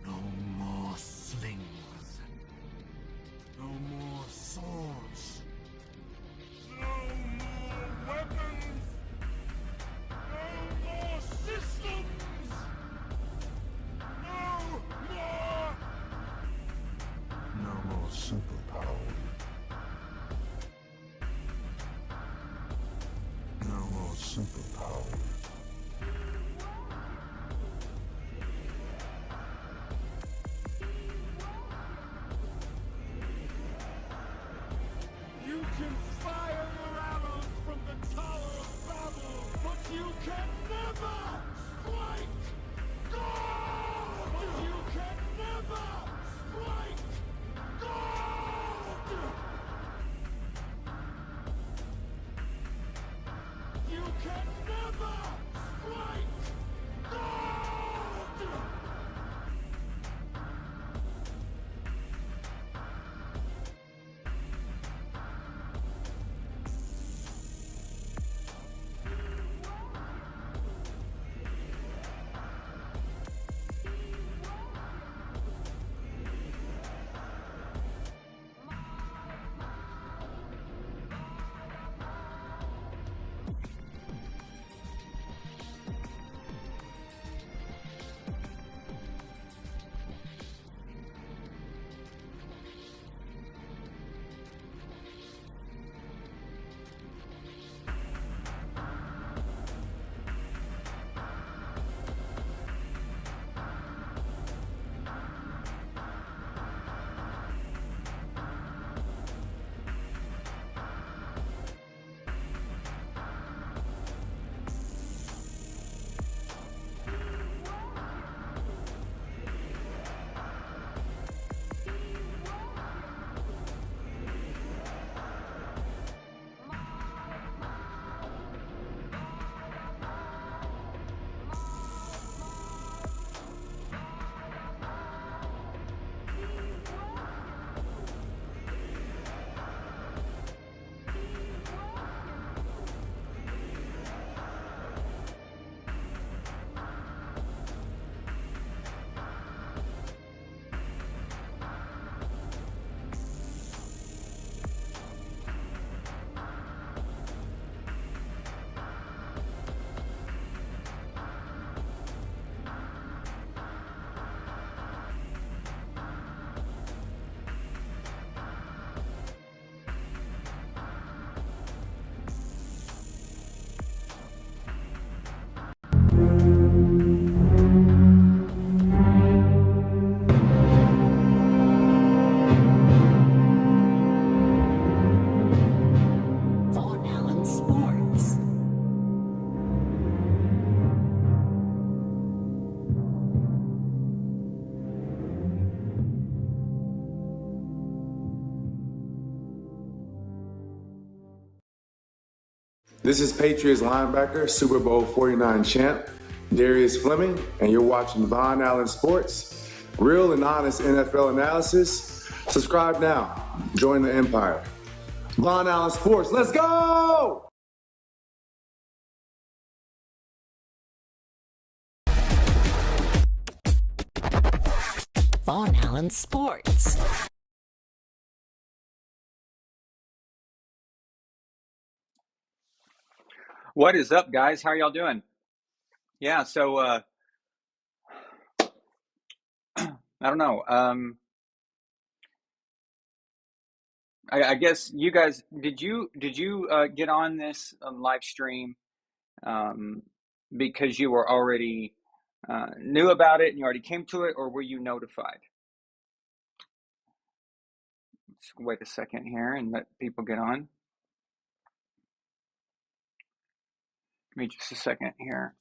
No more slings. No more swords. No more weapons. No more systems. No more. No more superpowers. No more superpowers. You can fire your arrows from the Tower of Babel, but you can never strike God! But you can never strike God! You can never strike God! Von Allen Sports. This is Patriots linebacker, Super Bowl 49 champ, Darius Fleming, and you're watching Von Allen Sports, real and honest NFL analysis. Subscribe now. Join the empire. Von Allen Sports, let's go! Von Allen Sports. What is up, guys? How are y'all doing? Yeah, so I don't know. I guess you guys did you get on this live stream because you were already knew about it and you already came to it, or were you notified? Let's wait a second here and let people get on. Give me just a second here.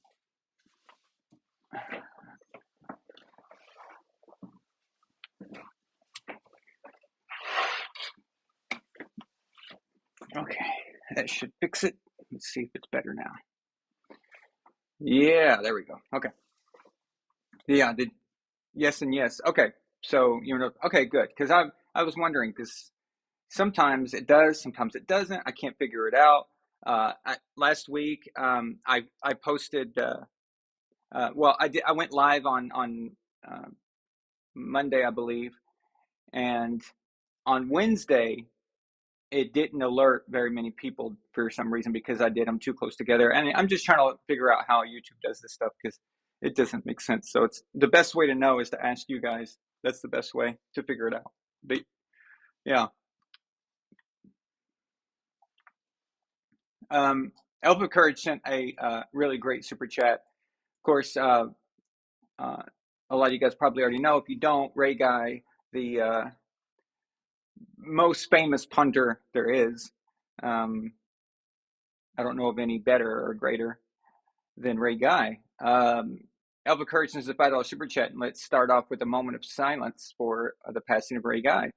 Okay, that should fix it. Let's see if it's better now. Yeah, there we go. Okay. Yeah, yes and yes. Okay, so okay, good. Because I was wondering, because sometimes it does, sometimes it doesn't. I can't figure it out. Last week, I posted. Well, I went live on Monday, I believe. And on Wednesday, it didn't alert very many people for some reason because I did them too close together. And I'm just trying to figure out how YouTube does this stuff because it doesn't make sense. So it's the best way to know is to ask you guys. That's the best way to figure it out. But yeah. Elf of Courage sent a really great super chat. Of course, a lot of you guys probably already know. If you don't, Ray Guy, the most famous punter there is. I don't know of any better or greater than Ray Guy. Elf of Courage sends a $5 super chat, and let's start off with a moment of silence for the passing of Ray Guy.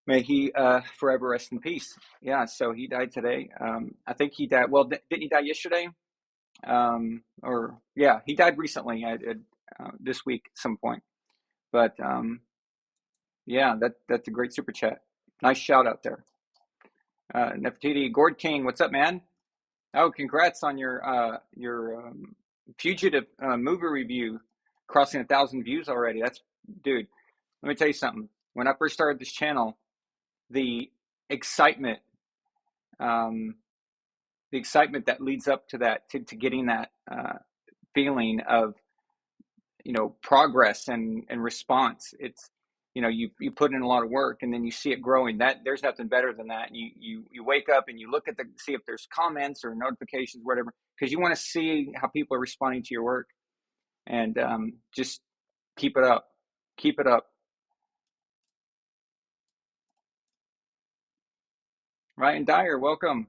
May he forever rest in peace. Yeah, so he died today. I think he died. Well, didn't he die yesterday? Or yeah, he died recently. This week at some point. But yeah, that's a great super chat. Nice shout out there. Nefertiti, Gord King, what's up, man? Oh, congrats on your Fugitive movie review, crossing 1,000 views already. That's, dude. Let me tell you something. When I first started this channel, the excitement that leads up to that, to getting that feeling of, progress and response. It's, you put in a lot of work and then you see it growing. That there's nothing better than that. And you wake up and you look at see if there's comments or notifications, whatever, because you want to see how people are responding to your work. And just keep it up. Keep it up. Ryan Dyer, welcome.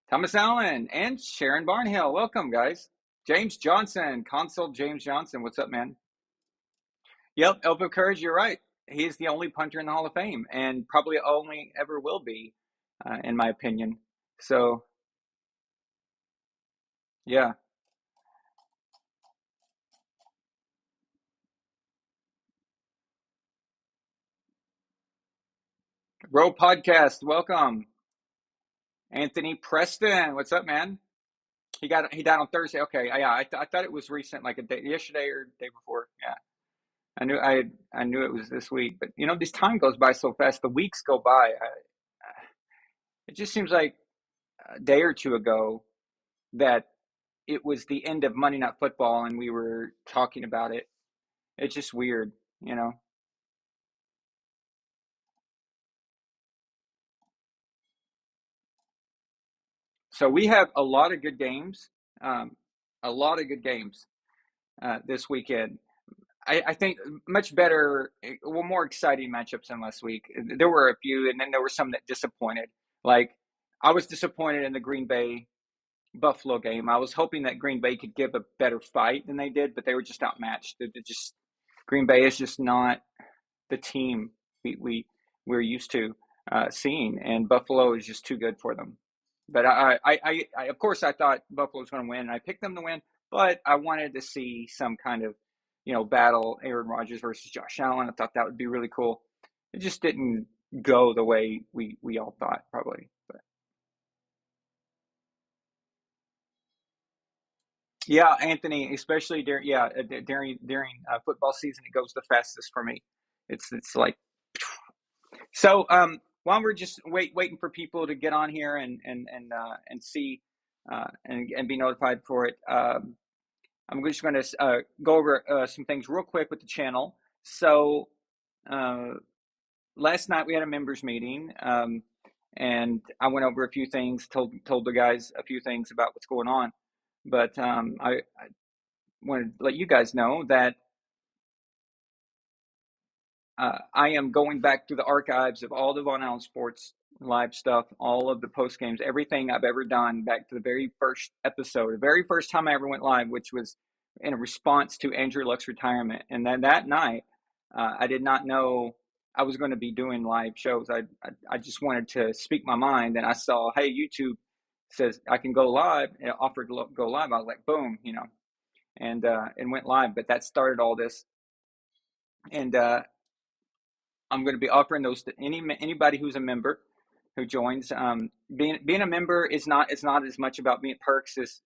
Thomas Allen and Sharon Barnhill, welcome, guys. James Johnson, Consul James Johnson, what's up, man? Yep, Elf of Courage, you're right. He is the only punter in the Hall of Fame, and probably only ever will be, in my opinion. So, yeah. Row Podcast, welcome. Anthony Preston, what's up, man? He died on Thursday. Okay, yeah, I thought it was recent, like a day, yesterday or the day before. Yeah, I knew it was this week, but this time goes by so fast. The weeks go by. It just seems like a day or two ago that it was the end of Monday Night Football, and we were talking about it. It's just weird, So we have a lot of good games, this weekend. I think much better, well, more exciting matchups than last week. There were a few, and then there were some that disappointed. Like, I was disappointed in the Green Bay Buffalo game. I was hoping that Green Bay could give a better fight than they did, but they were just outmatched. Green Bay is just not the team we're used to seeing, and Buffalo is just too good for them. But I of course I thought Buffalo was going to win, and I picked them to win. But I wanted to see some kind of battle, Aaron Rodgers versus Josh Allen. I thought that would be really cool. It just didn't go the way we all thought, probably. But yeah, Anthony, especially during football season, it goes the fastest for me. It's like so. While we're just waiting for people to get on here and see and be notified for it, I'm just going to go over some things real quick with the channel. So last night we had a members meeting, and I went over a few things, told the guys a few things about what's going on. But I wanted to let you guys know that I am going back through the archives of all the Von Allen Sports live stuff, all of the post games, everything I've ever done, back to the very first episode, the very first time I ever went live, which was in a response to Andrew Luck's retirement. And then that night, I did not know I was going to be doing live shows. I just wanted to speak my mind, and I saw, hey, YouTube says I can go live, and it offered to go live. I was like, boom, and went live. But that started all this, and I'm going to be offering those to anybody who's a member who joins. Being a member is not as much about being perks as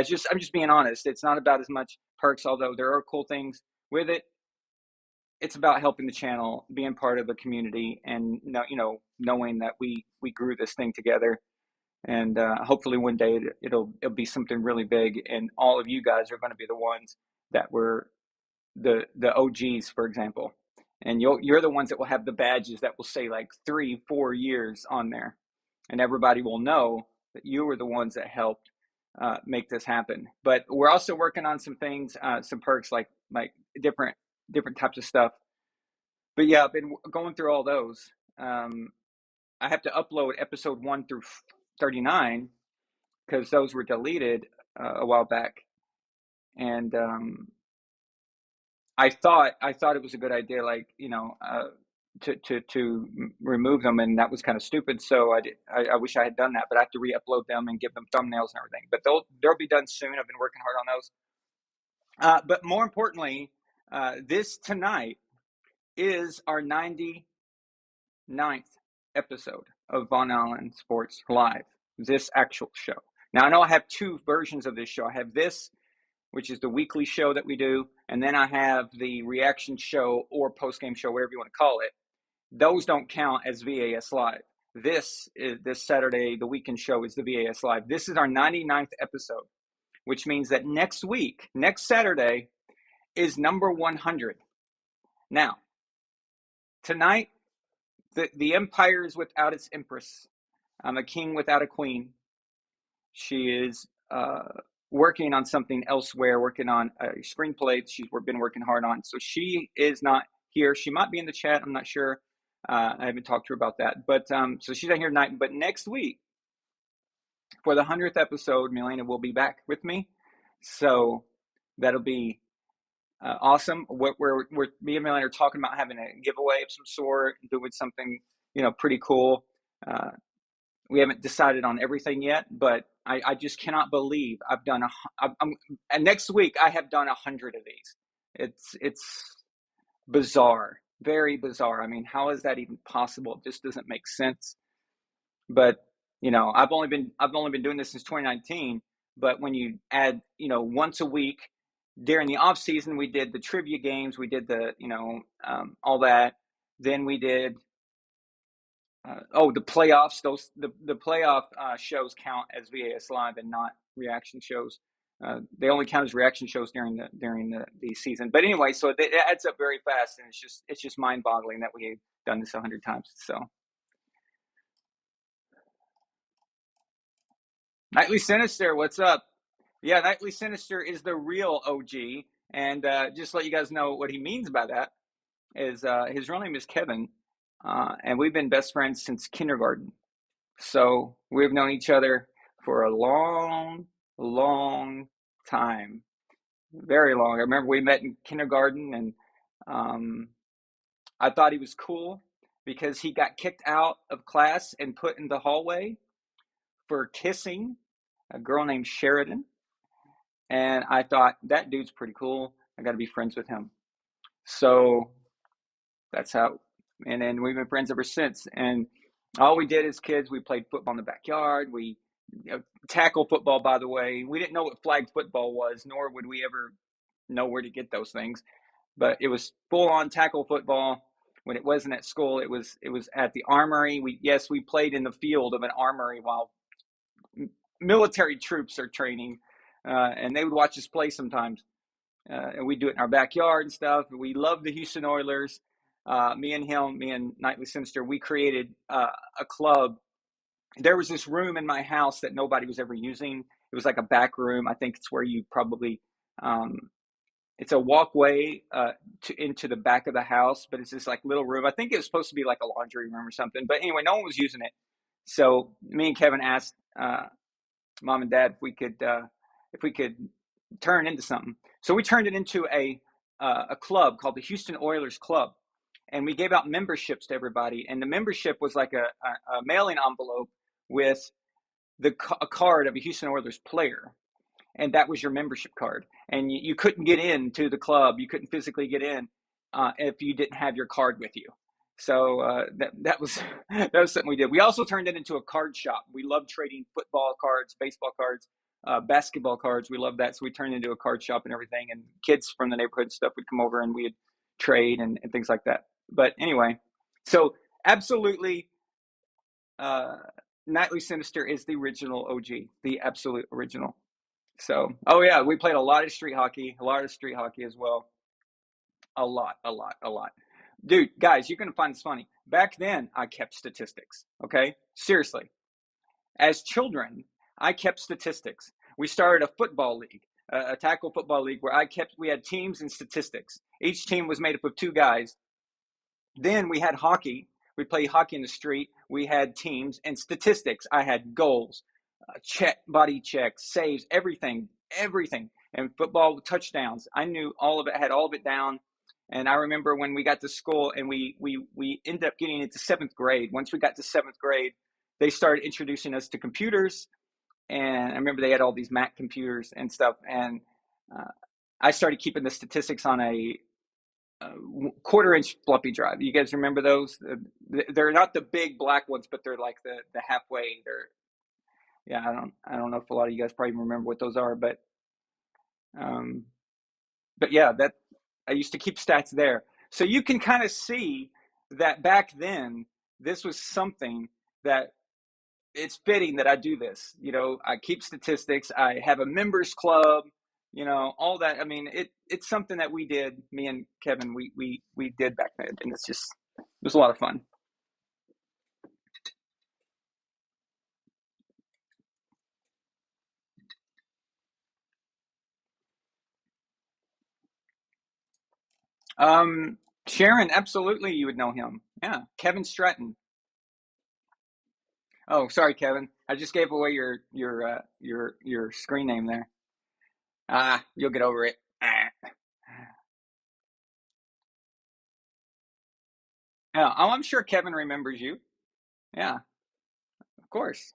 just, I'm just being honest. It's not about as much perks, although there are cool things with it. it's about helping the channel, being part of the community, and knowing that we grew this thing together, and hopefully one day it'll be something really big, and all of you guys are going to be the ones that were the OGs, for example, and you're the ones that will have the badges that will say like 3-4 years on there, and everybody will know that you were the ones that helped make this happen. But we're also working on some things, some perks, like different types of stuff. But yeah, I've been going through all those. I have to upload episode 1 through 39 because those were deleted a while back, and I thought it was a good idea, like to remove them, and that was kind of stupid. So I wish I had done that, but I have to re-upload them and give them thumbnails and everything. But they'll be done soon. I've been working hard on those. But more importantly, this tonight is our 99th episode of Von Allen Sports Live. This actual show. Now I know I have 2 versions of this show. I have this, which is the weekly show that we do, and then I have the reaction show or post-game show, whatever you want to call it. Those don't count as VAS Live. This Saturday, the weekend show, is the VAS Live. This is our 99th episode, which means that next Saturday, is number 100. Now, tonight, the empire is without its empress. I'm a king without a queen. She is working on something elsewhere, working on a screenplay she's been working hard on. So she is not here. She might be in the chat. I'm not sure. I haven't talked to her about that. But so she's not here tonight. But next week, for the 100th episode, Milena will be back with me. So that'll be awesome. We're me and Milena are talking about having a giveaway of some sort, doing something pretty cool. We haven't decided on everything yet, but I just cannot believe I've done and next week I have done 100 of these. It's bizarre, very bizarre. I mean, how is that even possible? It just doesn't make sense. But I've only been doing this since 2019. But when you add, once a week during the off season, we did the trivia games, we did the, all that. Then we did. The playoffs. The playoff shows count as VAS Live and not reaction shows. They only count as reaction shows during the season. But anyway, so it adds up very fast, and it's just mind boggling that we've done this 100 times. So, Nightly Sinister, what's up? Yeah, Nightly Sinister is the real OG, and just to let you guys know what he means by that is his real name is Kevin. And we've been best friends since kindergarten. So we've known each other for a long, long time. Very long. I remember we met in kindergarten, and I thought he was cool because he got kicked out of class and put in the hallway for kissing a girl named Sheridan. And I thought, that dude's pretty cool. I got to be friends with him. So that's how. And then we've been friends ever since. And all we did as kids, we played football in the backyard. We tackle football, by the way. We didn't know what flag football was, nor would we ever know where to get those things. But it was full-on tackle football. When it wasn't at school, it was at the armory. We played in the field of an armory while military troops are training, and they would watch us play sometimes. And we'd do it in our backyard and stuff. We loved the Houston Oilers. Me and Nightly Sinister, we created a club. There was this room in my house that nobody was ever using. It was like a back room. I think it's where you probably, it's a walkway into the back of the house, but it's this like little room. I think it was supposed to be like a laundry room or something. But anyway, no one was using it. So me and Kevin asked Mom and Dad if we could turn into something. So we turned it into a club called the Houston Oilers Club. And we gave out memberships to everybody. And the membership was like a mailing envelope with a card of a Houston Oilers player. And that was your membership card. And you couldn't get into the club. You couldn't physically get in if you didn't have your card with you. So that was something we did. We also turned it into a card shop. We loved trading football cards, baseball cards, basketball cards. We loved that. So we turned it into a card shop and everything. And kids from the neighborhood and stuff would come over, and we'd trade and things like that. But anyway, so absolutely, Nightly Sinister is the original OG, the absolute original. So, oh yeah, we played a lot of street hockey as well. A lot. Dude, guys, you're going to find this funny. Back then, I kept statistics, okay? Seriously. As children, I kept statistics. We started a football league, a tackle football league where we had teams and statistics. Each team was made up of 2 guys. Then we had hockey. We played hockey in the street. We had teams and statistics. I had goals, body checks, saves, everything. And football touchdowns. I knew all of it, had all of it down. And I remember when we got to school and we ended up getting into 7th grade. Once we got to 7th grade, they started introducing us to computers. And I remember they had all these Mac computers and stuff. And I started keeping the statistics on a 1/4-inch floppy drive. You guys remember those? They're not the big black ones, but they're like the halfway. I don't know if a lot of you guys probably remember what those are, but yeah, that I used to keep stats there. So you can kind of see that back then, this was something that it's fitting that I do this. I keep statistics. I have a members club, all that. I mean, it's something that we did, me and Kevin, we did back then. And it was a lot of fun. Sharon, absolutely, you would know him. Yeah, Kevin Stratton. Oh, sorry, Kevin. I just gave away your screen name there. You'll get over it. Yeah, I'm sure Kevin remembers you. Yeah, of course.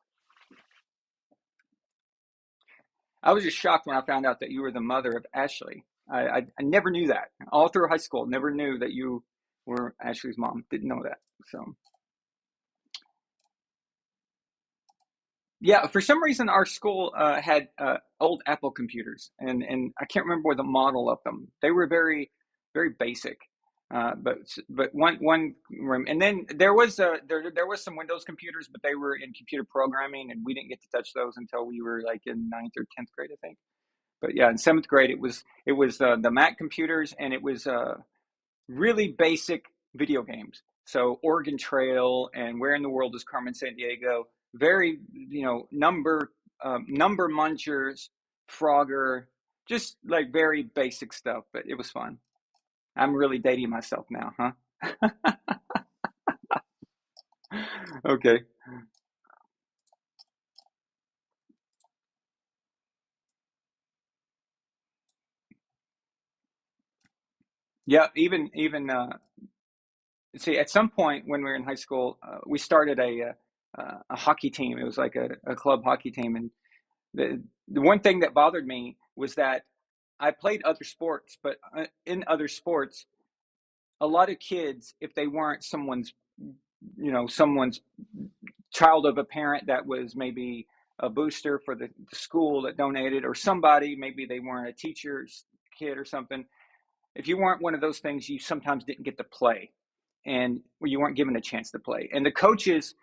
I was just shocked when I found out that you were the mother of Ashley. I never knew that. All through high school, never knew that you were Ashley's mom. Didn't know that. So. Yeah, for some reason our school had old Apple computers, and I can't remember the model of them. They were very, very basic, but one room, and then there was some Windows computers, but they were in computer programming, and we didn't get to touch those until we were like in 9th or 10th grade, I think. But yeah, in 7th grade it was the Mac computers, and it was really basic video games. So Oregon Trail and Where in the World is Carmen Sandiego. Very, number munchers, Frogger, just like very basic stuff, but it was fun. I'm really dating myself now, huh? Okay. Yeah, even see, at some point when we were in high school, we started a hockey team. It was like a club hockey team, and the one thing that bothered me was that I played other sports, but in other sports, a lot of kids, if they weren't someone's child of a parent that was maybe a booster for the school that donated, or somebody, maybe they weren't a teacher's kid or something. If you weren't one of those things, you sometimes didn't get to play, and you weren't given a chance to play. And the coaches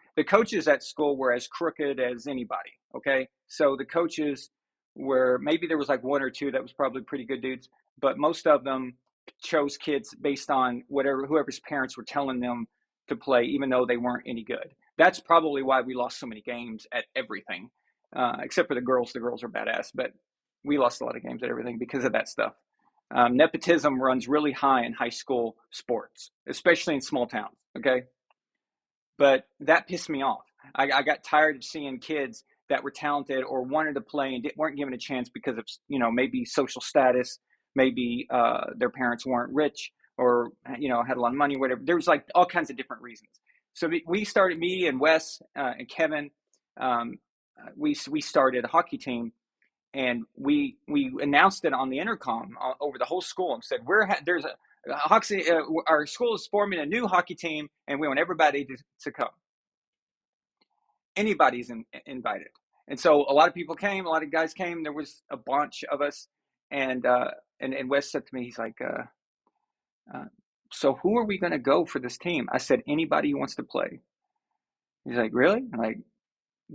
at school were as crooked as anybody. Okay, so the coaches were, maybe there was like 1 or 2 that was probably pretty good dudes, but most of them chose kids based on whoever's parents were telling them to play, even though they weren't any good. That's probably why we lost so many games at everything, except for the girls. The girls are badass, but we lost a lot of games at everything because of that stuff. Nepotism runs really high in high school sports, especially in small towns. Okay, but that pissed me off. I got tired of seeing kids that were talented or wanted to play and weren't given a chance because of maybe social status, maybe their parents weren't rich, or had a lot of money, whatever. There was like all kinds of different reasons. So we started, me and Wes and Kevin, we started a hockey team, and we announced it on the intercom over the whole school and said, there's a hockey, our school is forming a new hockey team, and we want everybody to come. Anybody's invited. And so a lot of people came, a lot of guys came. There was a bunch of us, and Wes said to me, he's like, so who are we going to go for this team? I said, anybody who wants to play. He's like, really? I'm like,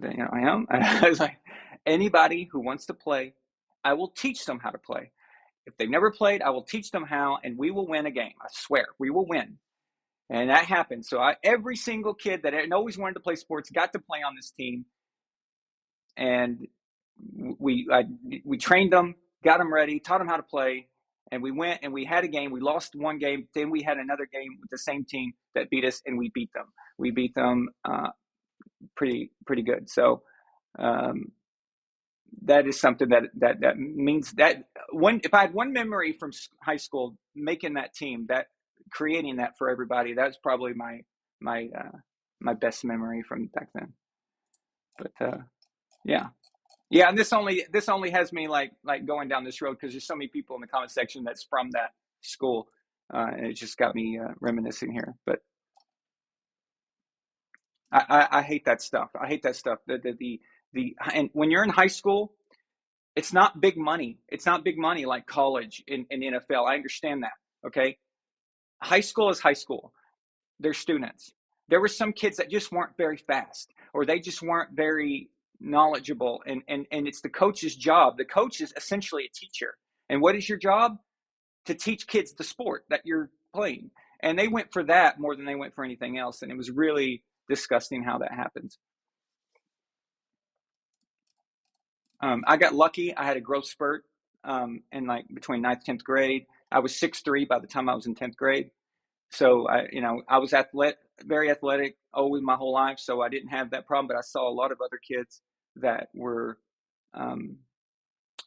I am. I was like, anybody who wants to play, I will teach them how to play. If they've never played, I will teach them how, and we will win a game. I swear, we will win. And that happened. So every single kid that always wanted to play sports got to play on this team. And we trained them, got them ready, taught them how to play. And we went and we had a game. We lost one game. Then we had another game with the same team that beat us, and we beat them. We beat them pretty good. So that is something that means that if I had one memory from high school making that team, that creating that for everybody, that's probably my best memory from back then. But yeah. And this only has me like going down this road because there's so many people in the comment section that's from that school, and it just got me reminiscing here. But I hate that stuff. I hate that stuff. And when you're in high school, it's not big money. It's not big money like college in NFL. I understand that. Okay, high school is high school. They're students. There were some kids that just weren't very fast, or they just weren't very knowledgeable, and it's the coach's job. The coach is essentially a teacher, and what is your job? To teach kids the sport that you're playing. And they went for that more than they went for anything else, and it was really disgusting how that happens. I got lucky. I had a growth spurt in like between 9th, 10th grade. I was 6'3" by the time I was in 10th grade. So I was very athletic always my whole life. So I didn't have that problem, but I saw a lot of other kids that were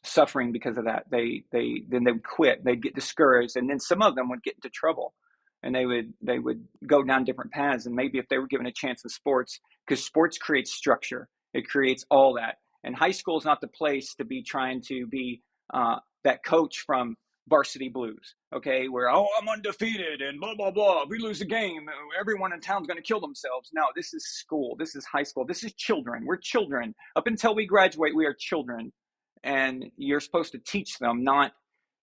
suffering because of that. Then they would quit. They'd get discouraged, and then some of them would get into trouble, and they would go down different paths. And maybe if they were given a chance in sports, because sports creates structure, it creates all that. And high school is not the place to be trying to be that coach from Varsity Blues, okay, where I'm undefeated and blah blah blah. If we lose a game, everyone in town's going to kill themselves. No, this is school. This is high school. This is children. We're children. Up until we graduate, we are children, and you're supposed to teach them, not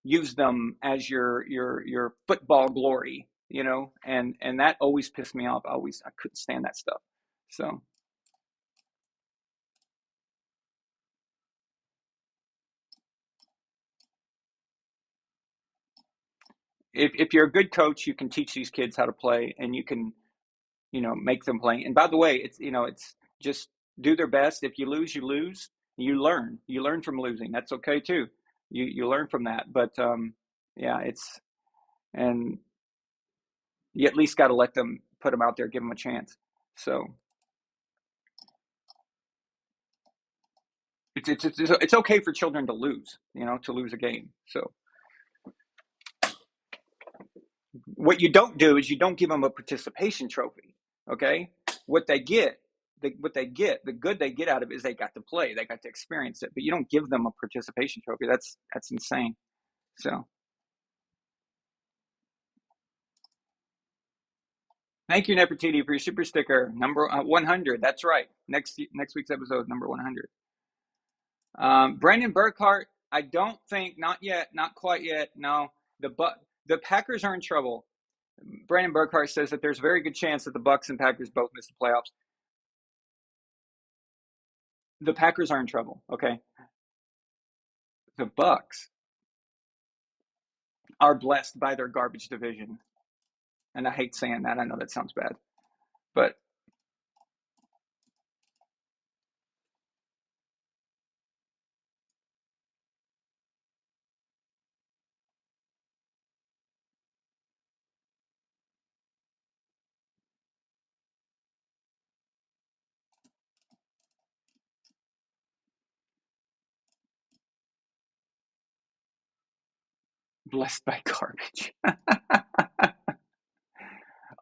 use them as your football glory, And that always pissed me off. I couldn't stand that stuff. So. If you're a good coach, you can teach these kids how to play, and you can, make them play. And by the way, it's just do their best. If you lose, you lose. You learn from losing. That's okay too. You learn from that. But and you at least got to put them out there, give them a chance. So it's okay for children to lose, to lose a game. So. What you don't do is you don't give them a participation trophy, okay? What they get, the good they get out of it is they got to play, they got to experience it, but you don't give them a participation trophy. That's insane. So, thank you, Nefertiti, for your super sticker, number 100. That's right. Next week's episode, number 100. Brandon Burkhart, I don't think, not yet, not quite yet. No, the Packers are in trouble. Brandon Burkhart says that there's a very good chance that the Bucs and Packers both miss the playoffs. The Packers are in trouble, okay? The Bucs are blessed by their garbage division. And I hate saying that. I know that sounds bad. But blessed by garbage.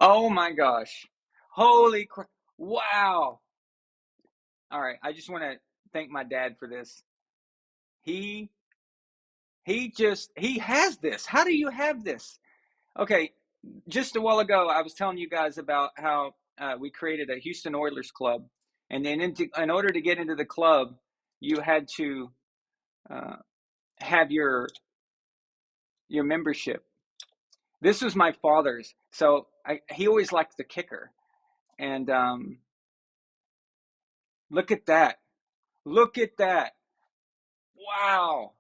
Oh my gosh. Holy crap. Wow. All right. I just want to thank my dad for this. He has this. How do you have this? Okay. Just a while ago, I was telling you guys about how we created a Houston Oilers club. And then in order to get into the club, you had to have your membership. This was my father's. So he always liked the kicker. And look at that. Look at that. Wow.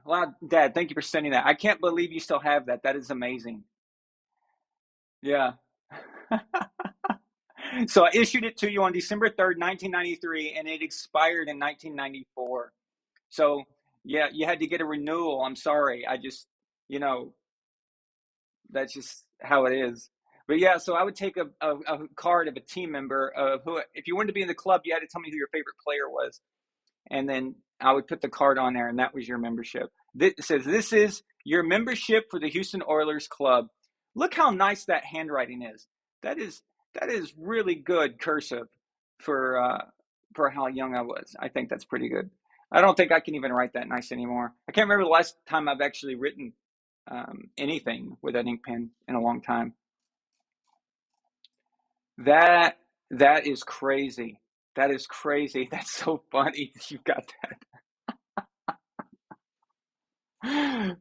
Wow, Dad, thank you for sending that. I can't believe you still have that. That is amazing. Yeah. So I issued it to you on December 3rd, 1993, and it expired in 1994. So yeah, you had to get a renewal. I'm sorry. I just, you know, that's just how it is. But yeah, so I would take a card of a team member of who, if you wanted to be in the club, you had to tell me who your favorite player was. And then I would put the card on there, and that was your membership. It says, "This is your membership for the Houston Oilers Club." Look how nice that handwriting is. That is that is really good cursive for how young I was. I think that's pretty good. I don't think I can even write that nice anymore. I can't remember the last time I've actually written anything with an ink pen in a long time. That that is crazy. That is crazy. That's so funny that you've got that.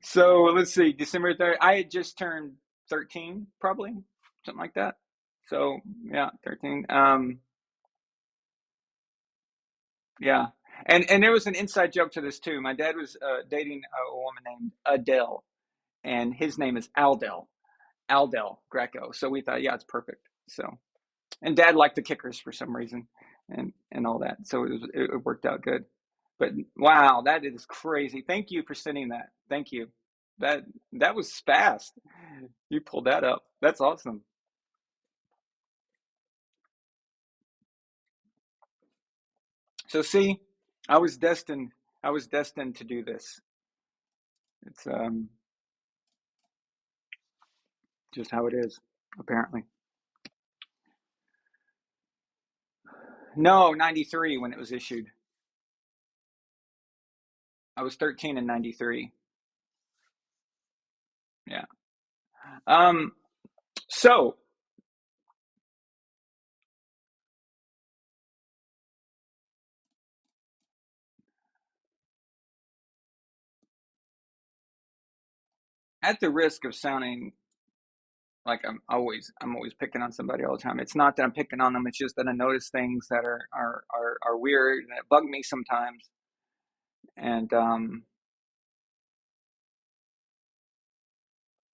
So let's see, December 3rd. I had just turned 13, probably something like that. So yeah, 13. Yeah, and there was an inside joke to this too. My dad was dating a woman named Adele, and his name is Aldel Greco. So we thought, yeah, it's perfect. So, and Dad liked the kickers for some reason, and all that. So it worked out good. But wow, that is crazy. Thank you for sending that. Thank you. That that was fast. You pulled that up. That's awesome. So see, I was destined. I was destined to do this. It's just how it is, apparently. No, 93 when it was issued. I was 13 in 93. Yeah. Um. So at the risk of sounding like I'm always picking on somebody all the time. It's not that I'm picking on them. It's just that I notice things that are weird and that bug me sometimes. And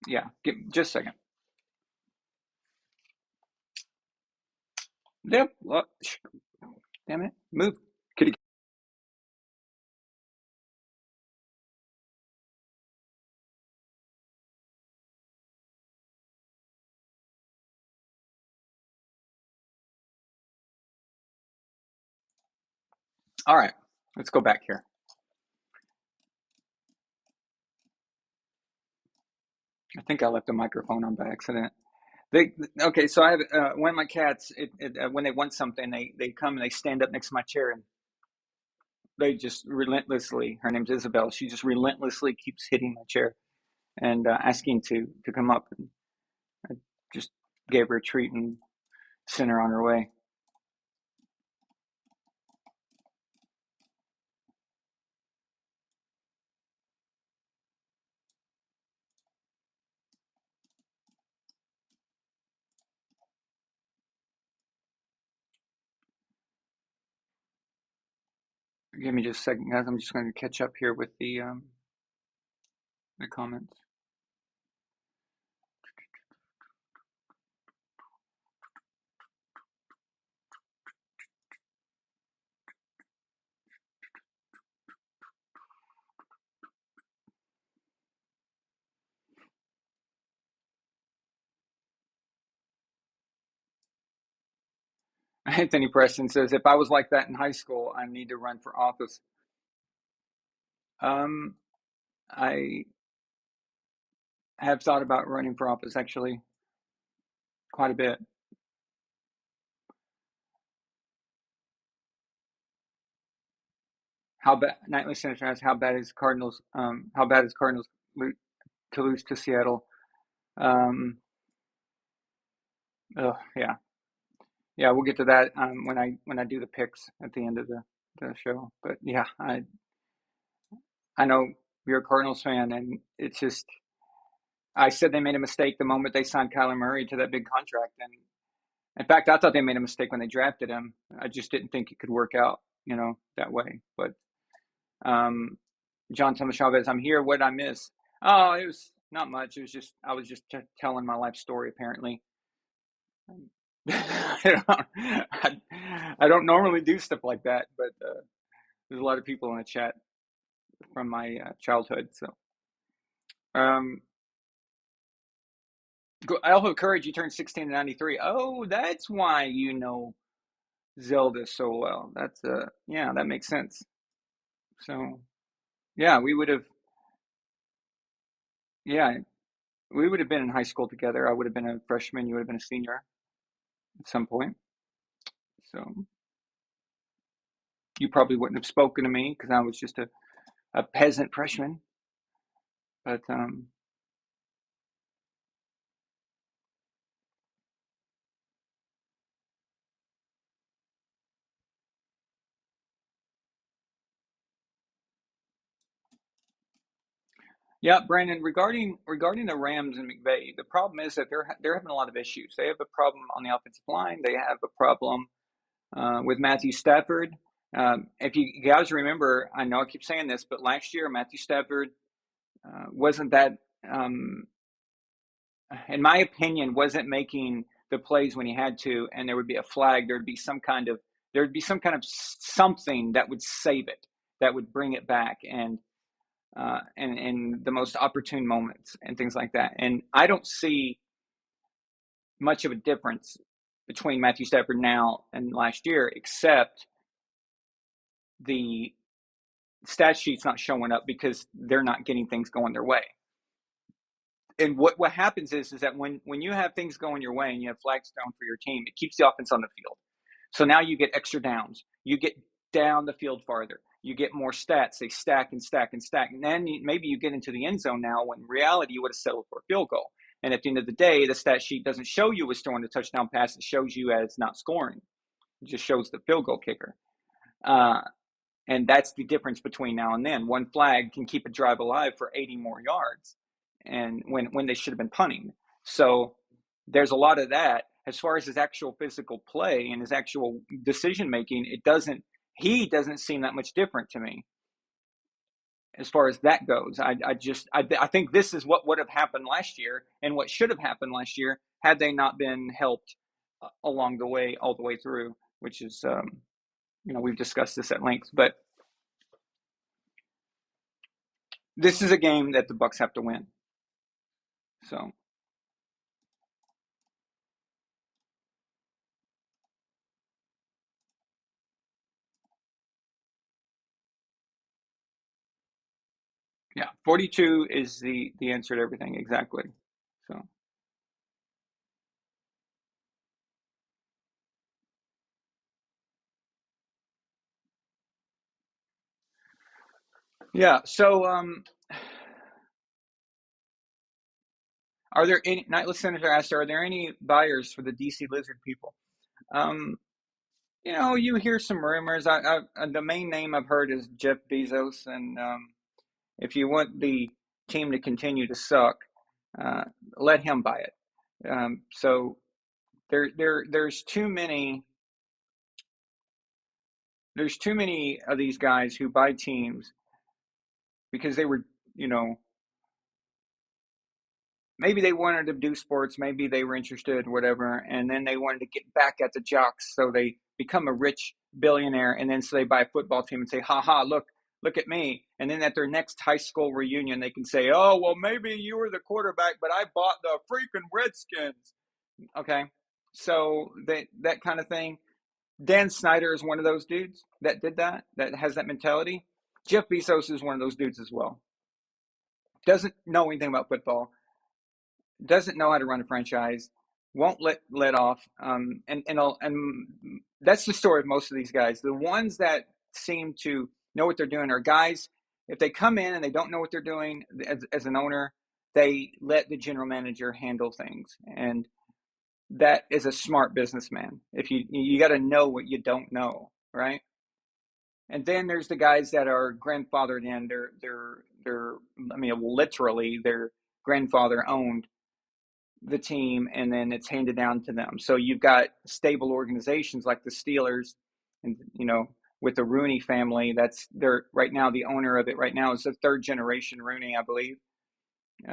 yeah, just a second. Yep. Well, damn it. Move. Kitty. All right. Let's go back here. I think I left the microphone on by accident. They okay. So I have one of my cats. When they want something, they come and they stand up next to my chair and they just relentlessly. Her name's Isabel. She just relentlessly keeps hitting my chair and asking to come up. And I just gave her a treat and sent her on her way. Give me just a second, guys. I'm just going to catch up here with the comments. Anthony Preston says, if I was like that in high school, I need to run for office. Um, I have thought about running for office actually quite a bit. How bad? Nightly Senator asks, how bad is Cardinals? How bad is Cardinals to lose to Seattle? Um, yeah, yeah. We'll get to that when I do the picks at the end of the show. But yeah, I know you're a Cardinals fan, and it's just I said they made a mistake the moment they signed Kyler Murray to that big contract. And in fact, I thought they made a mistake when they drafted him. I just didn't think it could work out, that way. But um, John Thomas Chavez, I'm here. What did I miss? Oh, it was not much. It was just I was just telling my life story. Apparently, I don't normally do stuff like that, but there's a lot of people in the chat from my childhood. So, um, Elho Courage, you turned 16 in 93. Oh, that's why you know Zelda so well. That's yeah, that makes sense. So, yeah, yeah, we would have been in high school together. I would have been a freshman, you would have been a senior at some point. So, you probably wouldn't have spoken to me because I was just a peasant freshman. But yeah, Brandon, regarding the Rams and McVay, the problem is that they're having a lot of issues. They have a problem on the offensive line. They have a problem with Matthew Stafford. If you guys remember, I know I keep saying this, but last year Matthew Stafford wasn't that, in my opinion, wasn't making the plays when he had to, and there would be a flag. There'd be some kind of something that would save it, that would bring it back, and the most opportune moments and things like that. And I don't see much of a difference between Matthew Stafford now and last year, except the stat sheet's not showing up because they're not getting things going their way. And what happens is that when you have things going your way and you have flags thrown for your team, it keeps the offense on the field. So now you get extra downs. You get down the field farther. You get more stats. They stack and stack and stack. And then maybe you get into the end zone now when in reality you would have settled for a field goal. And at the end of the day, the stat sheet doesn't show you as throwing the touchdown pass. It shows you as not scoring. It just shows the field goal kicker. And that's the difference between now and then. One flag can keep a drive alive for 80 more yards, and when they should have been punting. So there's a lot of that. As far as his actual physical play and his actual decision making, he doesn't seem that much different to me as far as that goes. I think this is what would have happened last year and what should have happened last year had they not been helped along the way, all the way through, which is, we've discussed this at length, but this is a game that the Bucs have to win. So, yeah, 42 is the answer to everything, exactly. So, yeah. So, are there any? Nightless Senator asked, are there any buyers for the DC Lizard people? Um, you hear some rumors. The main name I've heard is Jeff Bezos, and if you want the team to continue to suck, let him buy it. So there's too many. There's too many of these guys who buy teams because they were, maybe they wanted to do sports, maybe they were interested, whatever, and then they wanted to get back at the jocks, so they become a rich billionaire, and then so they buy a football team and say, "Ha ha, look at me!" And then at their next high school reunion, they can say, "Oh, well, maybe you were the quarterback, but I bought the freaking Redskins." Okay, so that kind of thing. Dan Snyder is one of those dudes that did that has that mentality. Jeff Bezos is one of those dudes as well. Doesn't know anything about football, doesn't know how to run a franchise, won't let off, and that's the story of most of these guys. The ones that seem to know what they're doing are guys. If they come in and they don't know what they're doing as an owner, they let the general manager handle things, and that is a smart businessman. If you got to know what you don't know, right? And then there's the guys that are grandfathered in. They're I mean, literally, grandfather owned the team, and then it's handed down to them. So you've got stable organizations like the Steelers, and with the Rooney family, they're right now the owner of it. Right now is the third generation Rooney, I believe.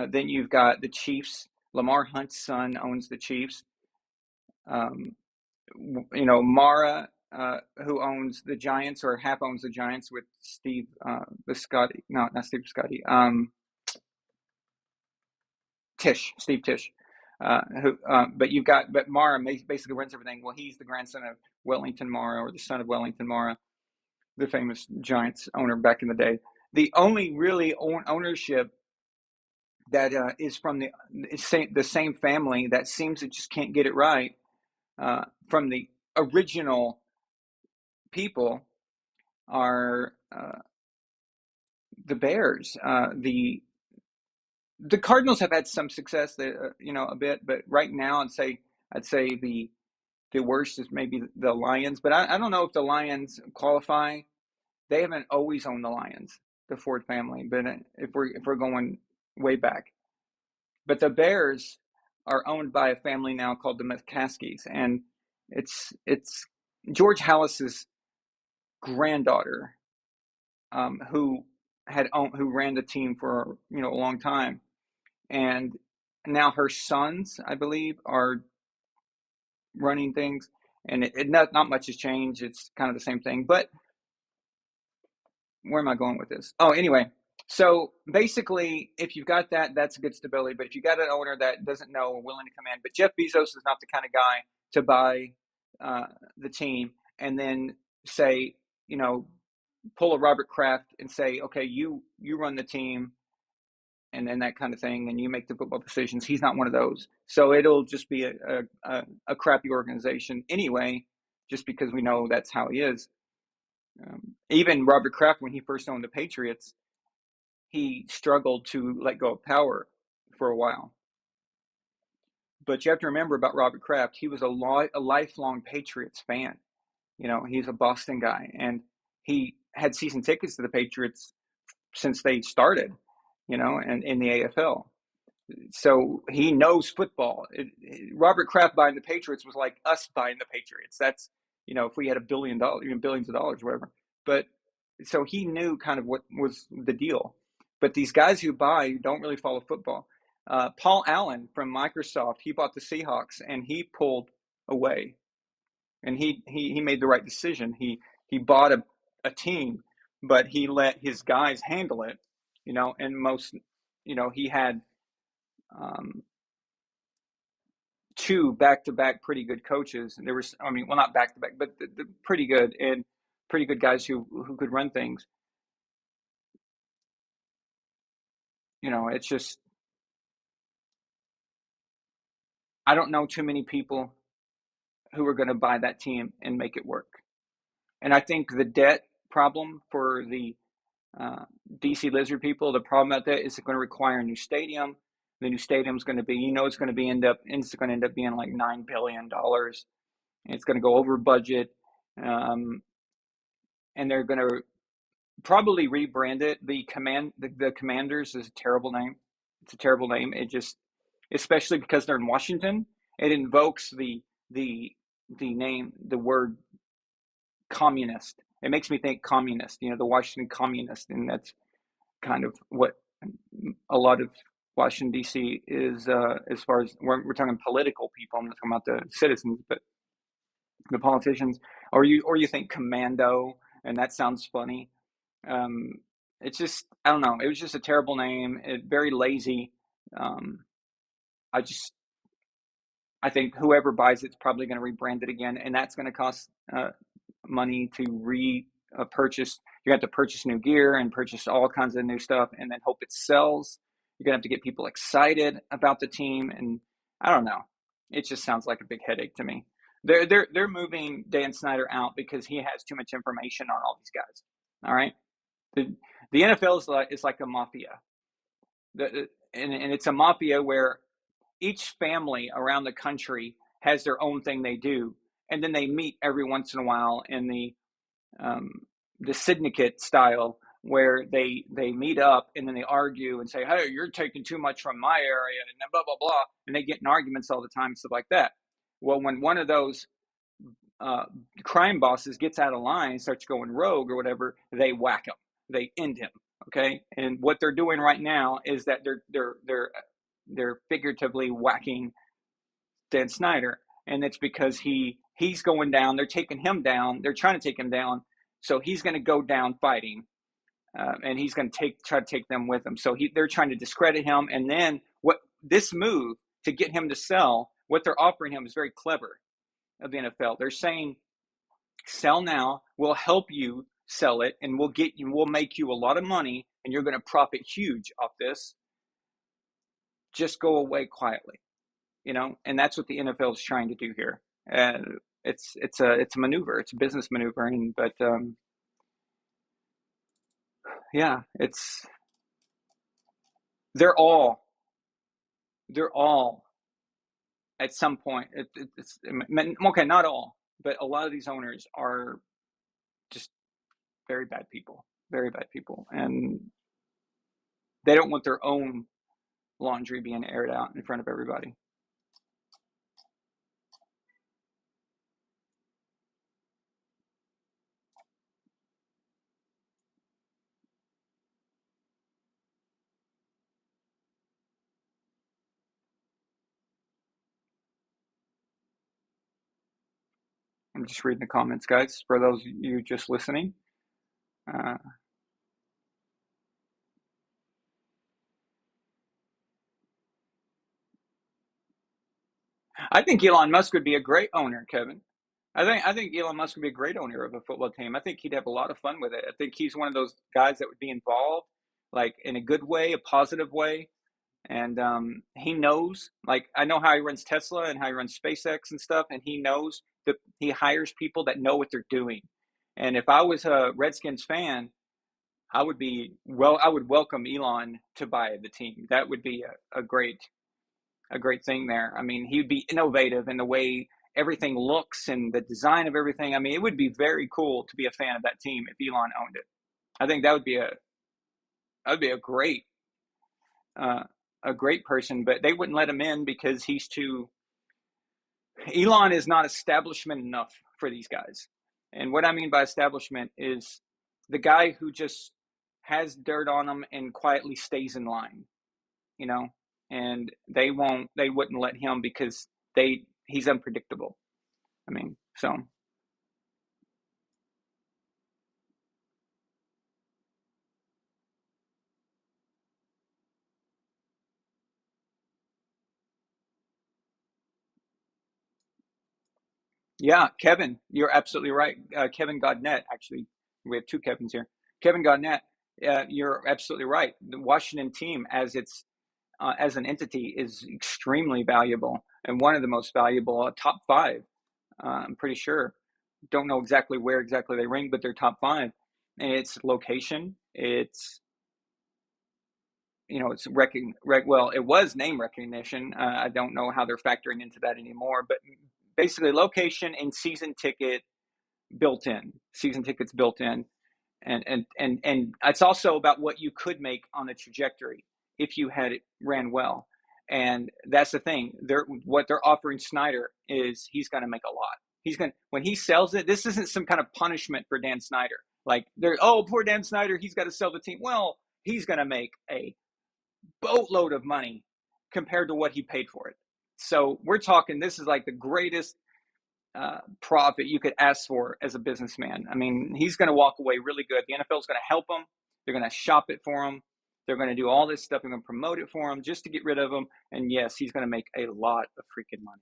Then you've got the Chiefs. Lamar Hunt's son owns the Chiefs. Mara, who owns the Giants, or half owns the Giants, with Steve Biscotti. No, not Steve Biscotti. Steve Tisch. But Mara basically runs everything. Well, he's the grandson of Wellington Mara, or the son of Wellington Mara, the famous Giants owner back in the day. The only really ownership that is from the same family that seems to just can't get it right, from the original people, are the Bears. The Cardinals have had some success, a bit, but right now I'd say the worst is maybe the Lions. But I don't know if the Lions qualify. They haven't always owned the Lions, the Ford family, but if we're going way back. But the Bears are owned by a family now called the McCaskies, and it's George Halas's granddaughter, who ran the team for a long time, and now her sons, I believe, are running things, and not much has changed. It's kind of the same thing. But where am I going with this? Oh, anyway. So basically, if you've got that, that's a good stability. But if you got an owner that doesn't know or willing to come in, but Jeff Bezos is not the kind of guy to buy the team and then say, pull a Robert Kraft and say, okay, you run the team, and then that kind of thing, and you make the football decisions. He's not one of those. So it'll just be a crappy organization anyway, just because we know that's how he is. Even Robert Kraft, when he first owned the Patriots, he struggled to let go of power for a while. But you have to remember about Robert Kraft, he was a lifelong Patriots fan. He's a Boston guy, and he had season tickets to the Patriots since they started, and in the AFL. So he knows football. Robert Kraft buying the Patriots was like us buying the Patriots. That's, if we had $1 billion, billions of dollars, whatever. But so he knew kind of what was the deal. But these guys who don't really follow football. Paul Allen from Microsoft, he bought the Seahawks, and he pulled away, and he made the right decision. He bought a team, but he let his guys handle it, and most, he had two back-to-back pretty good coaches. And there was, not back-to-back, but the pretty good guys who could run things. It's just, I don't know too many people who are going to buy that team and make it work. And I think the debt problem for the DC Lizard people, the problem about that is it's going to require a new stadium. The new stadium is going to be, it's going to end up being like $9 billion. It's going to go over budget. And they're going to probably rebrand it. The Commanders is a terrible name. It's a terrible name. It just, especially because they're in Washington, it invokes the name, the word communist. It makes me think communist, the Washington communist, and that's kind of what a lot of Washington D.C. is, as far as we're talking political people. I'm not talking about the citizens, but the politicians. Or you think commando, and that sounds funny. It's just, I don't know. It was just a terrible name. Very lazy. I think whoever buys it's probably going to rebrand it again, and that's going to cost money to purchase. You're going to have to purchase new gear and purchase all kinds of new stuff, and then hope it sells. You're going to have to get people excited about the team, and I don't know. It just sounds like a big headache to me. They're moving Dan Snyder out because he has too much information on all these guys. All right, the NFL is like a mafia, and it's a mafia where each family around the country has their own thing they do, and then they meet every once in a while in the syndicate style where they meet up and then they argue and say, hey, you're taking too much from my area and blah, blah, blah. And they get in arguments all the time, stuff like that. Well, when one of those crime bosses gets out of line, starts going rogue or whatever, they whack him, they end him. Okay. And what they're doing right now is that they're figuratively whacking Dan Snyder. And it's because he's going down. They're taking him down. They're trying to take him down. So he's going to go down fighting. And he's going to try to take them with him. So they're trying to discredit him. And then what this move to get him to sell, what they're offering him is very clever of the NFL. They're saying, sell now, we'll help you sell it, and we'll make you a lot of money, and you're going to profit huge off this. Just go away quietly, and that's what the NFL is trying to do here. It's a maneuver, it's a business maneuver, but yeah, they're all at some point. It's okay, not all, but a lot of these owners are just very bad people, and they don't want their own laundry being aired out in front of everybody. I'm just reading the comments, guys, for those of you just listening. I think Elon Musk would be a great owner, Kevin. I think Elon Musk would be a great owner of a football team. I think he'd have a lot of fun with it. I think he's one of those guys that would be involved, like in a good way, a positive way. And he knows, like, I know how he runs Tesla and how he runs SpaceX and stuff, and he knows that he hires people that know what they're doing. And if I was a Redskins fan, I would welcome Elon to buy the team. That would be a great thing there. I mean, he'd be innovative in the way everything looks and the design of everything. I mean, it would be very cool to be a fan of that team if Elon owned it. I think that would be a great person, but they wouldn't let him in because Elon is not establishment enough for these guys. And what I mean by establishment is the guy who just has dirt on him and quietly stays in line, and they wouldn't let him because he's unpredictable. I mean, so. Yeah, Kevin, you're absolutely right. Kevin Godnett, actually, we have two Kevins here. Kevin Godnett, you're absolutely right. The Washington team, as an entity, is extremely valuable and one of the most valuable, top five. I'm pretty sure. Don't know exactly where they ring, but they're top five. And it's location. It's it's well, it was name recognition. I don't know how they're factoring into that anymore, but basically location and season tickets built in, and it's also about what you could make on a trajectory if you had it ran well. And that's the thing. What they're offering Snyder is he's going to make a lot. When he sells it, this isn't some kind of punishment for Dan Snyder. Like poor Dan Snyder, he's got to sell the team. Well, he's going to make a boatload of money compared to what he paid for it. So we're talking, this is like the greatest profit you could ask for as a businessman. I mean, he's going to walk away really good. The NFL is going to help him. They're going to shop it for him. They're going to do all this stuff. They're going to promote it for him just to get rid of him. And yes, he's going to make a lot of freaking money.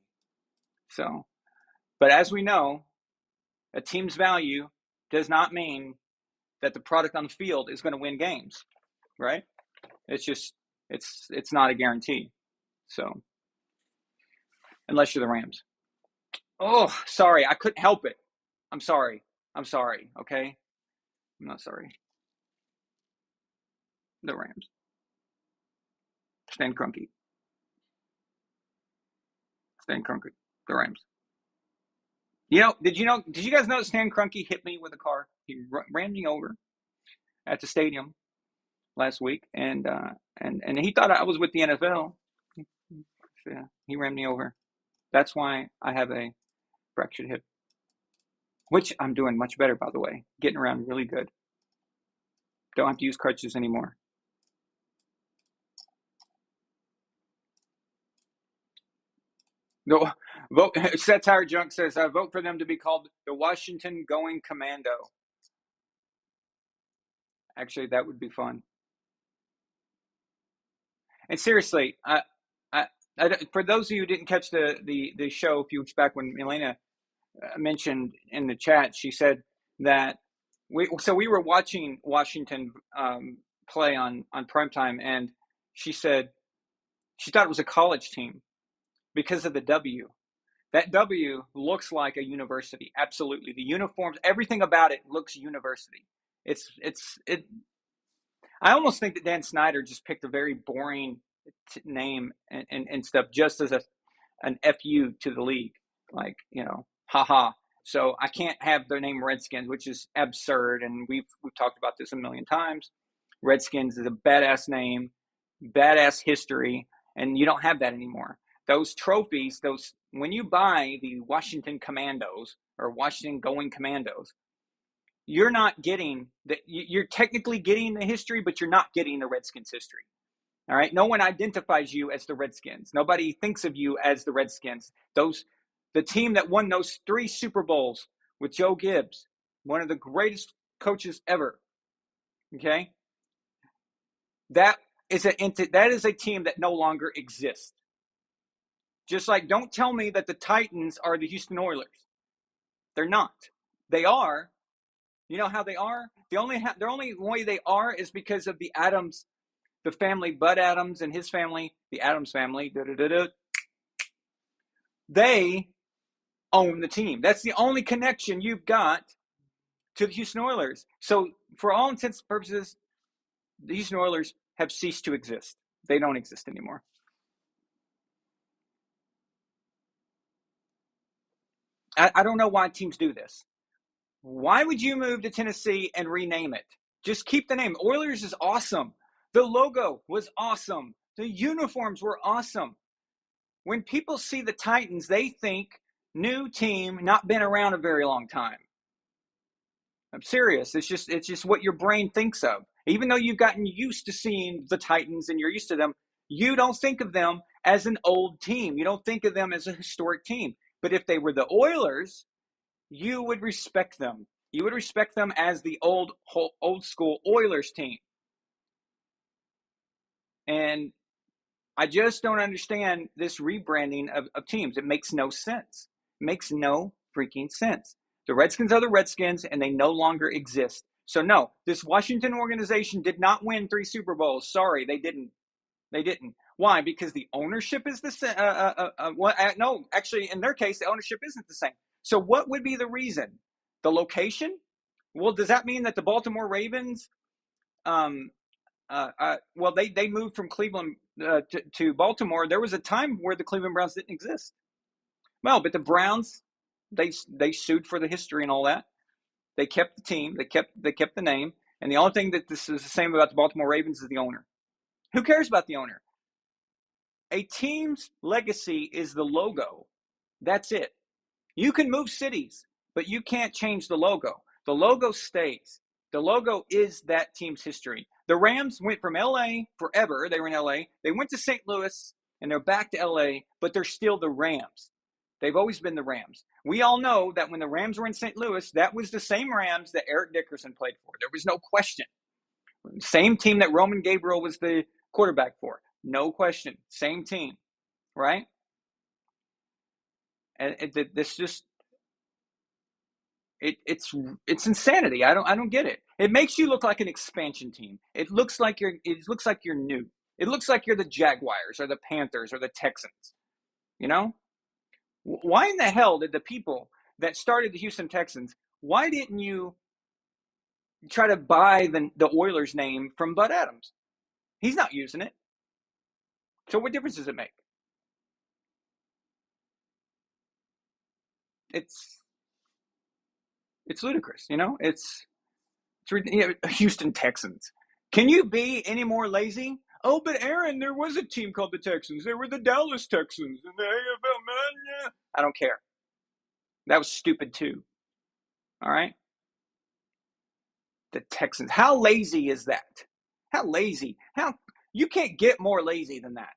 So, but as we know, a team's value does not mean that the product on the field is going to win games, right? It's just, it's not a guarantee. So, unless you're the Rams. Oh, sorry. I couldn't help it. I'm sorry. Okay. I'm not sorry. The Rams. Stan Kroenke. The Rams. Did you guys know Stan Kroenke hit me with a car? He ran me over. at the stadium last week, and he thought I was with the NFL. Yeah, he ran me over. That's why I have a fractured hip, which I'm doing much better, by the way. Getting around really good. Don't have to use crutches anymore. No, vote. Satire Junk says, "I vote for them to be called the Washington Going Commando." Actually, that would be fun. And seriously, I, for those of you who didn't catch the show a few weeks back when Elena mentioned in the chat, she said that we were watching Washington play on primetime, and she said she thought it was a college team because of the W. That W looks like a university. Absolutely, the uniforms, everything about it looks university. It. I almost think that Dan Snyder just picked a very boring name and stuff just as an FU to the league, like, haha. So I can't have their name Redskins, which is absurd, and we've talked about this a million times. Redskins is a badass name, badass history, and you don't have that anymore. Those trophies, when you buy the Washington Commandos or Washington Going Commandos, you're not getting that. You're technically getting the history, but you're not getting the Redskins history. All right. No one identifies you as the Redskins. Nobody thinks of you as the Redskins. The team that won those 3 Super Bowls with Joe Gibbs, one of the greatest coaches ever. Okay. That is a team that no longer exists. Just like, don't tell me that the Titans are the Houston Oilers. They're not. They are. You know how they are? The only way they are is because of the Adams, the family, Bud Adams and his family, the Adams family. They own the team. That's the only connection you've got to the Houston Oilers. So for all intents and purposes, the Houston Oilers have ceased to exist. They don't exist anymore. I don't know why teams do this. Why would you move to Tennessee and rename it? Just keep the name. Oilers is awesome. The logo was awesome. The uniforms were awesome. When people see the Titans, they think new team, not been around a very long time. I'm serious. It's just what your brain thinks of. Even though you've gotten used to seeing the Titans and you're used to them, you don't think of them as an old team. You don't think of them as a historic team. But if they were the Oilers, you would respect them. You would respect them as the old school Oilers team. And I just don't understand this rebranding of teams. It makes no sense. It makes no freaking sense. The Redskins are the Redskins, and they no longer exist. So no, this Washington organization did not win 3 Super Bowls. Sorry, they didn't. They didn't. Why? Because the ownership is the same. No, actually, in their case, the ownership isn't the same. So what would be the reason? The location? Well, does that mean that the Baltimore Ravens, well, they moved from Cleveland to Baltimore? There was a time where the Cleveland Browns didn't exist. Well, but the Browns, they sued for the history and all that. They kept the team. They kept the name. And the only thing that this is the same about the Baltimore Ravens is the owner. Who cares about the owner? A team's legacy is the logo. That's it. You can move cities, but you can't change the logo. The logo stays. The logo is that team's history. The Rams went from LA forever. They were in LA. They went to St. Louis, and they're back to LA, but they're still the Rams. They've always been the Rams. We all know that when the Rams were in St. Louis, that was the same Rams that Eric Dickerson played for. There was no question. Same team that Roman Gabriel was the quarterback for. No question. Same team, right? And this just it's insanity. I don't get it. It makes you look like an expansion team. It looks like you're new. It looks like you're the Jaguars or the Panthers or the Texans. You know? Why in the hell did the people that started the Houston Texans, why didn't you try to buy the Oilers name from Bud Adams? He's not using it. So what difference does it make? It's ludicrous, you know? It's Houston Texans. Can you be any more lazy? Oh, but Aaron, there was a team called the Texans. They were the Dallas Texans in the AFL, man. I don't care. That was stupid too. All right? The Texans. How lazy is that? How lazy? You can't get more lazy than that.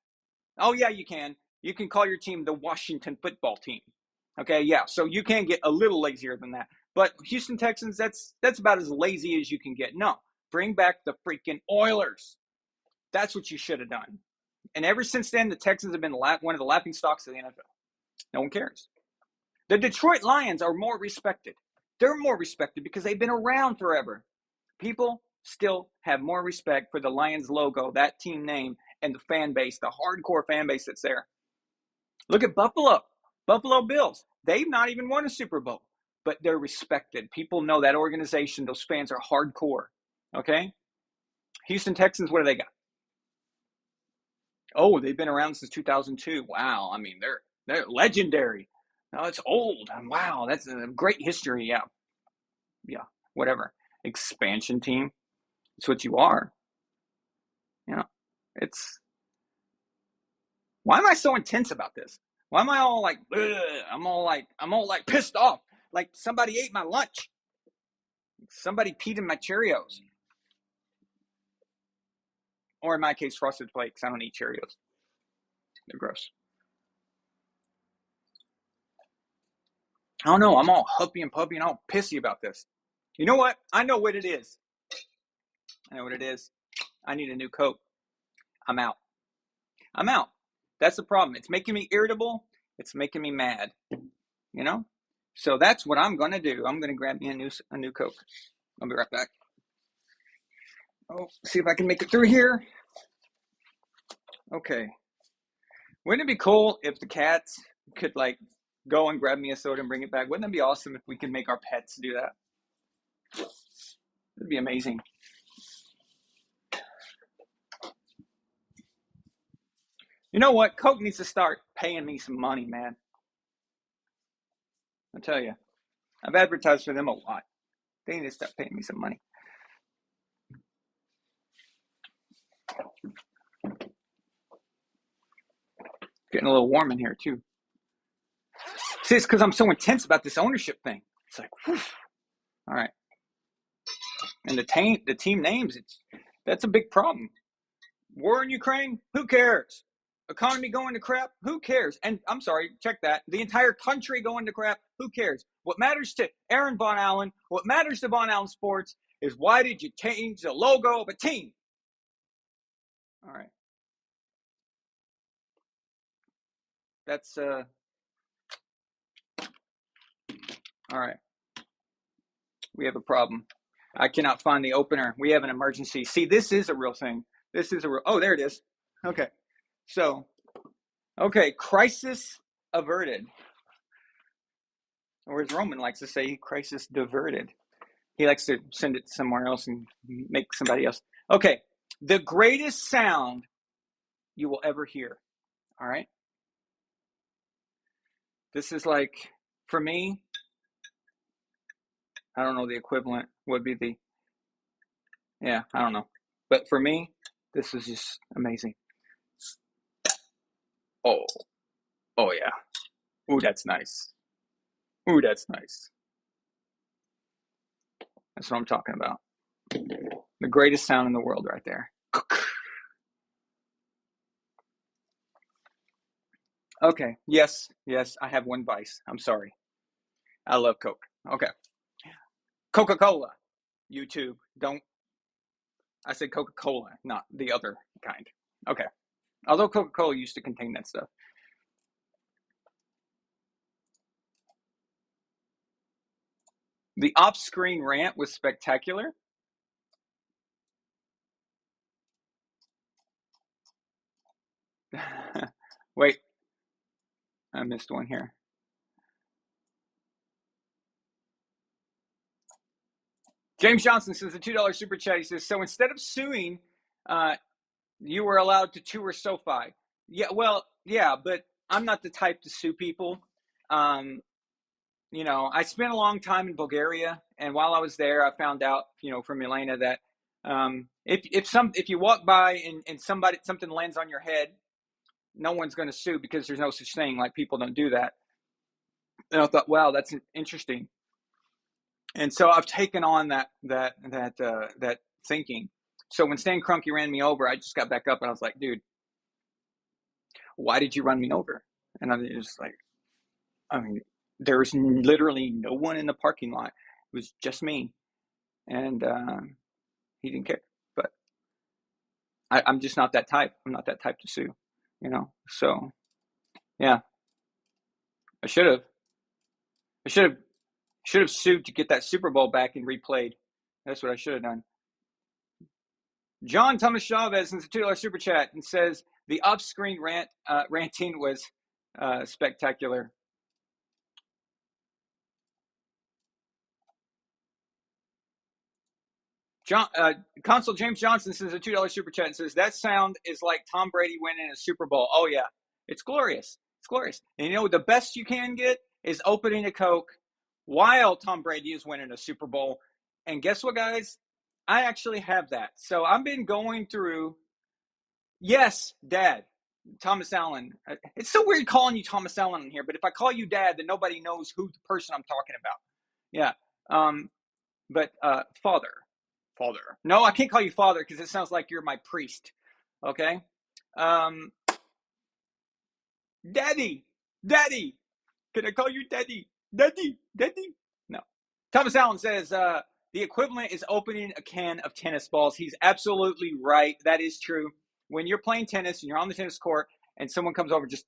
Oh, yeah, you can. You can call your team the Washington football team. Okay, yeah. So you can get a little lazier than that. But Houston Texans, that's about as lazy as you can get. No, bring back the freaking Oilers. That's what you should have done. And ever since then, the Texans have been one of the laughing stocks of the NFL. No one cares. The Detroit Lions are more respected. They're more respected because they've been around forever. People still have more respect for the Lions logo, that team name, and the fan base, the hardcore fan base that's there. Look at Buffalo Bills. They've not even won a Super Bowl, but they're respected. People know that organization. Those fans are hardcore. Okay? Houston Texans, what do they got? Oh, they've been around since 2002. Wow. I mean, they're legendary. No, it's old. Wow, that's a great history. Yeah, whatever. Expansion team. It's what you are. It's. Why am I so intense about this? Why am I all like? I'm all like pissed off. Like somebody ate my lunch. Somebody peed in my Cheerios. Or in my case, Frosted Flakes. I don't eat Cheerios. They're gross. I don't know. I'm all huffy and puffy and all pissy about this. You know what? I know what it is. I need a new coat. I'm out. That's the problem. It's making me irritable. It's making me mad. So that's what I'm going to do. I'm going to grab me a new Coke. I'll be right back. Oh, see if I can make it through here. Okay. Wouldn't it be cool if the cats could go and grab me a soda and bring it back? Wouldn't it be awesome if we could make our pets do that? It'd be amazing. You know what? Coke needs to start paying me some money, man. I'll tell you. I've advertised for them a lot. They need to start paying me some money. Getting a little warm in here, too. See, it's because I'm so intense about this ownership thing. It's like, whew. All right. And the team names, that's a big problem. War in Ukraine? Who cares? Economy going to crap? Who cares? And I'm sorry, check that. The entire country going to crap? Who cares? What matters to Aaron Von Allen, what matters to Von Allen Sports is why did you change the logo of a team? All right. That's, all right. We have a problem. I cannot find the opener. We have an emergency. See, this is a real thing. Oh, there it is. Okay. So, crisis averted. Or as Roman likes to say, crisis diverted. He likes to send it somewhere else and make somebody else. Okay. The greatest sound you will ever hear. All right. This is for me, I don't know, the equivalent would be I don't know. But for me, this is just amazing. Oh yeah. Ooh, that's nice. That's what I'm talking about. The greatest sound in the world right there. Okay. Yes, I have one vice. I'm sorry. I love Coke. Okay. Coca-Cola. YouTube. I said Coca-Cola, not the other kind. Okay. Although Coca-Cola used to contain that stuff. The off-screen rant was spectacular. Wait. I missed one here. James Johnson says the $2 super chat. He says, so instead of suing, you were allowed to tour SoFi. Yeah, well, yeah, but I'm not the type to sue people. I spent a long time in Bulgaria, and while I was there, I found out, from Elena that if you walk by and something lands on your head, no one's going to sue because there's no such thing. Like, people don't do that. And I thought, wow, that's interesting. And so I've taken on that thinking. So when Stan Kroenke ran me over, I just got back up and I was like, dude, why did you run me over? And I was just like, there was literally no one in the parking lot. It was just me. And he didn't care. But I'm just not that type. I'm not that type to sue, So, yeah, I should have. Should have sued to get that Super Bowl back and replayed. That's what I should have done. John Thomas Chavez sends a $2 super chat and says the off-screen ranting was spectacular. Consul James Johnson sends a $2 super chat and says that sound is like Tom Brady winning a Super Bowl. Oh yeah, it's glorious. It's glorious. And the best you can get is opening a Coke while Tom Brady is winning a Super Bowl. And guess what, guys? I actually have that. So I've been going through. Yes, Dad, Thomas Allen. It's so weird calling you Thomas Allen in here, but if I call you Dad, then nobody knows who the person I'm talking about. Yeah. But Father. No, I can't call you Father because it sounds like you're my priest. Okay. Daddy. Can I call you Daddy? Daddy. No. Thomas Allen says the equivalent is opening a can of tennis balls. He's absolutely right. That is true. When you're playing tennis and you're on the tennis court and someone comes over, just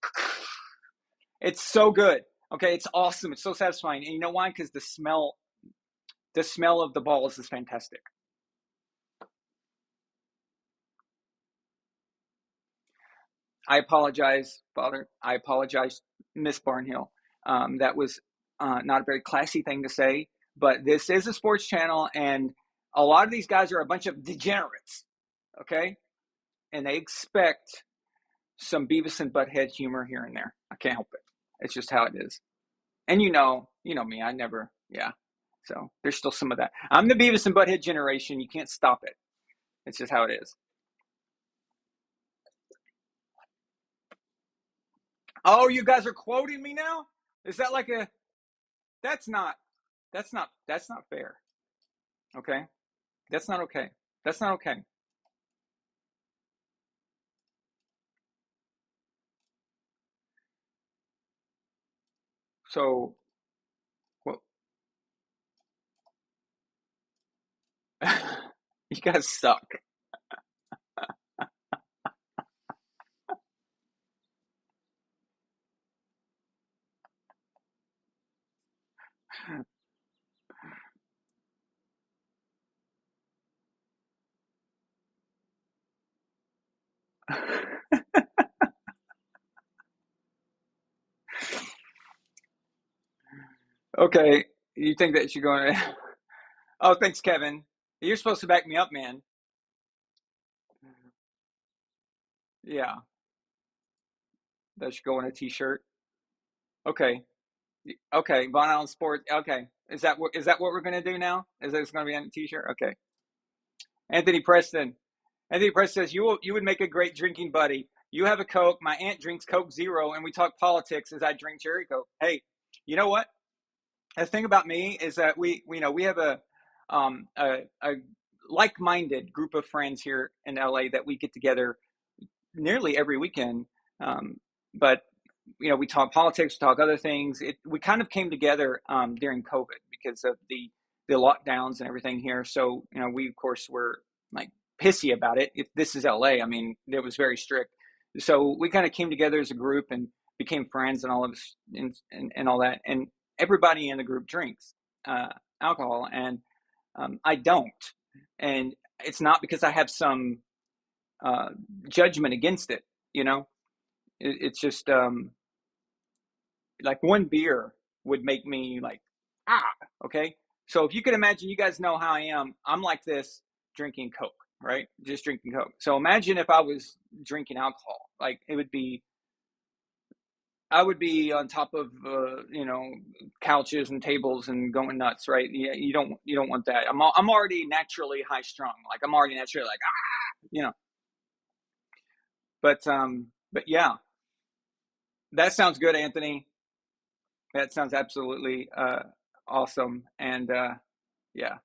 it's so good. Okay, it's awesome. It's so satisfying. And you know why? Because the smell of the balls is fantastic. I apologize, Father. I apologize, Miss Barnhill. That was not a very classy thing to say, but this is a sports channel, and a lot of these guys are a bunch of degenerates, okay? And they expect some Beavis and Butthead humor here and there. I can't help it. It's just how it is. And you know me. I never, yeah. So there's still some of that. I'm the Beavis and Butthead generation. You can't stop it. It's just how it is. Oh, you guys are quoting me now? Is that like a? That's not fair. Okay, that's not okay. That's not okay. So, well, you guys suck. Okay, you think that you're going to? Oh, thanks, Kevin. You're supposed to back me up, man. Yeah, that should go on a T-shirt. Okay, okay, Von Allen Sports. Okay, is that what we're gonna do now? Is this gonna be on a T-shirt? Okay. Anthony Preston. Anthony Preston says you would make a great drinking buddy. You have a Coke. My aunt drinks Coke Zero, and we talk politics as I drink Cherry Coke. Hey, you know what? The thing about me is that we have a like-minded group of friends here in LA that we get together nearly every weekend. But we talk politics, we talk other things. We kind of came together during COVID because of the lockdowns and everything here. So we of course were like pissy about it. This is LA. I mean, it was very strict. So we kind of came together as a group and became friends and all of us and all that. And everybody in the group drinks alcohol, and I don't. And it's not because I have some judgment against it. It's just like one beer would make me like, okay. So if you could imagine, you guys know how I am. I'm like this drinking Coke, right? Just drinking Coke. So imagine if I was drinking alcohol, like it would be I would be on top of couches and tables and going nuts, right? Yeah, you don't want that. I'm already naturally high strung. Like I'm already naturally like you know. But yeah, that sounds good, Anthony. That sounds absolutely awesome. And yeah,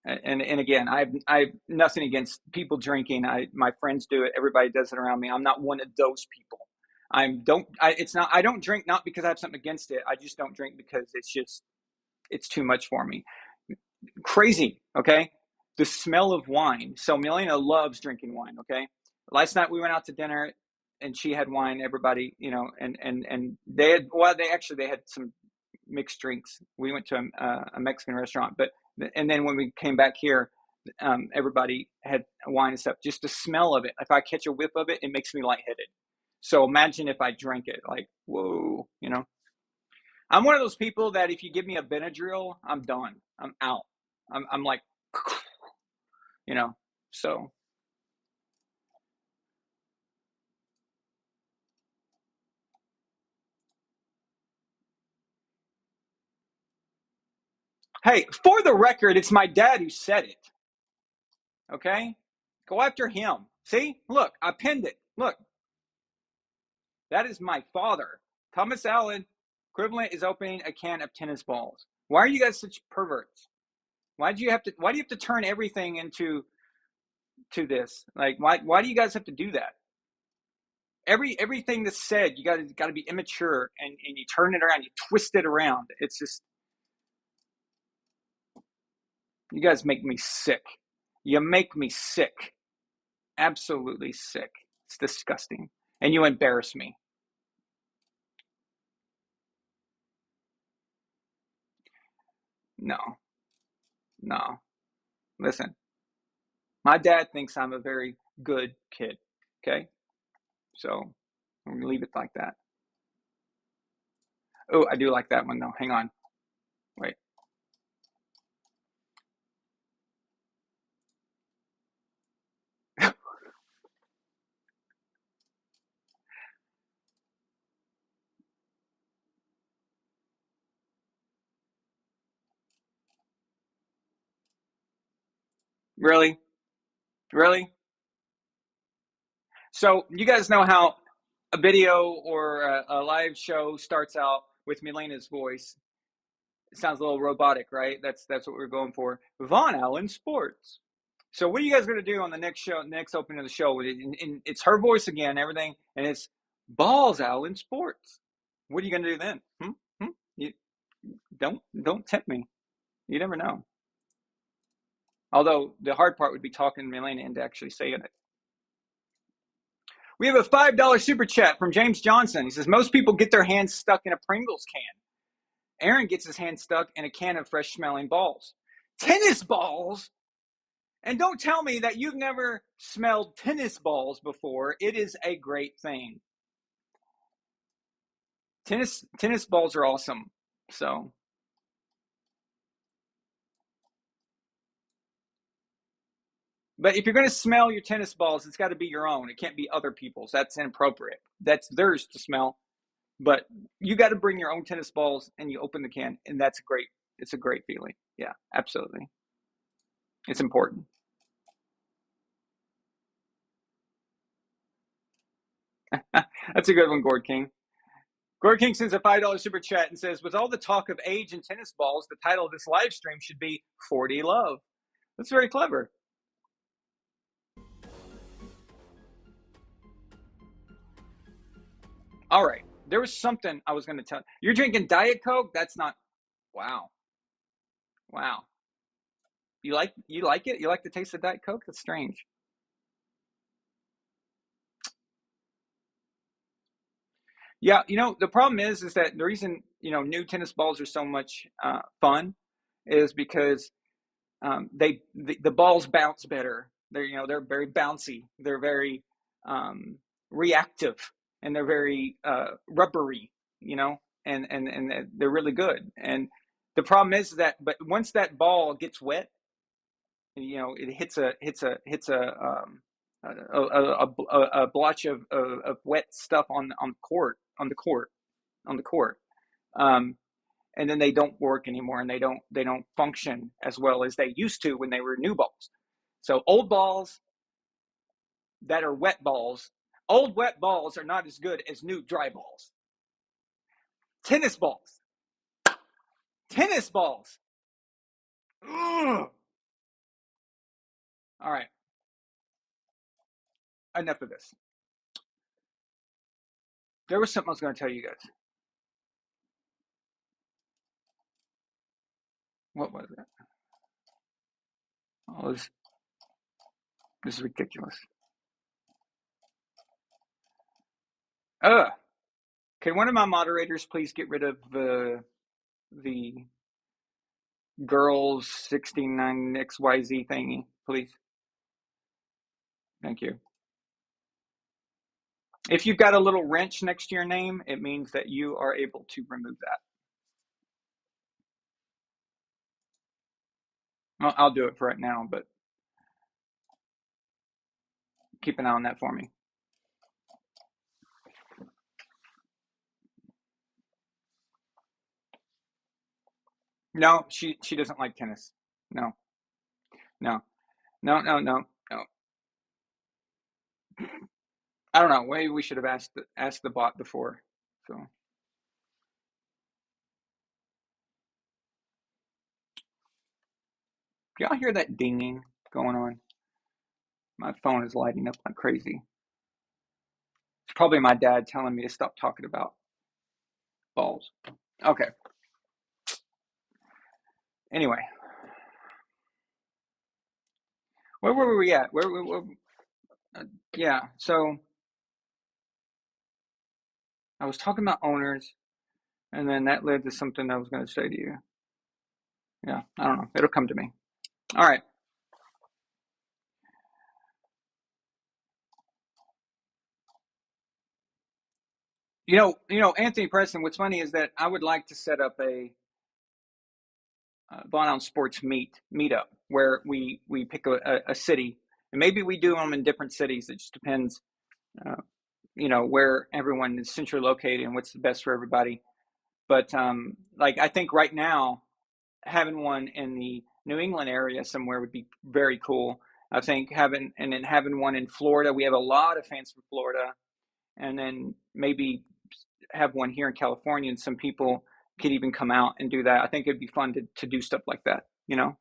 and again, I've nothing against people drinking. My friends do it. Everybody does it around me. I'm not one of those people. I don't drink not because I have something against it. I just don't drink because it's too much for me. Crazy, okay? The smell of wine. So Milena loves drinking wine, okay? Last night we went out to dinner and she had wine, everybody, and they had some mixed drinks. We went to a Mexican restaurant, and then when we came back here, everybody had wine and stuff. Just the smell of it. If I catch a whiff of it, it makes me lightheaded. So imagine if I drank it, like, whoa, I'm one of those people that if you give me a Benadryl, I'm done. I'm out. I'm like, so. Hey, for the record, it's my dad who said it. Okay? Go after him. See? Look, I pinned it. Look. That is my father. Thomas Allen, equivalent is opening a can of tennis balls. Why are you guys such perverts? Why do you have to turn everything into this? Like why do you guys have to do that? Everything that's said, you got to be immature and you turn it around, you twist it around. It's just, you guys make me sick. You make me sick. Absolutely sick. It's disgusting. And you embarrass me. No. Listen, my dad thinks I'm a very good kid. Okay? So I'm going to leave it like that. Oh, I do like that one though. Hang on. Wait. Really? Really? So you guys know how a video or a live show starts out with Milena's voice. It sounds a little robotic, right? That's what we're going for. Von Allen Sports. So what are you guys going to do on the next show, next opening of the show? And it's her voice again, everything, and it's Balls Allen Sports. What are you going to do then? You don't tempt me. You never know. Although the hard part would be talking Milena into actually saying it. We have a $5 super chat from James Johnson. He says, most people get their hands stuck in a Pringles can. Aaron gets his hand stuck in a can of fresh smelling balls. Tennis balls? And don't tell me that you've never smelled tennis balls before. It is a great thing. Tennis balls are awesome. So. But if you're going to smell your tennis balls, it's got to be your own. It can't be other people's. That's inappropriate. That's theirs to smell. But you got to bring your own tennis balls and you open the can, and that's great. It's a great feeling. Yeah, absolutely. It's important. That's a good one, Gord King. Gord King sends a $5 super chat and says, with all the talk of age and tennis balls, the title of this live stream should be 40 Love. That's very clever. All right. There was something I was going to tell you. You're drinking Diet Coke? That's not. Wow. You like it? You like the taste of Diet Coke? That's strange. Yeah, the problem is that the reason new tennis balls are so much fun is because the balls bounce better. They're very bouncy. They're very reactive, and they're very rubbery. And they're really good. And the problem is but once that ball gets wet, it hits a a blotch of wet stuff on the court. And then they don't work anymore, and they don't function as well as they used to when they were new balls. So old balls that are wet balls, old wet balls are not as good as new dry balls. Tennis balls. Tennis balls. Ugh. All right. Enough of this. There was something I was going to tell you guys. What was it? Oh, this is ridiculous. Can one of my moderators please get rid of the girls 69XYZ thingy, please? Thank you. If you've got a little wrench next to your name, it means that you are able to remove that. Well, I'll do it for right now, but keep an eye on that for me. No, she doesn't like tennis. No. I don't know. Maybe we should have asked the bot before. So do y'all hear that dinging going on? My phone is lighting up like crazy. It's probably my dad telling me to stop talking about balls. Okay. Anyway, where were we at? Yeah. So I was talking about owners, and then that led to something I was going to say to you. Yeah, I don't know. It'll come to me. All right. You know, Anthony Preston, what's funny is that I would like to set up a Von Allen Sports meetup where we pick a city, and maybe we do them in different cities. It just depends, where everyone is centrally located and what's the best for everybody. But like I think right now, having one in the New England area somewhere would be very cool. I think having one in Florida. We have a lot of fans from Florida, and then maybe have one here in California, and some people could even come out and do that. I think it'd be fun to do stuff like that, and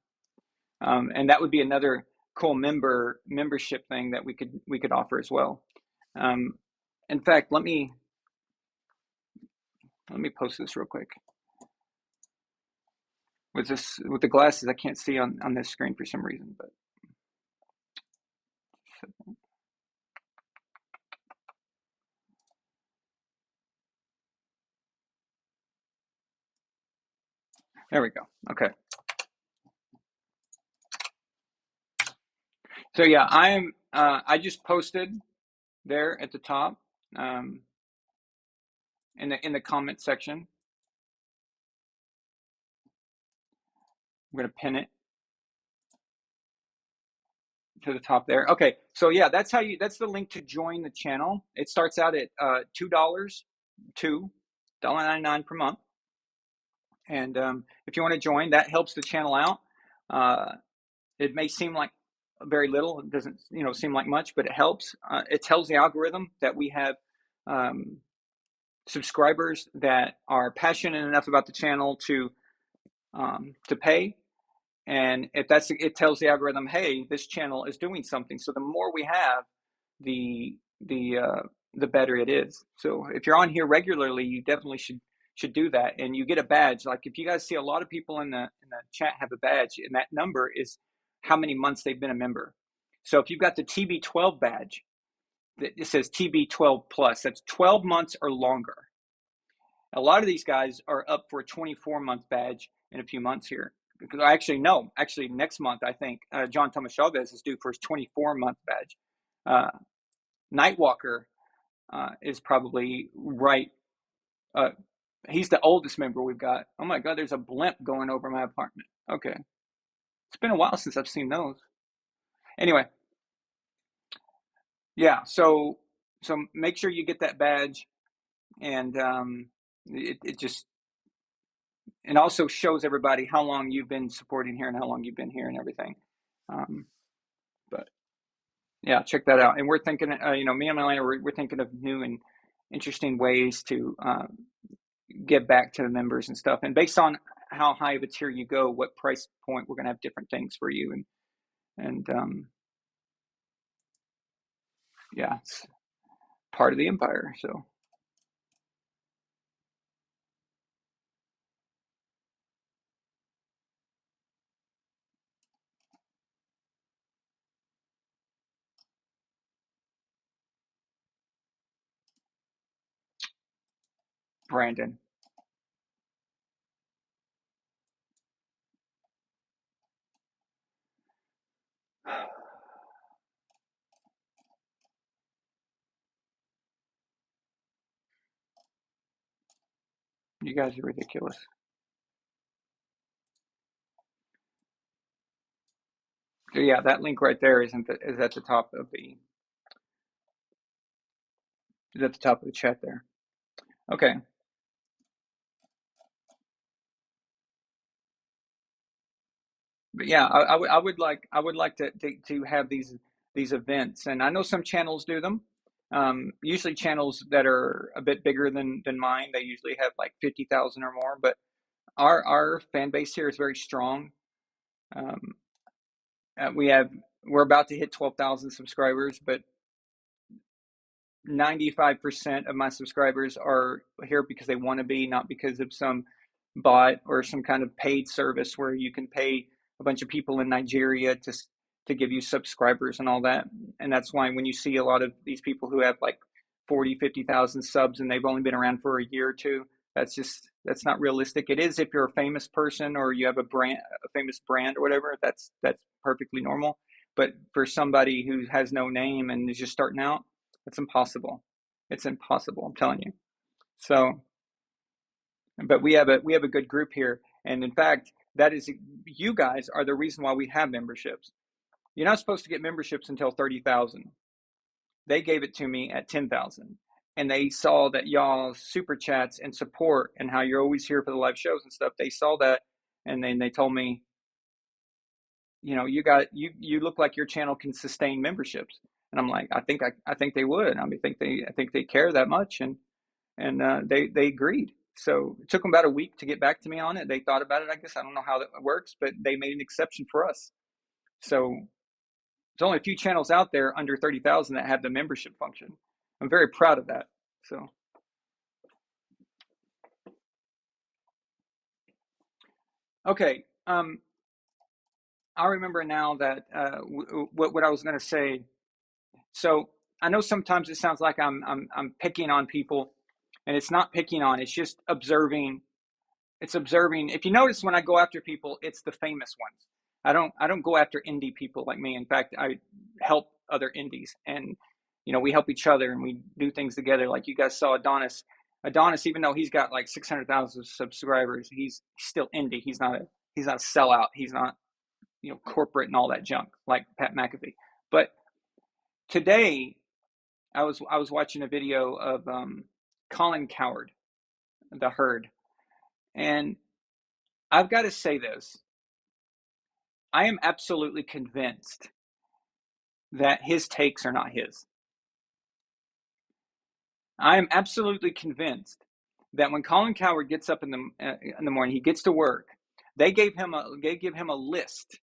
that would be another cool membership thing that we could offer as well. In fact, let me post this real quick. With the glasses, I can't see on this screen for some reason, but there we go. Okay. So yeah, I just posted there at the top in the comment section. I'm going to pin it to the top there. Okay, so yeah, that's the link to join the channel. It starts out at $2.99 per month, and if you want to join, that helps the channel out. It may seem like very little. It doesn't seem like much, but it helps. It tells the algorithm that we have subscribers that are passionate enough about the channel to pay. And if it tells the algorithm, hey, this channel is doing something. So the more we have, the better it is. So if you're on here regularly, you definitely should do that, and you get a badge. Like if you guys see a lot of people in the chat have a badge, and that number is how many months they've been a member. So if you've got the TB12 badge, it says TB12 plus. That's 12 months or longer. A lot of these guys are up for a 24-month badge in a few months here. Actually, next month, I think John Thomas Chavez is due for his 24-month badge. Nightwalker is probably right. He's the oldest member we've got. Oh my God, there's a blimp going over my apartment. Okay. It's been a while since I've seen those. Anyway, Yeah, so make sure you get that badge, and it just, and also shows everybody how long you've been supporting here and how long you've been here and everything. Um, but yeah, check that out. And we're thinking, me and Milena, we're thinking of new and interesting ways to get back to the members and stuff. And based on how high of a tier you go, what price point, we're going to have different things for you. And yeah, it's part of the empire. So Brandon, you guys are ridiculous. So yeah, that link right there is at the top of the chat there. Okay. But yeah, I would like to have these events, and I know some channels do them. Usually channels that are a bit bigger than mine, they usually have like 50,000 or more. But our fan base here is very strong. Um, we're about to hit 12,000 subscribers, but 95% of my subscribers are here because they want to be, not because of some bot or some kind of paid service where you can pay a bunch of people in Nigeria to give you subscribers and all that. And that's why when you see a lot of these people who have like 40, 50,000 subs and they've only been around for a year or two, that's not realistic. It is if you're a famous person or you have a famous brand or whatever, that's perfectly normal. But for somebody who has no name and is just starting out, it's impossible. It's impossible, I'm telling you. So, but we have a good group here, and in fact, that is, you guys are the reason why we have memberships. You're not supposed to get memberships until 30,000. They gave it to me at 10,000, and they saw that y'all's super chats and support and how you're always here for the live shows and stuff. They saw that, and then they told me, you look like your channel can sustain memberships. And I'm like, I think they would. I think they care that much, and they agreed. So it took them about a week to get back to me on it. They thought about it, I guess. I don't know how that works, but they made an exception for us. So there's only a few channels out there under 30,000 that have the membership function. I'm very proud of that. So, okay. I remember now that what I was going to say. So I know sometimes it sounds like I'm picking on people, and it's not picking on. It's just observing. It's observing. If you notice, when I go after people, it's the famous ones. I don't go after indie people like me. In fact, I help other indies, and we help each other and we do things together. Like you guys saw Adonis. Adonis, even though he's got like 600,000 subscribers, he's still indie. He's not a sellout. He's not corporate and all that junk like Pat McAfee. But today, I was watching a video of Colin Cowherd, the Herd, and I've got to say this. I am absolutely convinced that his takes are not his. I am absolutely convinced that when Colin Cowherd gets up in the morning, he gets to work. They give him a list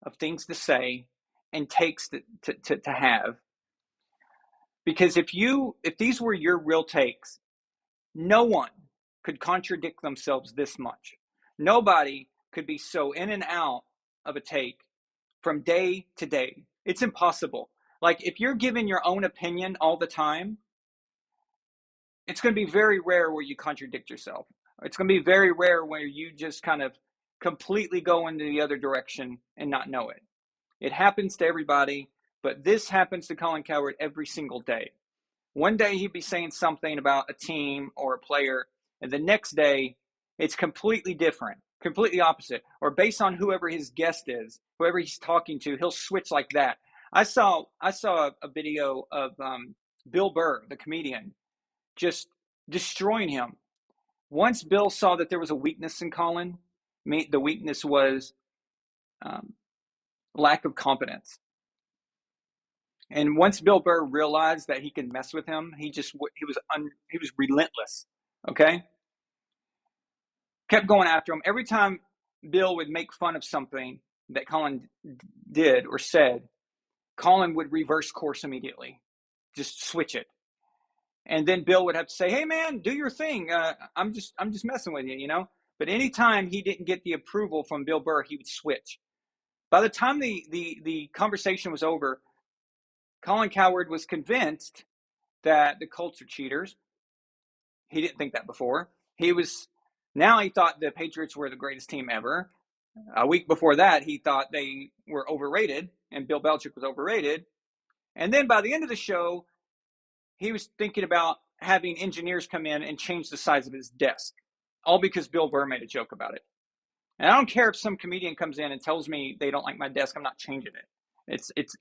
of things to say and takes to have. Because if these were your real takes, no one could contradict themselves this much. Nobody could be so in and out of a take from day to day. It's impossible. Like if you're giving your own opinion all the time, it's going to be very rare where you contradict yourself. It's going to be very rare where you just kind of completely go into the other direction and not know it. It happens to everybody, but this happens to Colin Cowherd every single day. One day he'd be saying something about a team or a player, and the next day it's completely different, completely opposite. Or based on whoever his guest is, whoever he's talking to, he'll switch like that. I saw a video of Bill Burr, the comedian, just destroying him. Once Bill saw that there was a weakness in Colin, the weakness was um, lack of competence. And once Bill Burr realized that he could mess with him, he was relentless. Okay, kept going after him. Every time Bill would make fun of something that Colin did or said, Colin would reverse course immediately, just switch it. And then Bill would have to say, "Hey man, do your thing. I'm just messing with you, you know." But anytime he didn't get the approval from Bill Burr, he would switch. By the time the conversation was over, Colin Cowherd was convinced that the Colts are cheaters. He didn't think that before. Now he thought the Patriots were the greatest team ever. A week before that, he thought they were overrated and Bill Belichick was overrated. And then by the end of the show, he was thinking about having engineers come in and change the size of his desk, all because Bill Burr made a joke about it. And I don't care if some comedian comes in and tells me they don't like my desk, I'm not changing it.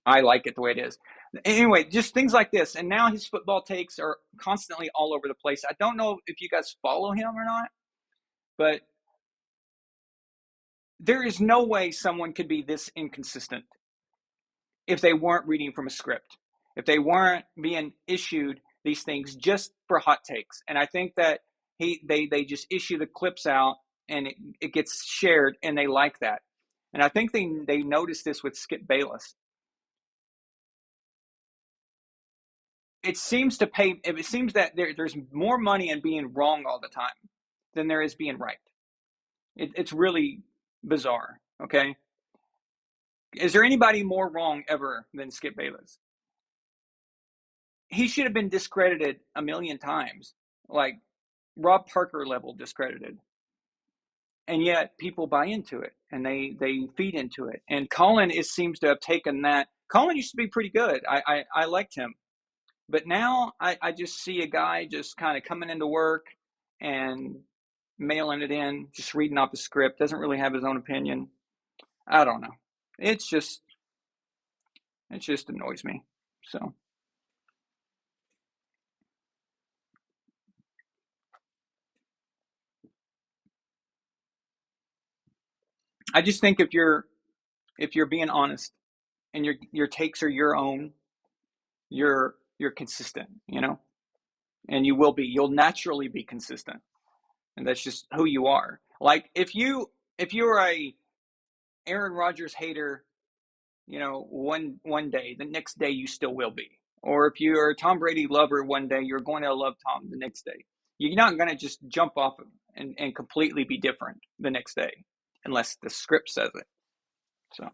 I like it the way it is. Anyway, just things like this. And now his football takes are constantly all over the place. I don't know if you guys follow him or not, but there is no way someone could be this inconsistent if they weren't reading from a script, if they weren't being issued these things just for hot takes. And I think that they just issue the clips out and it gets shared and they like that. And I think they noticed this with Skip Bayless. It seems that there's more money in being wrong all the time than there is being right. It's really bizarre. Okay. Is there anybody more wrong ever than Skip Bayless? He should have been discredited a million times, like Rob Parker level discredited. And yet people buy into it and they feed into it. And Colin seems to have taken that. Colin used to be pretty good. I liked him. But now I just see a guy just kind of coming into work and mailing it in, just reading off the script, doesn't really have his own opinion. I don't know. It just annoys me. So I just think if you're being honest and your takes are your own, you're consistent, you know, and you'll naturally be consistent, and that's just who you are. Like if you're a Aaron Rodgers hater, you know, one day, the next day you still will be. Or if you're a Tom Brady lover one day, you're going to love Tom the next day. You're not going to just jump off and completely be different the next day unless the script says it. So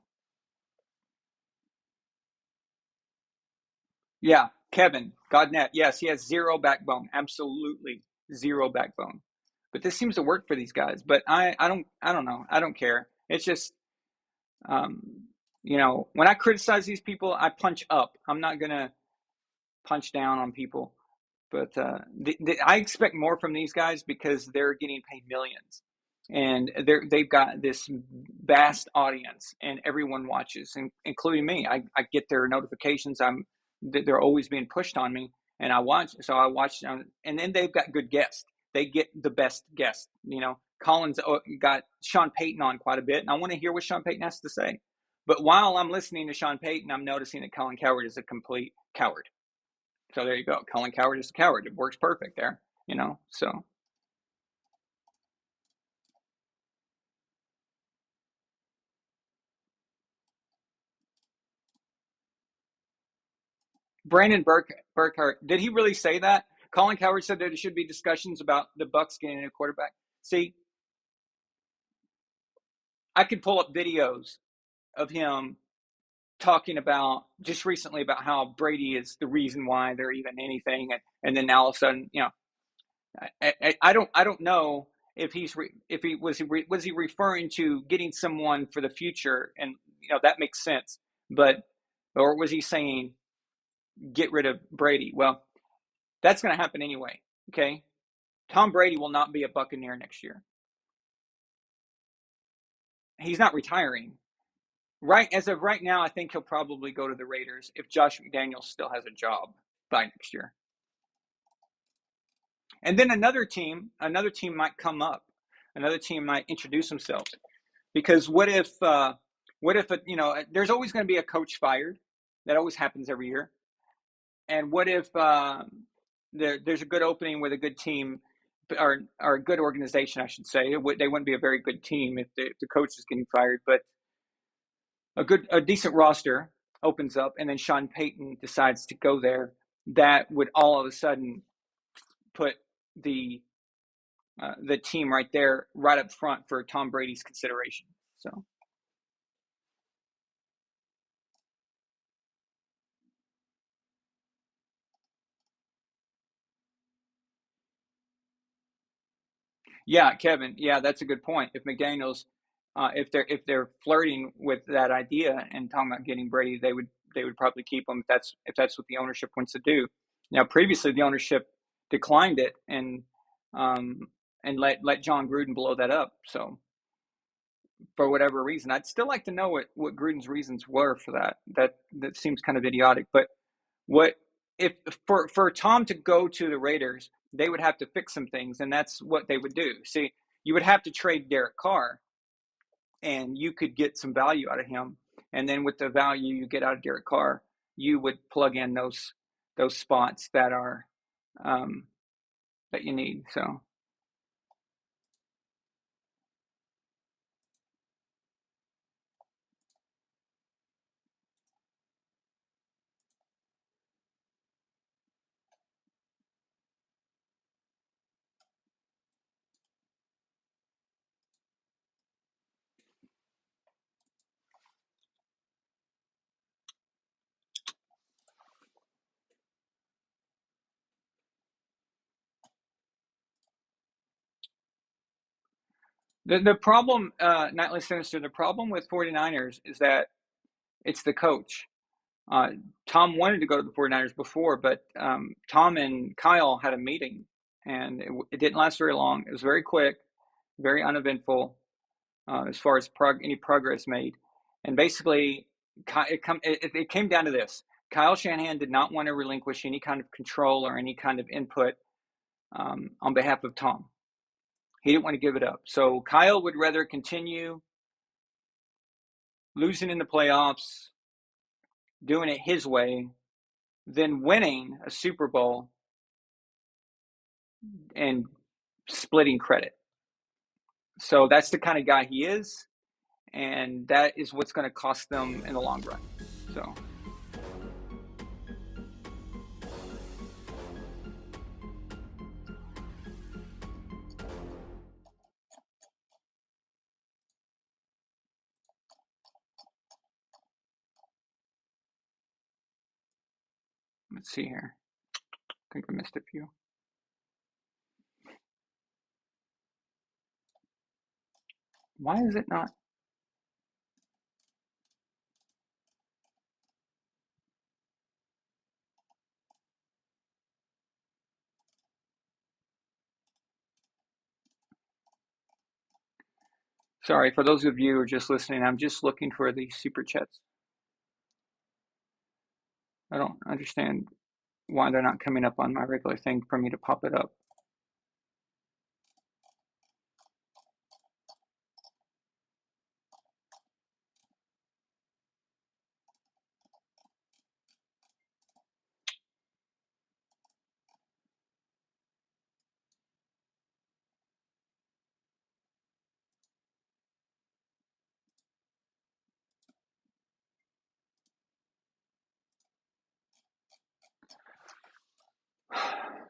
yeah, Kevin, Godnet, yes, he has zero backbone, absolutely zero backbone. But this seems to work for these guys. But I don't know. I don't care. It's just um, you know, when I criticize these people, I punch up. I'm not gonna punch down on people. But I expect more from these guys because they're getting paid millions, and they've got this vast audience, and everyone watches, including me. I get their notifications. They're always being pushed on me, and I watch. So I watch, and then they've got good guests. They get the best guests. You know, Collins got Sean Payton on quite a bit, and I want to hear what Sean Payton has to say. But while I'm listening to Sean Payton, I'm noticing that Colin Cowherd is a complete coward. So there you go. Colin Cowherd is a coward. It works perfect there, you know. So Brandon Burkhart, did he really say that? Colin Cowherd said that there should be discussions about the Bucs getting a quarterback. See, I could pull up videos of him talking about just recently about how Brady is the reason why they're even anything, and then now all of a sudden, you know, I don't know if was he referring to getting someone for the future, and you know that makes sense, but or was he saying get rid of Brady? Well, that's going to happen anyway. Okay, Tom Brady will not be a Buccaneer next year. He's not retiring. Right, as of right now, I think he'll probably go to the Raiders if Josh McDaniels still has a job by next year. And then another team might come up. Another team might introduce themselves. Because what if there's always going to be a coach fired. That always happens every year. And what if there's a good opening with a good team, or a good organization, I should say. They wouldn't be a very good team if the coach is getting fired, but a decent roster opens up, and then Sean Payton decides to go there. That would all of a sudden put the team right there, right up front for Tom Brady's consideration. So. Yeah, Kevin. Yeah, that's a good point. If McDaniels, if they're flirting with that idea and talking about getting Brady, they would probably keep him if that's what the ownership wants to do. Now, previously the ownership declined it um, and let John Gruden blow that up. So for whatever reason, I'd still like to know what Gruden's reasons were for that. That seems kind of idiotic. But what if for Tom to go to the Raiders, they would have to fix some things, and that's what they would do. See, you would have to trade Derek Carr, and you could get some value out of him. And then with the value you get out of Derek Carr, you would plug in those spots that are that you need. So the problem, Nightly Sinister, the problem with 49ers is that it's the coach. Uh, Tom wanted to go to the 49ers before, but Tom and Kyle had a meeting, and it didn't last very long. It was very quick, very uneventful as far as any progress made. And basically, it came down to this. Kyle Shanahan did not want to relinquish any kind of control or any kind of input on behalf of Tom. He didn't want to give it up. So Kyle would rather continue losing in the playoffs, doing it his way, than winning a Super Bowl and splitting credit. So that's the kind of guy he is, and that is what's going to cost them in the long run. So let's see here. I think I missed a few. Why is it not? Sorry, for those of you who are just listening, I'm just looking for the super chats. I don't understand why they're not coming up on my regular thing for me to pop it up.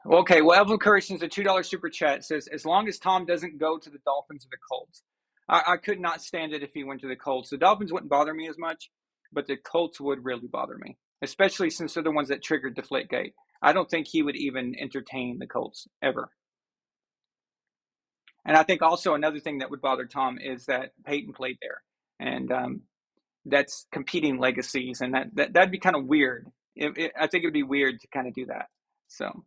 Okay, well, Evelyn Currison's a $2 super chat says, as long as Tom doesn't go to the Dolphins or the Colts. I could not stand it if he went to the Colts. The Dolphins wouldn't bother me as much, but the Colts would really bother me, especially since they're the ones that triggered Deflategate. I don't think he would even entertain the Colts ever. And I think also another thing that would bother Tom is that Peyton played there, and that's competing legacies, and that'd be kind of weird. I think it'd be weird to kind of do that. So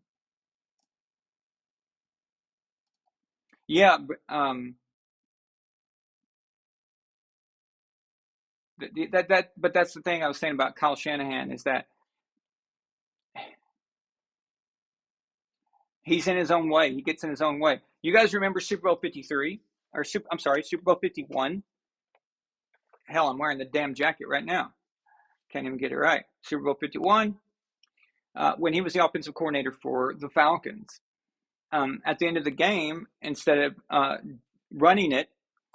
yeah, But that's the thing I was saying about Kyle Shanahan is that he's in his own way. He gets in his own way. You guys remember Super Bowl 53 or Super Bowl 51? Hell, I'm wearing the damn jacket right now. Can't even get it right. Super Bowl 51, when he was the offensive coordinator for the Falcons. At the end of the game, instead of running it,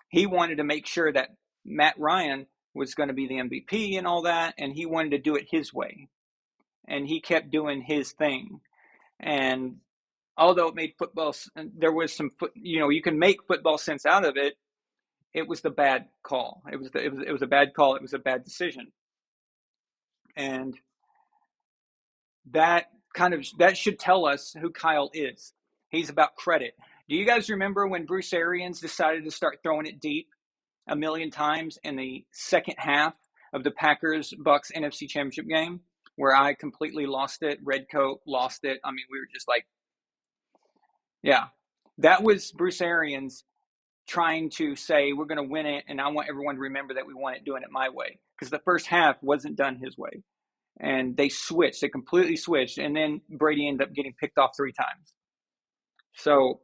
he wanted to make sure that Matt Ryan was going to be the MVP and all that, and he wanted to do it his way. And he kept doing his thing. And although it made football, there was some, you can make football sense out of it. It was the bad call. It was a bad call. It was a bad decision. And that should tell us who Kyle is. He's about credit. Do you guys remember when Bruce Arians decided to start throwing it deep a million times in the second half of the Packers-Bucs NFC Championship game, where I completely lost it? Redcoat lost it. I mean, we were just like, yeah. That was Bruce Arians trying to say, we're going to win it, and I want everyone to remember that we won it doing it my way. Because the first half wasn't done his way. And they switched. They completely switched. And then Brady ended up getting picked off 3 times. So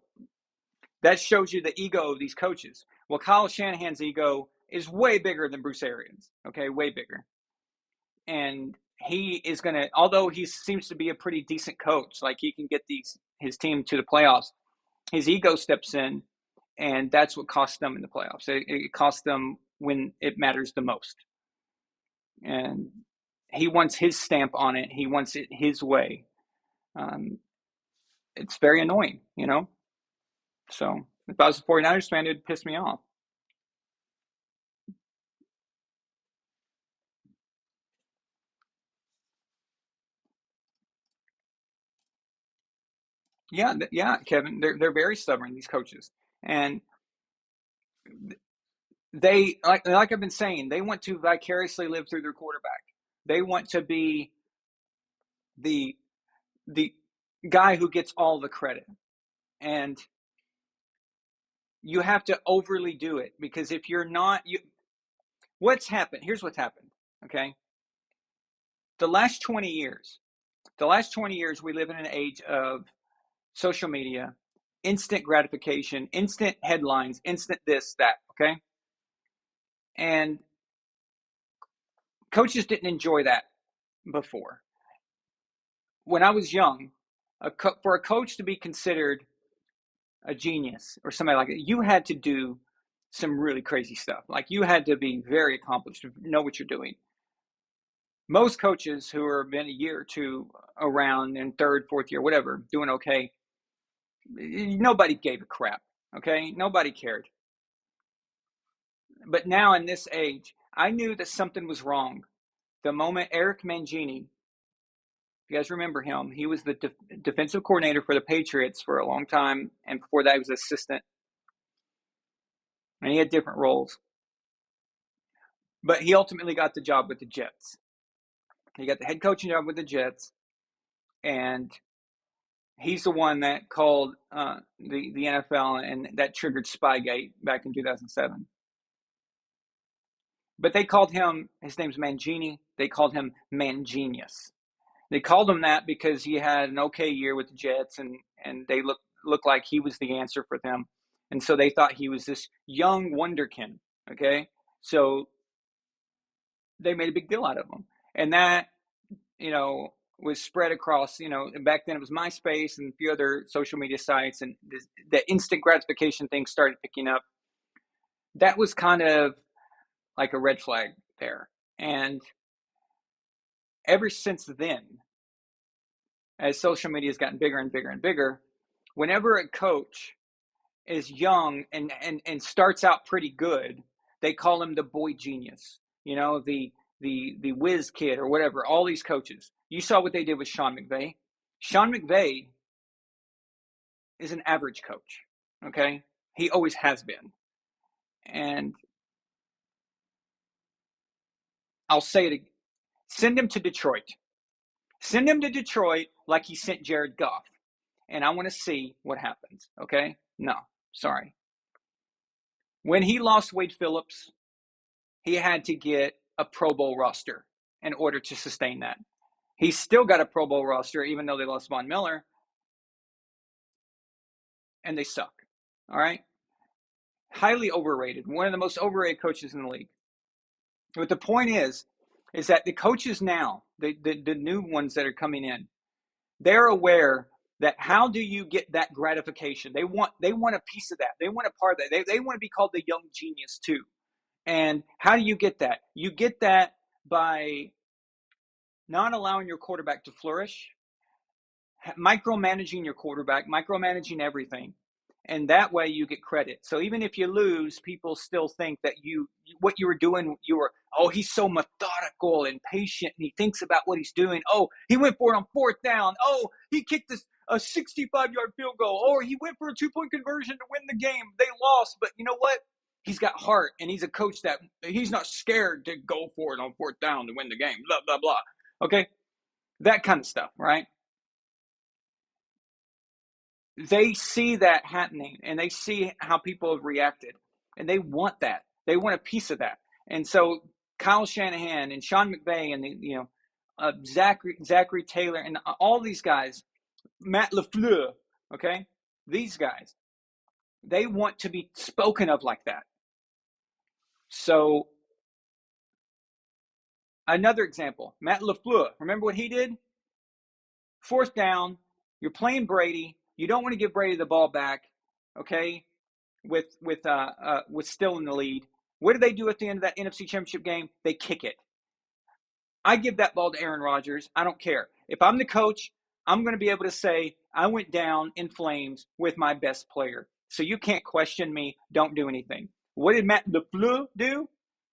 that shows you the ego of these coaches. Well, Kyle Shanahan's ego is way bigger than Bruce Arians. Okay, way bigger. And he is going to, although he seems to be a pretty decent coach, like he can get his team to the playoffs, his ego steps in, and that's what costs them in the playoffs. It costs them when it matters the most. And he wants his stamp on it. He wants it his way. It's very annoying, So if I was a 49ers fan, it'd piss me off. Yeah, Kevin. They're very stubborn, these coaches, and they like I've been saying, they want to vicariously live through their quarterback. They want to be the guy who gets all the credit, and you have to overly do it, because if you're not, what's happened? Here's what's happened. Okay, the last 20 years, we live in an age of social media, instant gratification, instant headlines, instant this, that, okay? And coaches didn't enjoy that before. When I was young, for a coach to be considered a genius or somebody like that, you had to do some really crazy stuff. Like, you had to be very accomplished to know what you're doing. Most coaches who have been a year or two around in third, fourth year, whatever, doing okay, nobody gave a crap, okay? Nobody cared. But now in this age, I knew that something was wrong the moment Eric Mangini, if you guys remember him, he was the defensive coordinator for the Patriots for a long time, and before that he was assistant. And he had different roles. But he ultimately got the job with the Jets. He got the head coaching job with the Jets, and he's the one that called the NFL, and that triggered Spygate back in 2007. But they called him, his name's Mangini, they called him Mangenius. They called him that because he had an okay year with the Jets, and they looked like he was the answer for them. And so they thought he was this young wonderkin, okay? So they made a big deal out of him. And that, was spread across, back then it was MySpace and a few other social media sites, and the instant gratification thing started picking up. That was kind of like a red flag there. And ever since then, as social media has gotten bigger and bigger and bigger, whenever a coach is young and starts out pretty good, they call him the boy genius, the whiz kid or whatever. All these coaches. You saw what they did with Sean McVay. Sean McVay is an average coach, okay? He always has been. And I'll say it again. Send him to Detroit. Send him to Detroit like he sent Jared Goff. And I want to see what happens, okay? No, sorry. When he lost Wade Phillips, he had to get a Pro Bowl roster in order to sustain that. He's still got a Pro Bowl roster, even though they lost Von Miller, and they suck. All right? Highly overrated. One of the most overrated coaches in the league. But the point is that the coaches now, the new ones that are coming in, they're aware that how do you get that gratification? They want a piece of that. They want a part of that. They want to be called the young genius too. And how do you get that? You get that by not allowing your quarterback to flourish, micromanaging your quarterback, micromanaging everything. And that way you get credit. So even if you lose, people still think that what you were doing, he's so methodical and patient and he thinks about what he's doing. Oh, he went for it on 4th down. Oh, he kicked a 65-yard field goal. Or he went for a 2-point conversion to win the game. They lost, but you know what? He's got heart and he's a coach that he's not scared to go for it on 4th down to win the game. Blah, blah, blah. Okay? That kind of stuff, right? They see that happening and they see how people have reacted and they want that. They want a piece of that. And so Kyle Shanahan and Sean McVay and Zachary Taylor and all these guys, Matt LaFleur, okay? These guys, they want to be spoken of like that. So another example, Matt LaFleur, remember what he did? 4th down, you're playing Brady. You don't want to give Brady the ball back, okay, with still in the lead. What do they do at the end of that NFC Championship game? They kick it. I give that ball to Aaron Rodgers. I don't care. If I'm the coach, I'm going to be able to say, I went down in flames with my best player. So you can't question me. Don't do anything. What did Matt LaFleur do?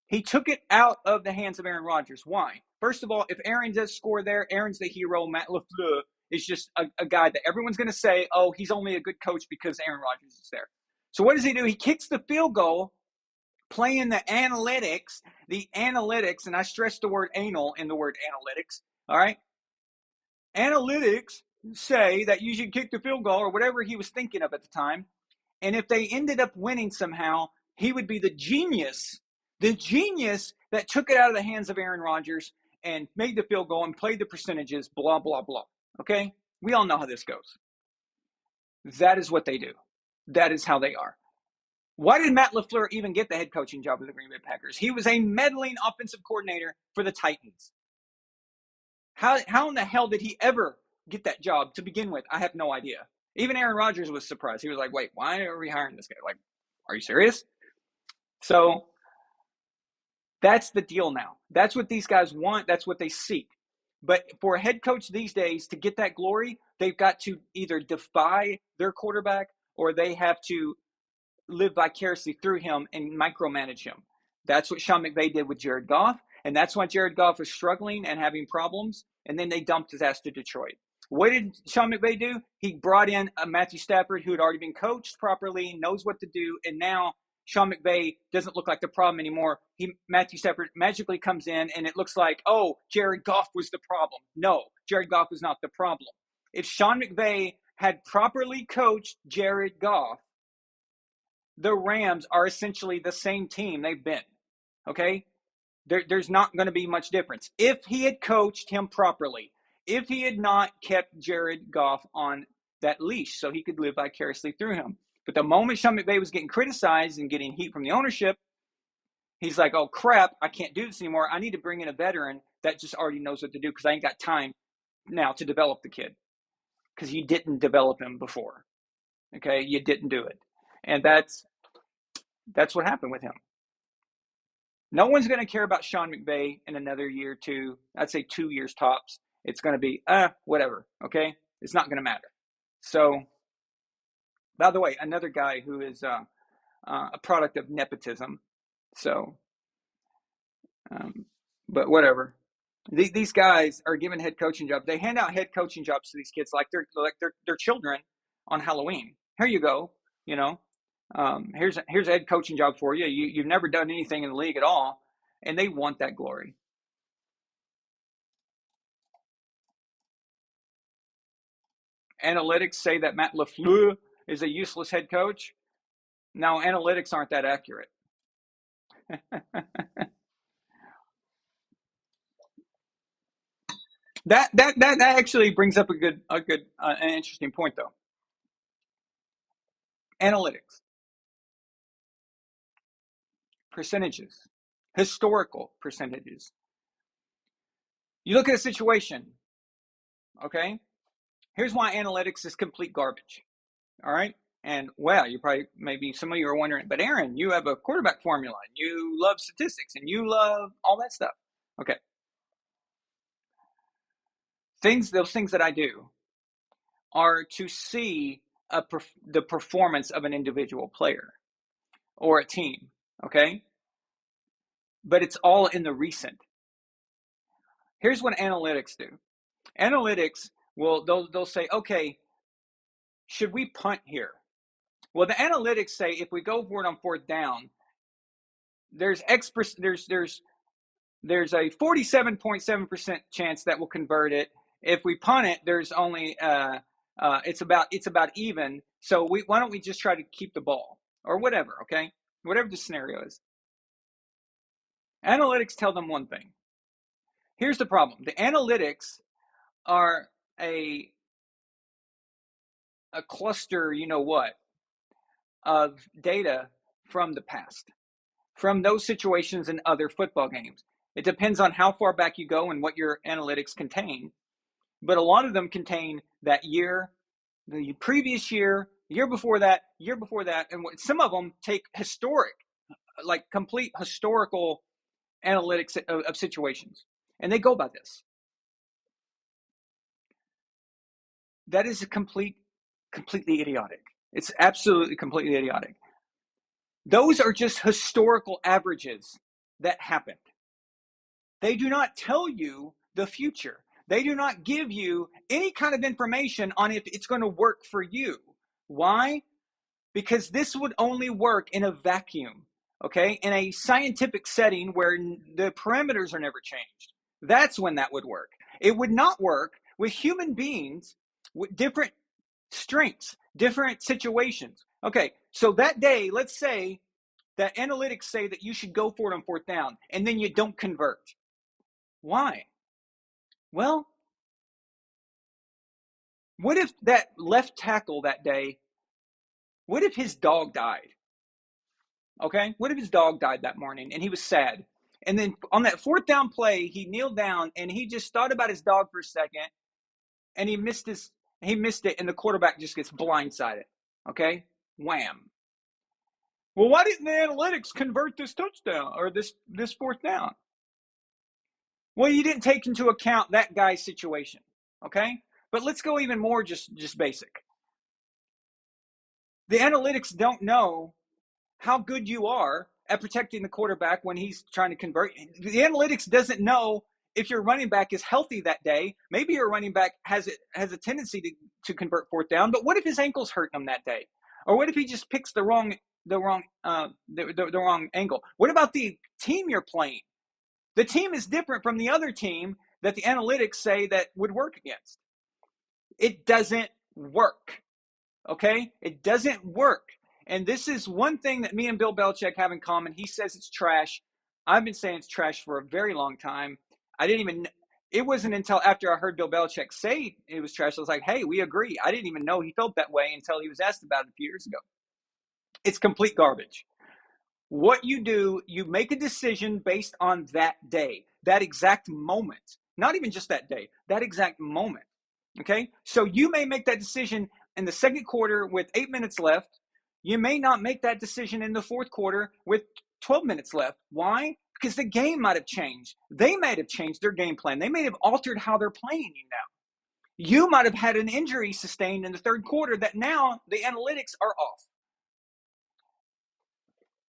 He took it out of the hands of Aaron Rodgers. Why? First of all, if Aaron does score there, Aaron's the hero. Matt LaFleur is just a guy that everyone's going to say, oh, he's only a good coach because Aaron Rodgers is there. So what does he do? He kicks the field goal, playing the analytics, and I stress the word anal in the word analytics, all right? Analytics say that you should kick the field goal or whatever he was thinking of at the time. And if they ended up winning somehow, he would be the genius that took it out of the hands of Aaron Rodgers and made the field goal and played the percentages, blah, blah, blah. Okay? We all know how this goes. That is what they do. That is how they are. Why did Matt LaFleur even get the head coaching job with the Green Bay Packers? He was a meddling offensive coordinator for the Titans. How in the hell did he ever get that job to begin with? I have no idea. Even Aaron Rodgers was surprised. He was like, wait, why are we hiring this guy? Like, are you serious? So that's the deal now. That's what these guys want. That's what they seek. But for a head coach these days to get that glory, they've got to either defy their quarterback or they have to live vicariously through him and micromanage him. That's what Sean McVay did with Jared Goff, and that's why Jared Goff was struggling and having problems, and then they dumped his ass to Detroit. What did Sean McVay do? He brought in Matthew Stafford, who had already been coached properly, knows what to do, and now Sean McVay doesn't look like the problem anymore. Matthew Stafford magically comes in, and it looks like, oh, Jared Goff was the problem. No, Jared Goff was not the problem. If Sean McVay had properly coached Jared Goff, the Rams are essentially the same team they've been, okay? There's not going to be much difference. If he had coached him properly, if he had not kept Jared Goff on that leash so he could live vicariously through him. But the moment Sean McVay was getting criticized and getting heat from the ownership, he's like, oh, crap, I can't do this anymore. I need to bring in a veteran that just already knows what to do because I ain't got time now to develop the kid because you didn't develop him before, okay? You didn't do it. And that's what happened with him. No one's going to care about Sean McVay in another year or two. I'd say 2 years tops. It's going to be, whatever, okay? It's not going to matter. So, by the way, another guy who is a product of nepotism. So, but whatever. These guys are given head coaching jobs. They hand out head coaching jobs to these kids like they're children on Halloween. Here you go, you know. Here's a head coaching job for you. You've never done anything in the league at all, and they want that glory. Analytics say that Matt LaFleur is a useless head coach. No, analytics aren't that accurate. That actually brings up an interesting point though. Analytics, percentages, historical percentages. You look at a situation, okay? Here's why analytics is complete garbage. All right. And well, you probably, maybe some of you are wondering, but Aaron, you have a quarterback formula and you love statistics and you love all that stuff. Okay. Those things that I do are to see the performance of an individual player or a team. Okay. But it's all in the recent. Here's what analytics do. Analytics they'll say, okay, should we punt here? Well, the analytics say if we go for it on fourth down, there's a 47.7% chance that we'll convert it. If we punt it, there's only it's about even. So why don't we just try to keep the ball or whatever? Okay, whatever the scenario is. Analytics tell them one thing. Here's the problem: the analytics are a cluster, you know what, of data from the past, from those situations in other football games. It depends on how far back you go and what your analytics contain. But a lot of them contain that year, the previous year, year before that, and some of them take historic, like complete historical analytics of situations, and they go by this. That is completely idiotic. It's absolutely completely idiotic. Those are just historical averages that happened. They do not tell you the future. They do not give you any kind of information on if it's going to work for you. Why? Because this would only work in a vacuum, okay? In a scientific setting where the parameters are never changed. That's when that would work. It would not work with human beings with different strengths, different situations. Okay, so that day, let's say that analytics say that you should go for it on fourth down, and then you don't convert. Why? Well, what if that left tackle that day, what if his dog died? Okay, what if his dog died that morning and he was sad? And then on that fourth down play, he kneeled down and he just thought about his dog for a second, and he missed it, and the quarterback just gets blindsided. Okay, wham. Well, why didn't the analytics convert this touchdown or this fourth down? Well, you didn't take into account that guy's situation. Okay, but let's go even more just basic. The analytics don't know how good you are at protecting the quarterback when he's trying to convert. The analytics doesn't know if your running back is healthy that day. Maybe your running back has a tendency to convert fourth down, but what if his ankle's hurting him that day? Or what if he just picks the wrong angle? What about the team you're playing? The team is different from the other team that the analytics say that would work against. It doesn't work. Okay? It doesn't work. And this is one thing that me and Bill Belichick have in common. He says it's trash. I've been saying it's trash for a very long time. It wasn't until after I heard Bill Belichick say it was trash, I was like, hey, we agree. I didn't even know he felt that way until he was asked about it a few years ago. It's complete garbage. What you do, you make a decision based on that day, that exact moment. Not even just that day, that exact moment. Okay? So you may make that decision in the second quarter with 8 minutes left. You may not make that decision in the fourth quarter with 12 minutes left. Why? Because the game might have changed. They might have changed their game plan. They may have altered how they're playing you now. You might have had an injury sustained in the third quarter that now the analytics are off.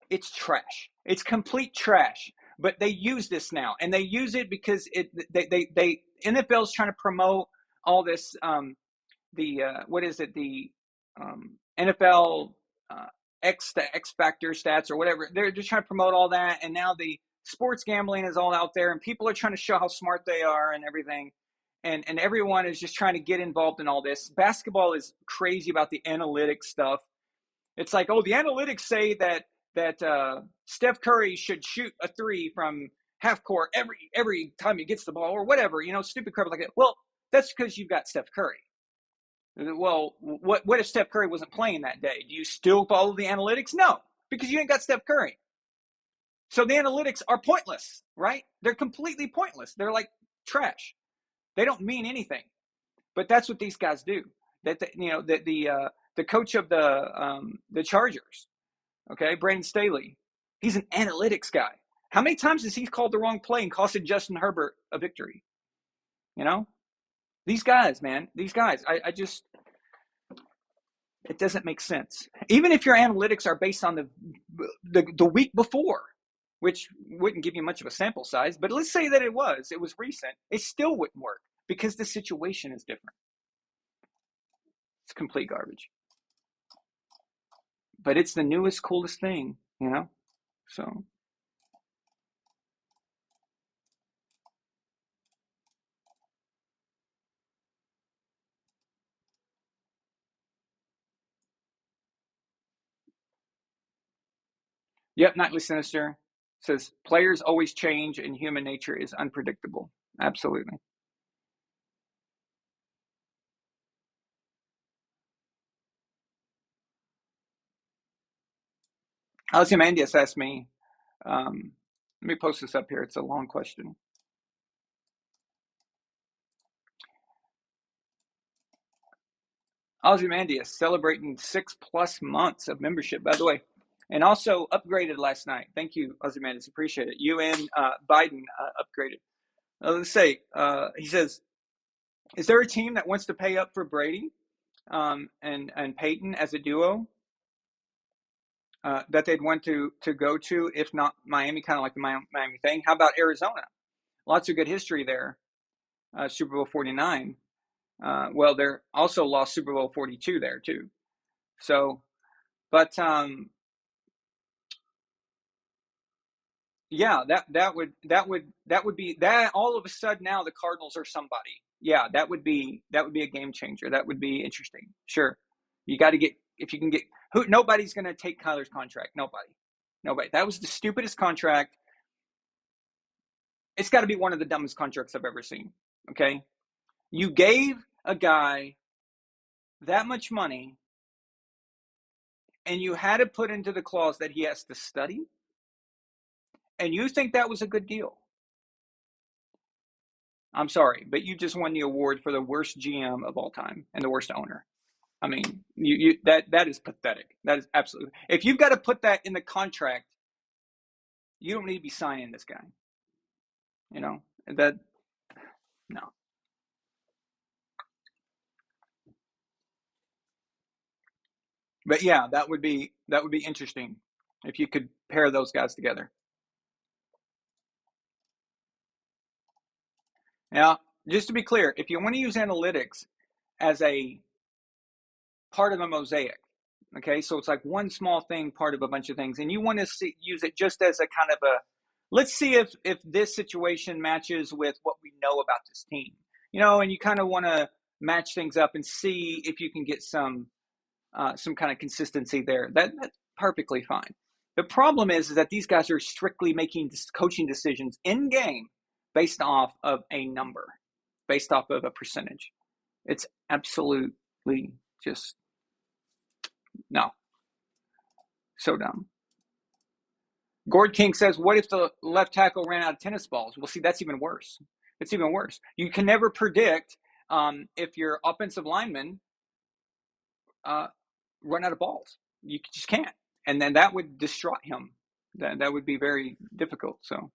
It's trash. It's complete trash. But they use this now, and they use it because NFL is trying to promote all this. The NFL X Factor stats or whatever. They're just trying to promote all that, and now the sports gambling is all out there, and people are trying to show how smart they are and everything. And everyone is just trying to get involved in all this. Basketball is crazy about the analytics stuff. It's like, oh, the analytics say that Steph Curry should shoot a three from half court every time he gets the ball or whatever, stupid crap like that. Well, that's because you've got Steph Curry. Well, what if Steph Curry wasn't playing that day? Do you still follow the analytics? No, because you ain't got Steph Curry. So the analytics are pointless, right? They're completely pointless. They're like trash. They don't mean anything. But that's what these guys do. The coach of the Chargers, okay, Brandon Staley, he's an analytics guy. How many times has he called the wrong play and costed Justin Herbert a victory? These guys, man, I just, it doesn't make sense. Even if your analytics are based on the week before, which wouldn't give you much of a sample size, but let's say that it was recent, it still wouldn't work because the situation is different. It's complete garbage. But it's the newest, coolest thing, so. Yep, Nightly Sinister says, players always change and human nature is unpredictable. Absolutely. Ozymandias asked me, let me post this up here. It's a long question. Ozymandias celebrating 6+ months of membership, by the way, and also upgraded last night. Thank you, Ozymandias. Appreciate it. You and Biden upgraded. Let's say, he says, is there a team that wants to pay up for Brady and Peyton as a duo that they'd want to go to, if not Miami, kind of like the Miami thing? How about Arizona? Lots of good history there. Super Bowl 49. Well, they're also lost Super Bowl 42 there too. So, but yeah, that would be that. All of a sudden now the Cardinals are somebody. Yeah, that would be a game changer. That would be interesting. Sure, you got to get, if you can get who. Nobody's going to take Kyler's contract. Nobody. That was the stupidest contract. It's got to be one of the dumbest contracts I've ever seen. Okay, you gave a guy that much money, and you had to put into the clause that he has to study, and you think that was a good deal. I'm sorry, but you just won the award for the worst GM of all time and the worst owner. I mean, that is pathetic. That is absolutely. If you've got to put that in the contract, you don't need to be signing this guy. No. But yeah, that would be interesting if you could pair those guys together. Now, just to be clear, if you want to use analytics as a part of a mosaic, okay, so it's like one small thing, part of a bunch of things, and you want to use it just as a kind of a, let's see if this situation matches with what we know about this team, and you kind of want to match things up and see if you can get some kind of consistency there. That's perfectly fine. The problem is that these guys are strictly making coaching decisions in game based off of a number, based off of a percentage. It's absolutely just, no. So dumb. Gord King says, what if the left tackle ran out of tennis balls? Well, see, that's even worse. It's even worse. You can never predict if your offensive linemen run out of balls. You just can't. And then that would distraught him. That would be very difficult. So.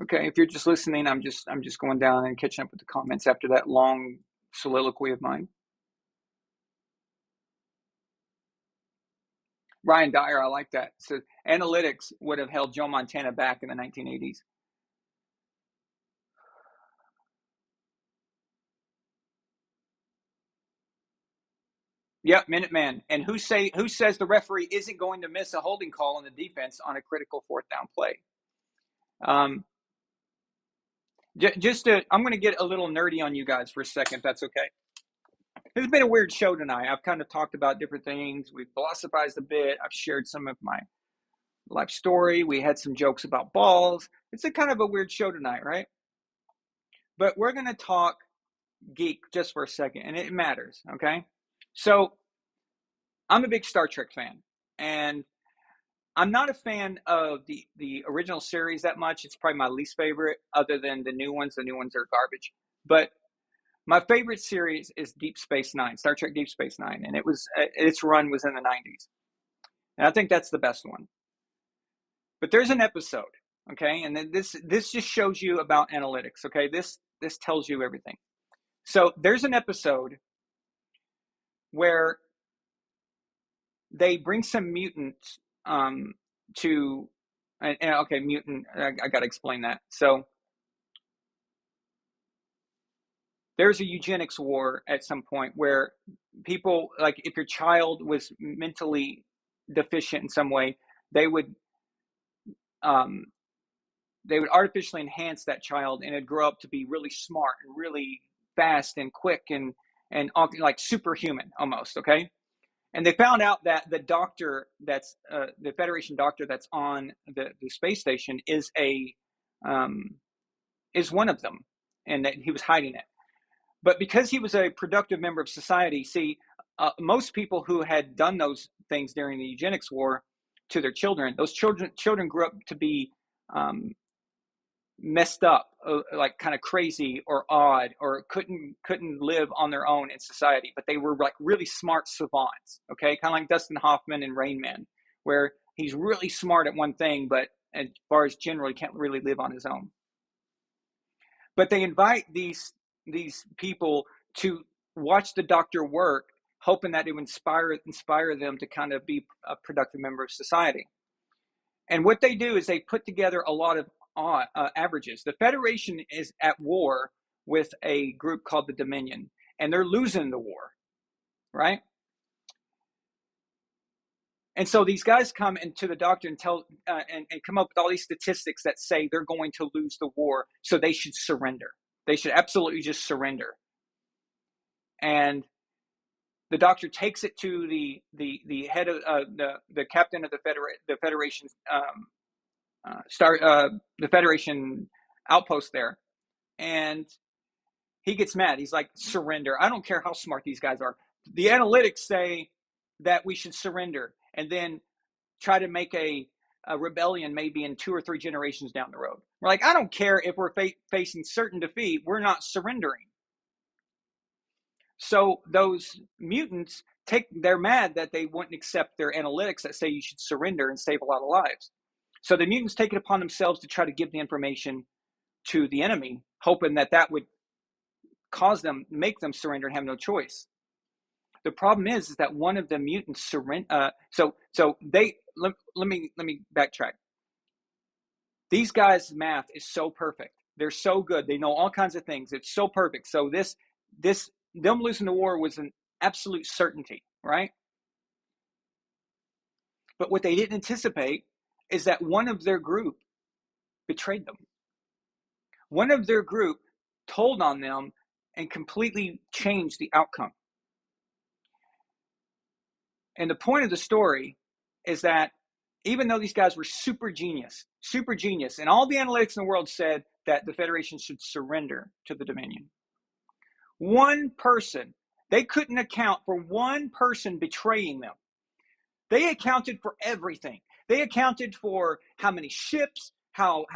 Okay, if you're just listening, I'm just going down and catching up with the comments after that long soliloquy of mine. Ryan Dyer, I like that. So analytics would have held Joe Montana back in the 1980s. Yep, Minuteman. And who says the referee isn't going to miss a holding call on the defense on a critical 4th down play? I'm going to get a little nerdy on you guys for a second, if that's okay. It's been a weird show tonight. I've kind of talked about different things. We've philosophized a bit. I've shared some of my life story. We had some jokes about balls. It's a kind of a weird show tonight, right? But we're going to talk geek just for a second, and it matters, okay? So I'm a big Star Trek fan, and I'm not a fan of the original series that much. It's probably my least favorite, other than the new ones. The new ones are garbage. But my favorite series is Deep Space Nine, Star Trek Deep Space Nine, and its run was in the 90s. And I think that's the best one. But there's an episode, okay? And then this just shows you about analytics, okay? This tells you everything. So there's an episode where they bring some mutants okay, mutant, I got to explain that. So there's a eugenics war at some point where people, like if your child was mentally deficient in some way, they would artificially enhance that child, and it'd grow up to be really smart and really fast and quick and like superhuman almost, okay? And they found out that the doctor that's the Federation doctor that's on the space station is one of them, and that he was hiding it. But because he was a productive member of society, see, most people who had done those things during the eugenics war to their children, those children grew up to be messed up, like kind of crazy or odd, or couldn't live on their own in society, but they were like really smart savants, okay? Kind of like Dustin Hoffman in Rain Man, where he's really smart at one thing, but as far as generally can't really live on his own. But they invite these people to watch the doctor work, hoping that it would inspire them to kind of be a productive member of society. And what they do is they put together a lot of averages. The Federation is at war with a group called the Dominion, and they're losing the war, right? And so these guys come into the doctor and tell and come up with all these statistics that say they're going to lose the war, so they should surrender. They should absolutely just surrender. And the doctor takes it to the head of the captain of the Federation's the Federation outpost there, and he gets mad. He's like, surrender. I don't care how smart these guys are. The analytics say that we should surrender and then try to make a rebellion maybe in 2 or 3 generations down the road. We're like, I don't care if we're facing certain defeat. We're not surrendering. So those mutants they're mad that they wouldn't accept their analytics that say you should surrender and save a lot of lives. So the mutants take it upon themselves to try to give the information to the enemy, hoping that would make them surrender and have no choice. The problem is that one of the mutants surrender. Let me backtrack. These guys' math is so perfect. They're so good. They know all kinds of things. It's so perfect. So them losing the war was an absolute certainty, right? But what they didn't anticipate is that one of their group betrayed them. One of their group told on them and completely changed the outcome. And the point of the story is that even though these guys were super genius, and all the analytics in the world said that the Federation should surrender to the Dominion, one person, they couldn't account for one person betraying them. They accounted for everything. They accounted for how many ships, how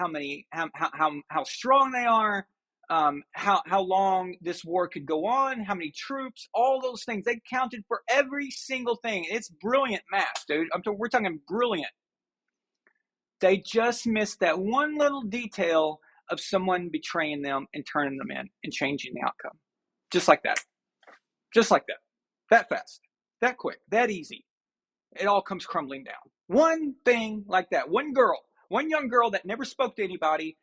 strong they are, how long this war could go on, how many troops, all those things. They counted for every single thing. It's brilliant math, dude. We're talking brilliant. They just missed that one little detail of someone betraying them and turning them in and changing the outcome. Just like that. Just like that. That fast. That quick. That easy. It all comes crumbling down. One thing like that. One young girl that never spoke to anybody,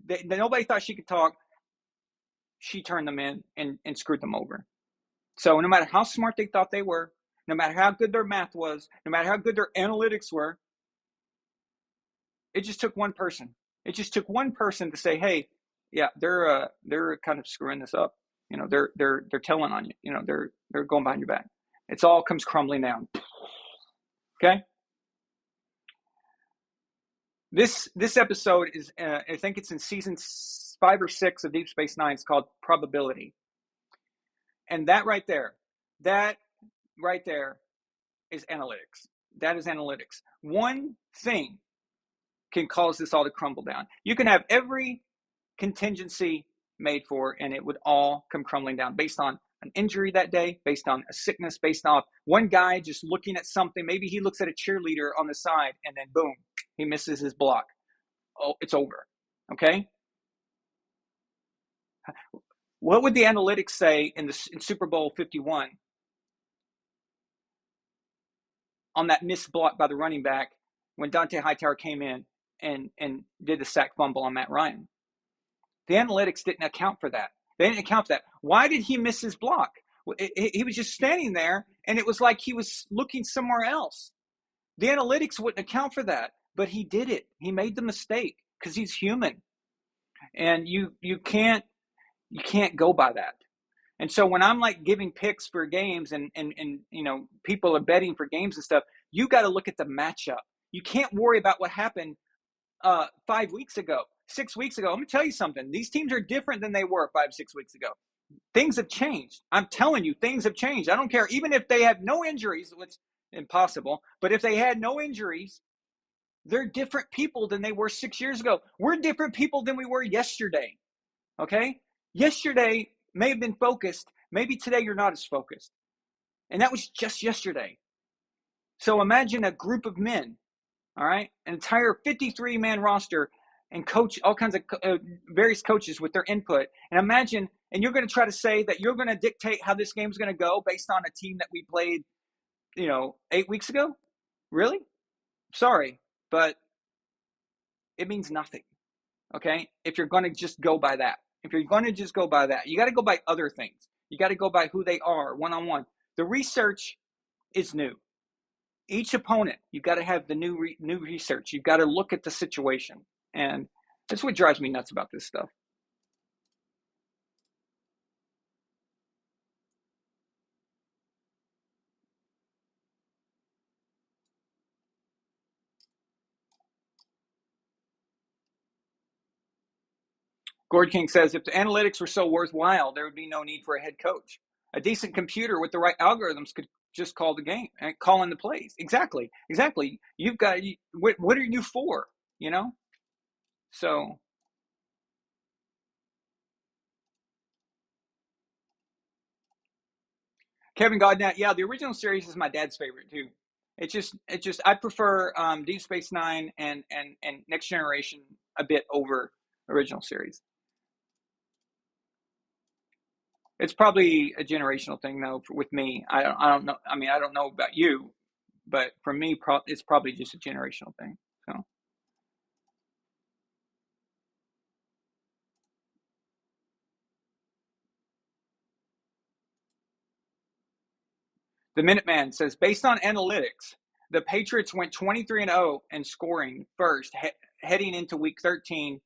that nobody thought she could talk, she turned them in and screwed them over. So no matter how smart they thought they were, no matter how good their math was, no matter how good their analytics were, it just took one person. It just took one person to say, hey, yeah, they're kind of screwing this up. They're telling on you. They're going behind your back. It's all comes crumbling down. Okay. This episode is I think it's in season 5 or 6 of Deep Space Nine. It's called Probability, and that right there is analytics. That is analytics. One thing can cause this all to crumble down. You can have every contingency made for, and it would all come crumbling down based on an injury that day, based on a sickness, based on one guy just looking at something. Maybe he looks at a cheerleader on the side, and then boom, he misses his block. Oh, it's over. Okay. What would the analytics say in Super Bowl 51 on that missed block by the running back when Dante Hightower came in and did the sack fumble on Matt Ryan? The analytics didn't account for that. They didn't account for that. Why did he miss his block? He was just standing there, and it was like he was looking somewhere else. The analytics wouldn't account for that, but he did it. He made the mistake because he's human, and you can't go by that. And so when I'm like giving picks for games and people are betting for games and stuff, you got to look at the matchup. You can't worry about what happened 5 weeks ago, 6 weeks ago. Let me tell you something. These teams are different than they were 5, 6 weeks ago. Things have changed. I'm telling you, things have changed. I don't care. Even if they have no injuries, which is impossible, but if they had no injuries, they're different people than they were 6 years ago. We're different people than we were yesterday. Okay? Yesterday may have been focused. Maybe today you're not as focused. And that was just yesterday. So imagine a group of men, all right, an entire 53-man roster and coach all kinds of various coaches with their input. And imagine, and you're going to try to say that you're going to dictate how this game's going to go based on a team that we played, 8 weeks ago? Really? Sorry, but it means nothing, okay? If you're going to just go by that. If you're going to just go by that, you got to go by other things. You got to go by who they are one-on-one. The research is new. Each opponent, you've got to have the new research. You've got to look at the situation. And that's what drives me nuts about this stuff. Gord King says, if the analytics were so worthwhile, there would be no need for a head coach. A decent computer with the right algorithms could just call the game and call in the plays. Exactly. You've got, what are you for? So Kevin Godnett, yeah, the original series is my dad's favorite too. It's just I prefer Deep Space Nine and Next Generation a bit over original series. It's probably a generational thing though with me. I don't know. I mean, I don't know about you, but for me, it's probably just a generational thing. So. The Minuteman says, based on analytics, the Patriots went 23-0 and scoring first, heading into Week 13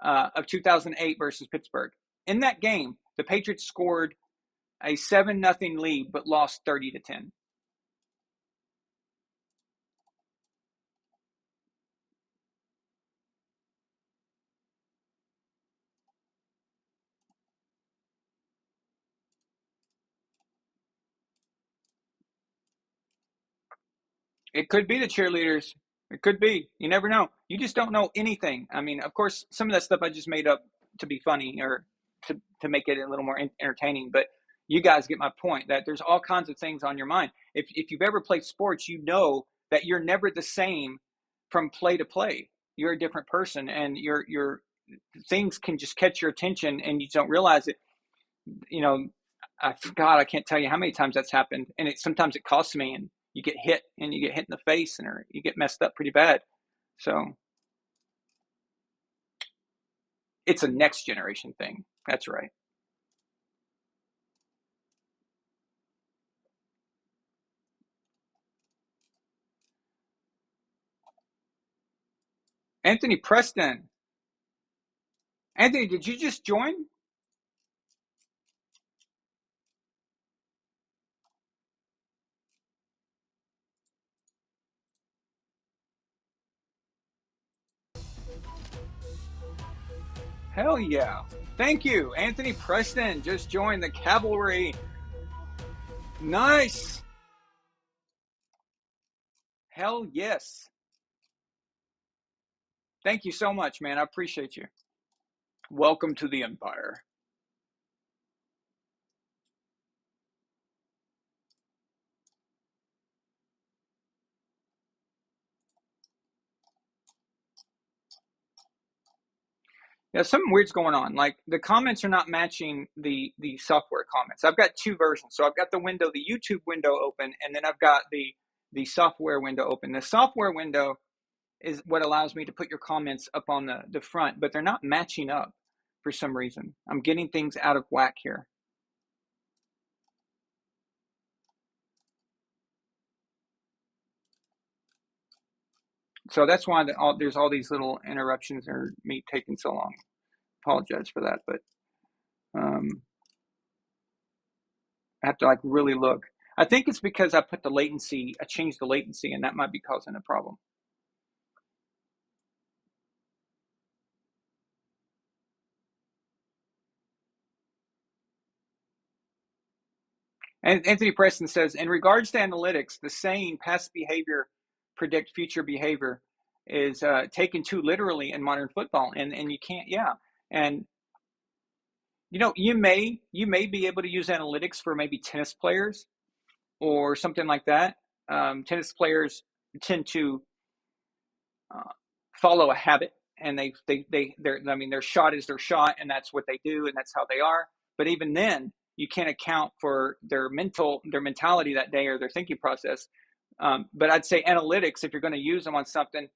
of 2008 versus Pittsburgh. In that game, the Patriots scored a 7-0 lead, but lost 30-10. It could be the cheerleaders. It could be. You never know. You just don't know anything. I mean, of course, some of that stuff I just made up to be funny or to make it a little more entertaining. But you guys get my point that there's all kinds of things on your mind. If you've ever played sports, you know that you're never the same from play to play. You're a different person, and your things can just catch your attention, and you don't realize it. God, I can't tell you how many times that's happened, and sometimes it costs me, and you get hit in the face, and or you get messed up pretty bad. So it's a next generation thing. That's right. Anthony Preston, Anthony, did you just join? Hell yeah. Thank you. Anthony Preston just joined the cavalry. Nice. Hell yes. Thank you so much, man. I appreciate you. Welcome to the Empire. Yeah, something weird's going on. Like the comments are not matching the software comments. I've got two versions. So I've got the YouTube window open, and then I've got the software window open. The software window is what allows me to put your comments up on the front, but they're not matching up for some reason. I'm getting things out of whack here. So that's why there's all these little interruptions or me taking so long. Apologize for that, but I have to like really look. I think it's because I changed the latency, and that might be causing a problem. And Anthony Preston says, in regards to analytics, the saying past behavior predict future behavior is taken too literally in modern football, and you can't. Yeah, and you may be able to use analytics for maybe tennis players or something like that. Tennis players tend to follow a habit, and their shot is their shot, and that's what they do, and that's how they are. But even then, you can't account for their mentality that day or their thinking process. But I'd say analytics, if you're going to use them on something,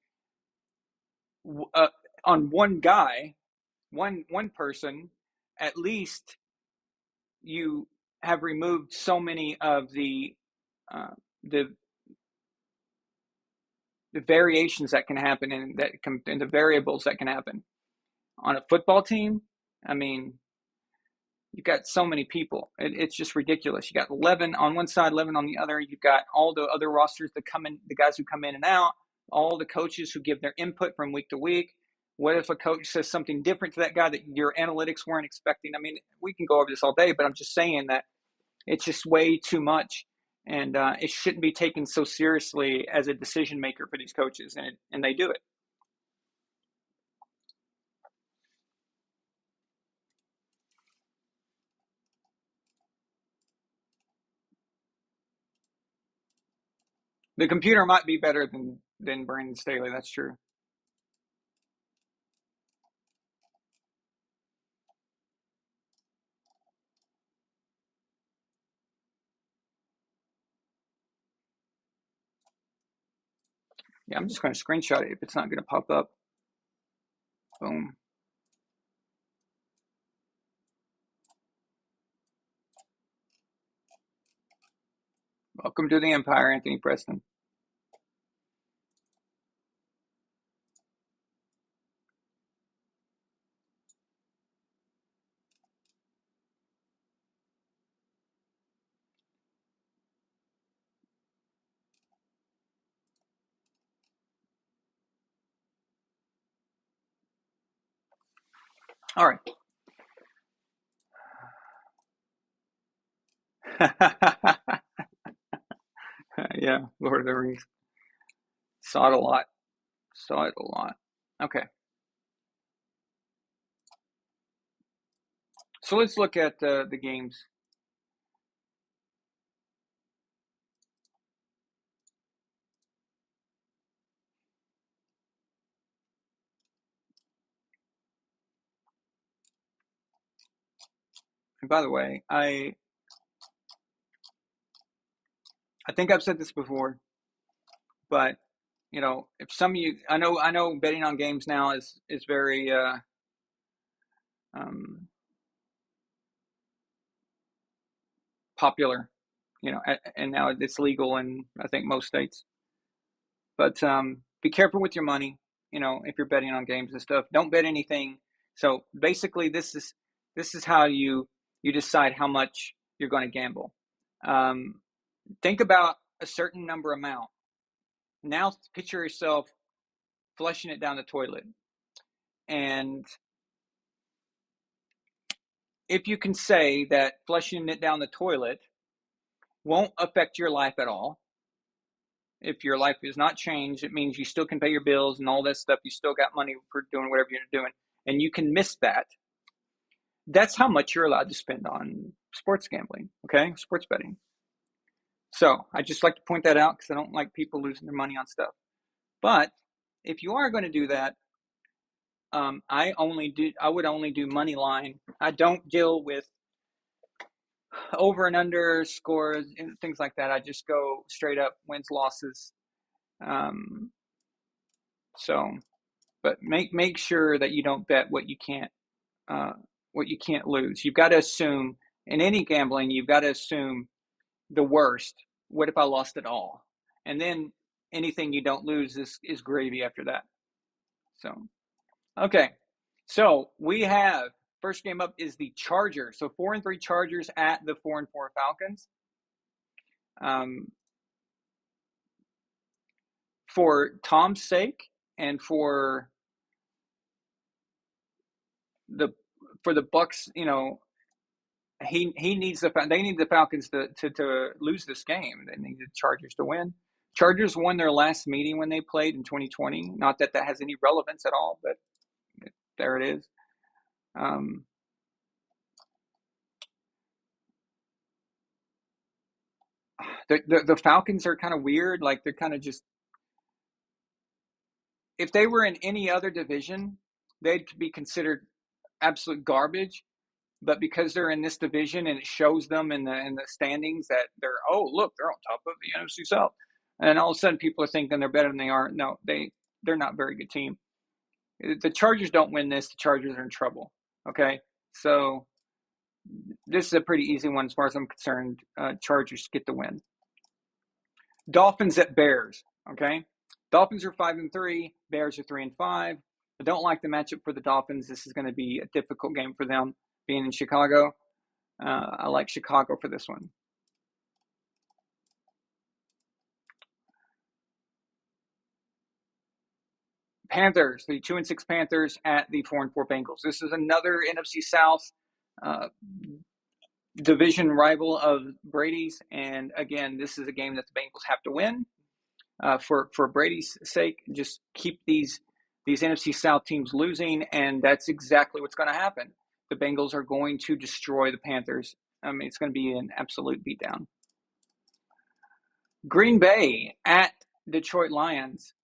on one guy, one person, at least you have removed so many of the variations that can happen, and the variables that can happen on a football team. I mean, you've got so many people. It's just ridiculous. You got 11 on one side, 11 on the other. You've got all the other rosters that come in, the guys who come in and out, all the coaches who give their input from week to week. What if a coach says something different to that guy that your analytics weren't expecting? I mean, we can go over this all day, but I'm just saying that it's just way too much. And it shouldn't be taken so seriously as a decision maker for these coaches, and they do it. The computer might be better than Brandon Staley. That's true. Yeah, I'm just going to screenshot it if it's not going to pop up. Boom. Welcome to the Empire, Anthony Preston. All right. Yeah, Lord of the Rings. Saw it a lot. Saw it a lot. Okay. So let's look at the games. And by the way, I think I've said this before, but if some of you, I know betting on games now is very popular, and now it's legal in I think most states. But be careful with your money. If you're betting on games and stuff, don't bet anything So basically, this is how you decide how much you're going to gamble. Think about a certain number amount. Now picture yourself flushing it down the toilet. And if you can say that flushing it down the toilet won't affect your life at all, if your life is not changed, it means you still can pay your bills and all that stuff. You still got money for doing whatever you're doing, and you can miss that. That's how much you're allowed to spend on sports gambling, okay? Sports betting. So I just like to point that out because I don't like people losing their money on stuff. But if you are going to do that, I would only do money line. I don't deal with over and under scores and things like that. I just go straight up wins, losses. But make sure that you don't bet what you can't lose. You've got to assume in any gambling, you've got to assume the worst. What if I lost it all? And then anything you don't lose is gravy after that. So, okay. So we have first game up is the Chargers. So 4-3 Chargers at the 4-4 Falcons. For Tom's sake and for the Bucs, he needs they need the Falcons to lose this game. They need the Chargers to win. Chargers won their last meeting when they played in 2020. Not that has any relevance at all, but there it is. The Falcons are kind of weird. Like they're kind of just, if they were in any other division, they'd be considered absolute garbage. But because they're in this division and it shows them in the standings that they're on top of the NFC South, and all of a sudden people are thinking they're better than they are. No, they're not a very good team. The Chargers don't win this. The Chargers are in trouble. Okay, so this is a pretty easy one as far as I'm concerned. Chargers get the win. Dolphins at Bears. Okay, Dolphins are 5-3. Bears are 3-5. I don't like the matchup for the Dolphins. This is going to be a difficult game for them, being in Chicago. I like Chicago for this one. Panthers, the 2-6 Panthers at the 4-4 Bengals. This is another NFC South division rival of Brady's, and again, this is a game that the Bengals have to win for Brady's sake. Just keep these NFC South teams losing, and that's exactly what's going to happen. The Bengals are going to destroy the Panthers. I mean, it's going to be an absolute beatdown. Green Bay at Detroit Lions.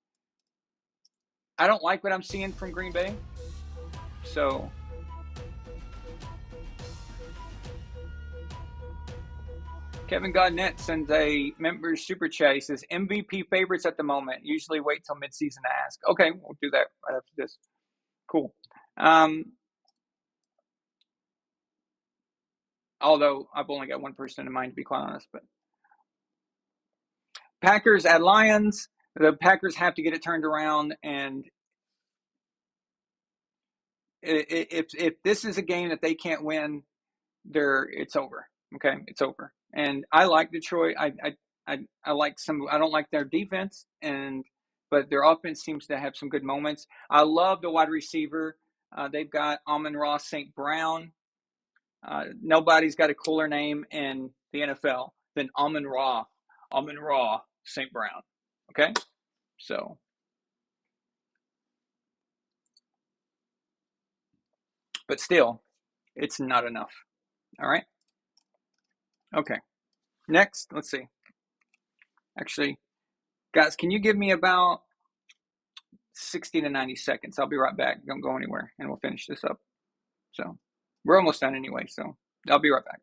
I don't like what I'm seeing from Green Bay. So Kevin Godnett sends a member super chat. He says MVP favorites at the moment. Usually wait till midseason to ask. Okay, we'll do that right after this. Cool. Although I've only got one person in mind, to be quite honest. But Packers at Lions. The Packers have to get it turned around, and if this is a game that they can't win, it's over. Okay, it's over. And I like Detroit. I like some. I don't like their defense, but their offense seems to have some good moments. I love the wide receiver. They've got Amon-Ra St. Brown. Nobody's got a cooler name in the NFL than Amon-Ra St. Brown. Okay, so but still, it's not enough. All right. Okay. Next, let's see. Actually, guys, can you give me about 60 to 90 seconds? I'll be right back. Don't go anywhere, and we'll finish this up. So we're almost done anyway, so I'll be right back.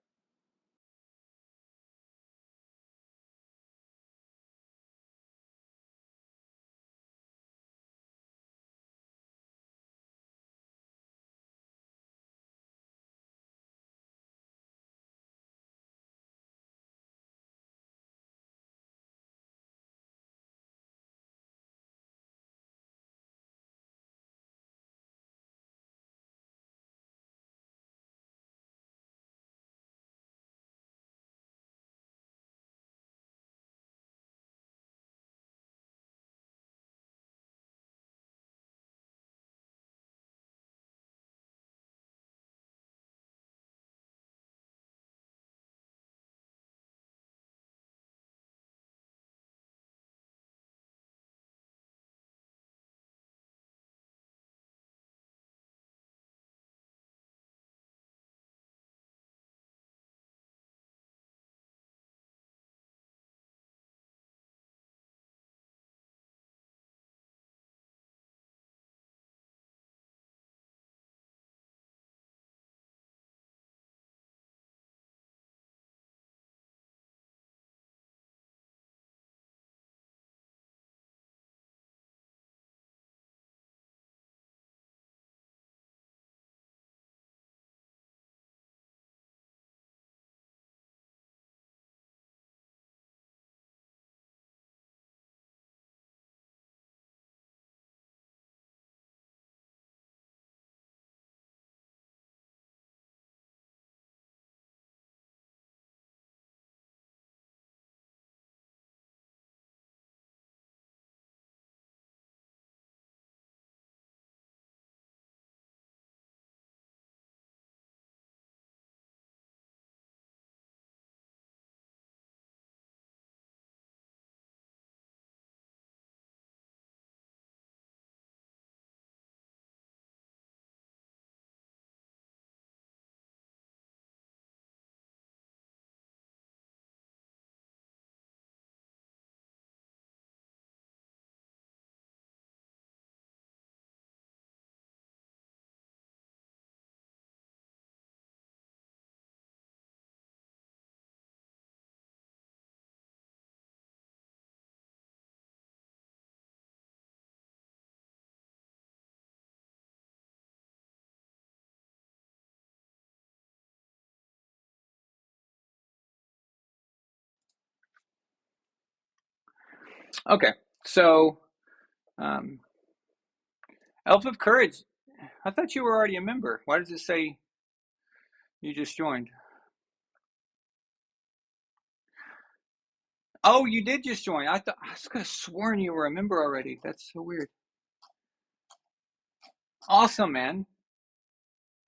Okay, so Elf of Courage. I thought you were already a member. Why does it say you just joined? Oh, you did just join. I thought I was gonna sworn you were a member already. That's so weird. Awesome, man.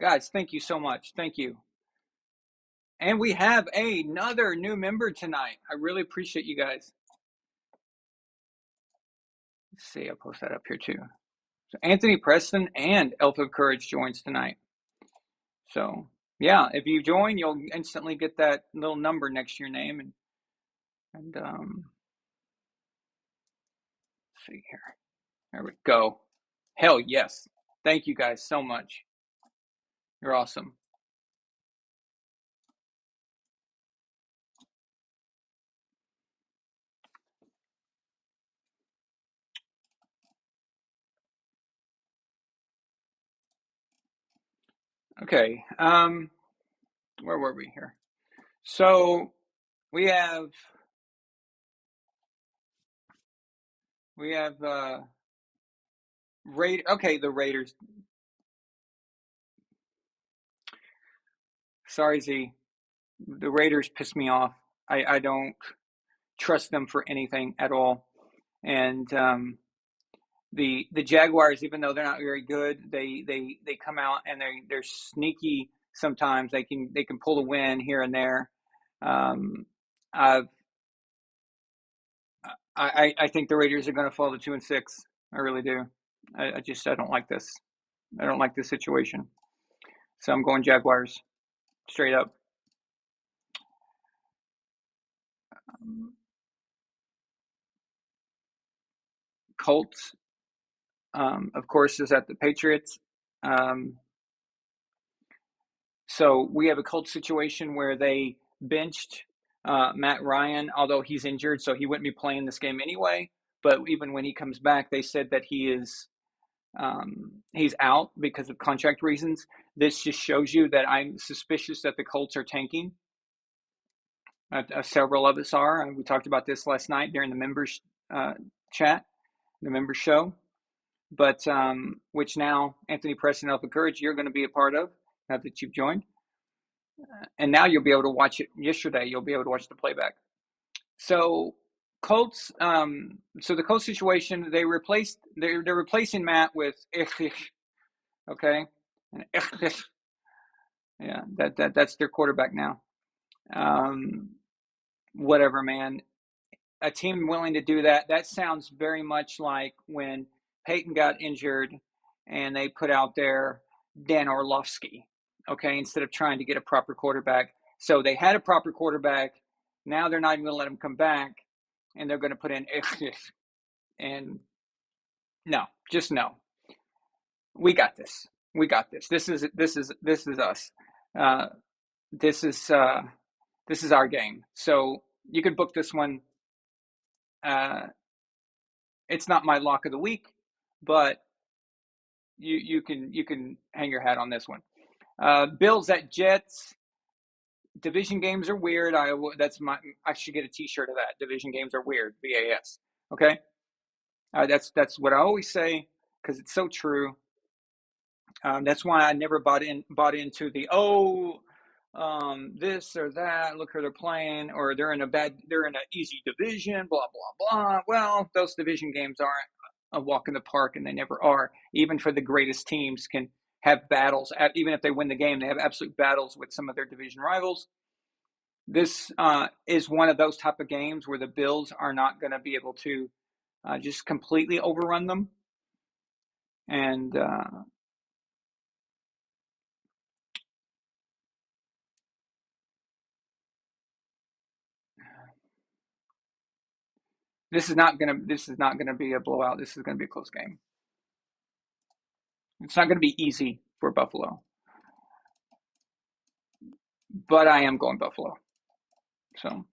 Guys, thank you so much. Thank you. And we have another new member tonight. I really appreciate you guys. Let's see, I'll post that up here too. So Anthony Preston and Elf of Courage joins tonight. So yeah, if you join, you'll instantly get that little number next to your name. And let's see here. There we go. Hell yes. Thank you guys so much. You're awesome. Okay. Where were we here? So we have the Raiders. Sorry, Z. The Raiders piss me off. I don't trust them for anything at all. And the Jaguars, even though they're not very good, they come out and they're sneaky. Sometimes they can pull a win here and there. I think the Raiders are going to fall to 2-6. I really do. I don't like this. I don't like this situation. So I'm going Jaguars straight up. Colts, of course, is at the Patriots. So we have a Colts situation where they benched Matt Ryan, although he's injured, so he wouldn't be playing this game anyway. But even when he comes back, they said that he's out because of contract reasons. This just shows you that I'm suspicious that the Colts are tanking. Several of us are, and we talked about this last night during the members chat, the members show. But which now Anthony Preston, Elf of Courage, you're going to be a part of now that you've joined. And now you'll be able to watch it. Yesterday, you'll be able to watch the playback. So Colts. So the Colts situation, they're replacing Matt with okay, and yeah, that's their quarterback now. Whatever, man. A team willing to do that. That sounds very much like when Peyton got injured and they put out there Dan Orlovsky, okay, instead of trying to get a proper quarterback. So they had a proper quarterback. Now they're not even going to let him come back, and they're going to put in and no, just no. We got this. We got this. This is us. This is our game. So you could book this one. It's not my lock of the week, but you can hang your hat on this one. Bills at Jets. Division games are weird. I should get a T-shirt of that. Division games are weird. VAS. Okay. That's what I always say because it's so true. That's why I never bought into the this or that. Look who they're playing, or they're in an easy division. Blah blah blah. Well, those division games aren't a walk in the park, and they never are. Even for the greatest teams, can have battles. Even if they win the game, they have absolute battles with some of their division rivals. This is one of those type of games where the Bills are not going to be able to just completely overrun them. And this is not gonna be a blowout. This is gonna be a close game. It's not gonna be easy for Buffalo, but I am going Buffalo. So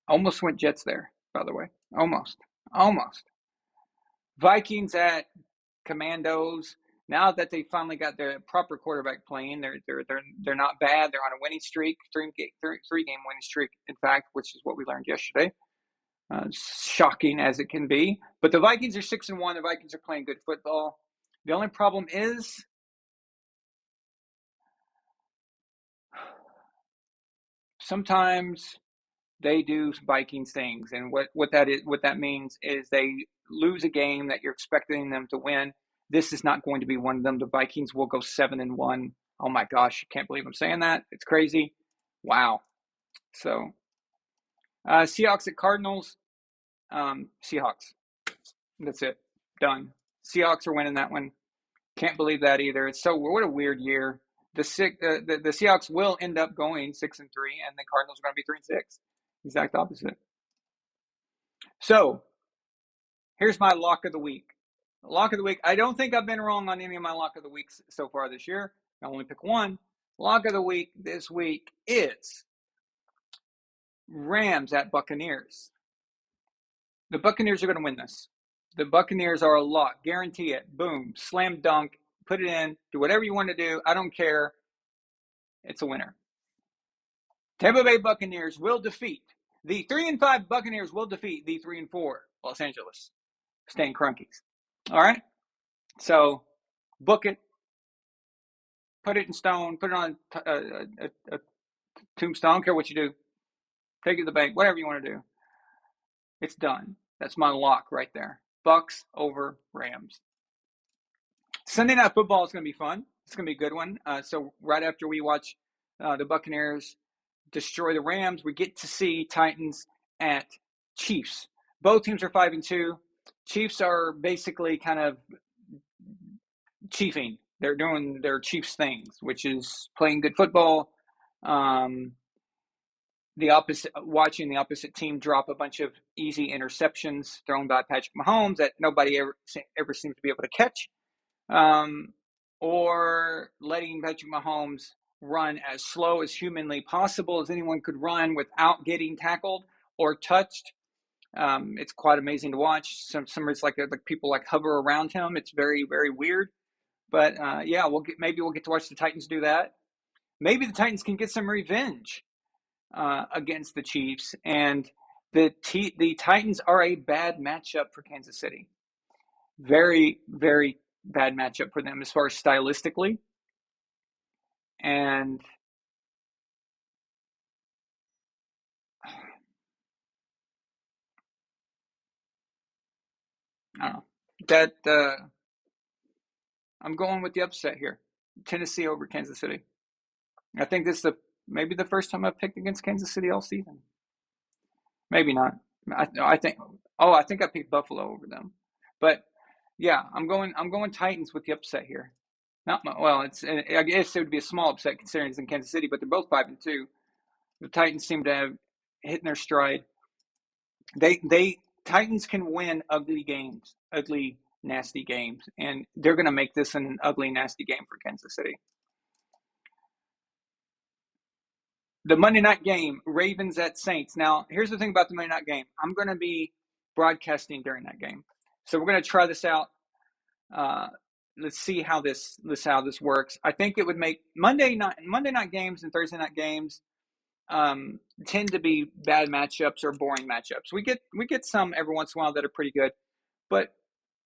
almost went Jets there, by the way. Almost. Vikings at Commandos. Now that they finally got their proper quarterback playing, they're not bad. They're on a winning streak, three game winning streak, in fact, which is what we learned yesterday. shocking as it can be. But the Vikings are 6-1. The Vikings are playing good football. The only problem is sometimes they do Vikings things, and what that means is they lose a game that you're expecting them to win. This is not going to be one of them. The Vikings will go 7-1. Oh my gosh, I can't believe I'm saying that. It's crazy. Wow. So Seahawks at Cardinals. Seahawks. That's it. Done. Seahawks are winning that one. Can't believe that either. It's so what a weird year. The Seahawks will end up going 6-3, and the Cardinals are going to be 3-6. Exact opposite. So here's my lock of the week. Lock of the week. I don't think I've been wrong on any of my lock of the weeks so far this year. I only pick one. Lock of the week this week is Rams at Buccaneers. The Buccaneers are going to win this. The Buccaneers are a lock. Guarantee it. Boom. Slam dunk. Put it in. Do whatever you want to do. I don't care. It's a winner. Tampa Bay Buccaneers will defeat. The 3-5 Buccaneers will defeat the 3-4 Los Angeles Stan Crunkies. All right? So book it. Put it in stone. Put it on a tombstone. I don't care what you do. Take it to the bank. Whatever you want to do. It's done. That's my lock right there. Bucs over Rams. Sunday Night Football is going to be fun. It's going to be a good one. So right after we watch the Buccaneers destroy the Rams, we get to see Titans at Chiefs. Both teams are 5-2. Chiefs are basically kind of chiefing. They're doing their Chiefs things, which is playing good football. Watching the opposite team drop a bunch of easy interceptions thrown by Patrick Mahomes that nobody ever seems to be able to catch, or letting Patrick Mahomes run as slow as humanly possible as anyone could run without getting tackled or touched. It's quite amazing to watch. Some it's like people like hover around him. It's very, very weird. But yeah, maybe we'll get to watch the Titans do that. Maybe the Titans can get some revenge against the Chiefs, and the Titans are a bad matchup for Kansas City. Very, very bad matchup for them as far as stylistically. And I don't know. That I'm going with the upset here. Tennessee over Kansas City. I think this is maybe the first time I've picked against Kansas City all season. Maybe not. I think I picked Buffalo over them. But yeah, I'm going Titans with the upset here. I guess it would be a small upset considering it's in Kansas City, but they're both 5-2. The Titans seem to have hit their stride. Titans can win ugly games, ugly, nasty games, and they're going to make this an ugly, nasty game for Kansas City. The Monday night game, Ravens at Saints. Now, here's the thing about the Monday night game. I'm going to be broadcasting during that game, so we're going to try this out. Let's see how this works. I think it would make Monday night games and Thursday night games tend to be bad matchups or boring matchups. We get some every once in a while that are pretty good, but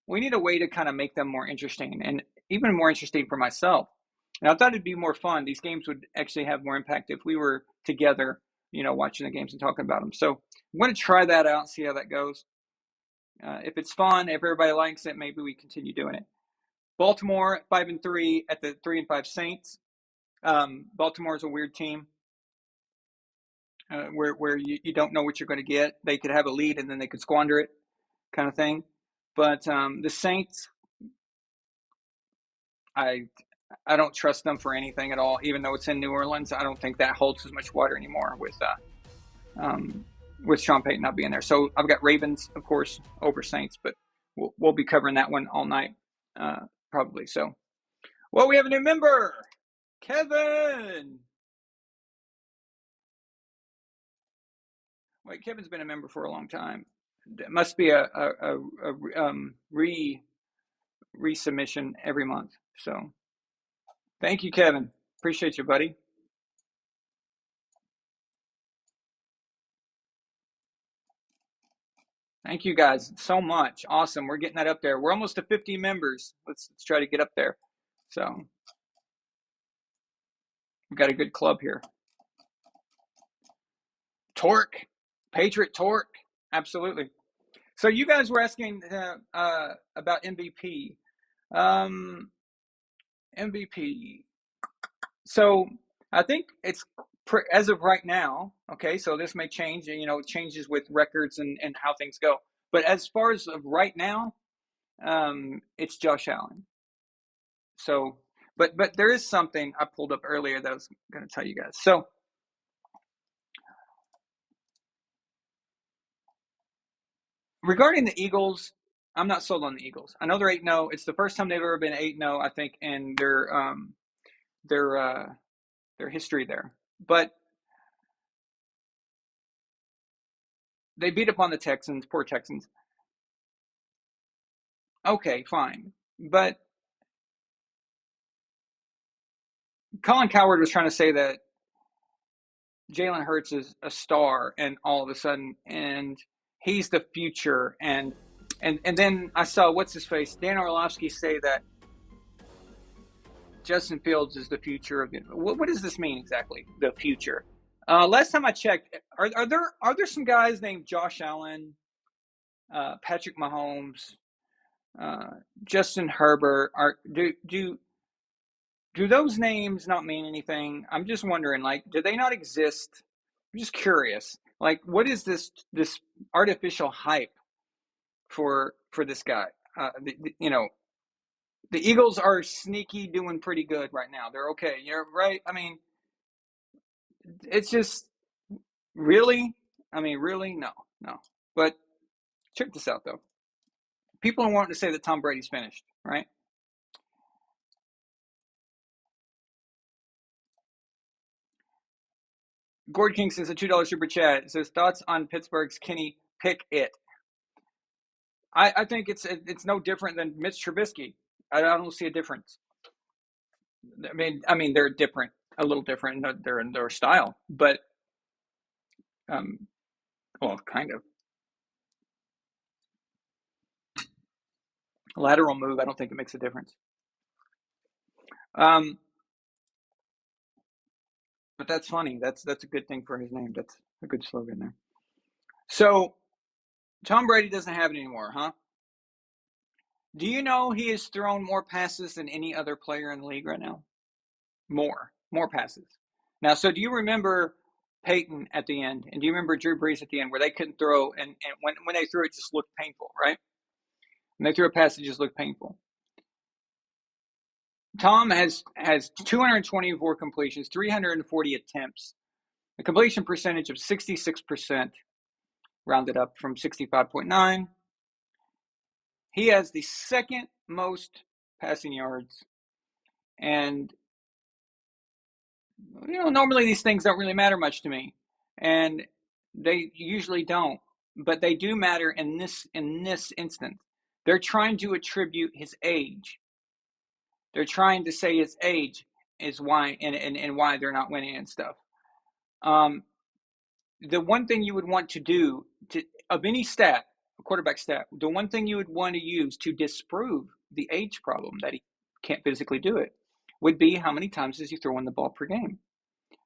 we need a way to kind of make them more interesting, and even more interesting for myself. And I thought it'd be more fun. These games would actually have more impact if we were together, watching the games and talking about them. So I'm going to try that out, see how that goes. If it's fun, if everybody likes it, maybe we continue doing it. Baltimore 5-3 at the 3-5 Saints. Baltimore is a weird team where you don't know what you're going to get. They could have a lead and then they could squander it, kind of thing. But the Saints, I don't trust them for anything at all. Even though it's in New Orleans, I don't think that holds as much water anymore with Sean Payton not being there. So I've got Ravens, of course, over Saints, but we'll be covering that one all night, probably. So, well, we have a new member, Kevin. Wait, Kevin's been a member for a long time. It must be a resubmission every month. So, thank you, Kevin. Appreciate you, buddy. Thank you guys so much. Awesome. We're getting that up there. We're almost to 50 members. Let's try to get up there. So we've got a good club here. Torque, Patriot Torque. Absolutely. So you guys were asking about MVP. MVP. So I think it's as of right now. Okay, so this may change. You know, it changes with records and how things go. But as far as of right now, it's Josh Allen. So, but there is something I pulled up earlier that I was going to tell you guys. So, regarding the Eagles, I'm not sold on the Eagles. I know they're 8-0. It's the first time they've ever been 8-0, I think, in their history there. But they beat up on the Texans, poor Texans. Okay, fine. But Colin Cowherd was trying to say that Jalen Hurts is a star, and all of a sudden, and he's the future, and then I saw what's his face, Dan Orlovsky, say that Justin Fields is the future of the. What does this mean exactly? The future. Last time I checked, are there some guys named Josh Allen, Patrick Mahomes, Justin Herbert? Do those names not mean anything? I'm just wondering, like, do they not exist? I'm just curious. Like, what is this artificial hype for this guy? You know, the Eagles are sneaky doing pretty good right now. They're okay. You're right. I mean, it's just really. I mean, really, no. But check this out, though. People are wanting to say that Tom Brady's finished, right? Gord King says a $2 super chat. It says thoughts on Pittsburgh's Kenny Pickett. I think it's no different than Mitch Trubisky. I don't see a difference. I mean they're different, a little different in their style, but well, kind of. Lateral move, I don't think it makes a difference. But that's funny. That's a good thing for his name. That's a good slogan there. So Tom Brady doesn't have it anymore, huh? Do you know he has thrown more passes than any other player in the league right now? More passes. Now, so do you remember Peyton at the end, and do you remember Drew Brees at the end, where they couldn't throw, and when they threw it just looked painful, right? When they threw a pass, it just looked painful. Tom has 224 completions, 340 attempts, a completion percentage of 66%, rounded up from 65.9. He has the second most passing yards, and you know, normally these things don't really matter much to me, and they usually don't, but they do matter in this instance. They're trying to attribute his age. They're trying to say his age is why, and why they're not winning and stuff. The one thing you would want to do of any stat, a quarterback stat, the one thing you would want to use to disprove the age problem that he can't physically do it would be how many times is he throwing the ball per game?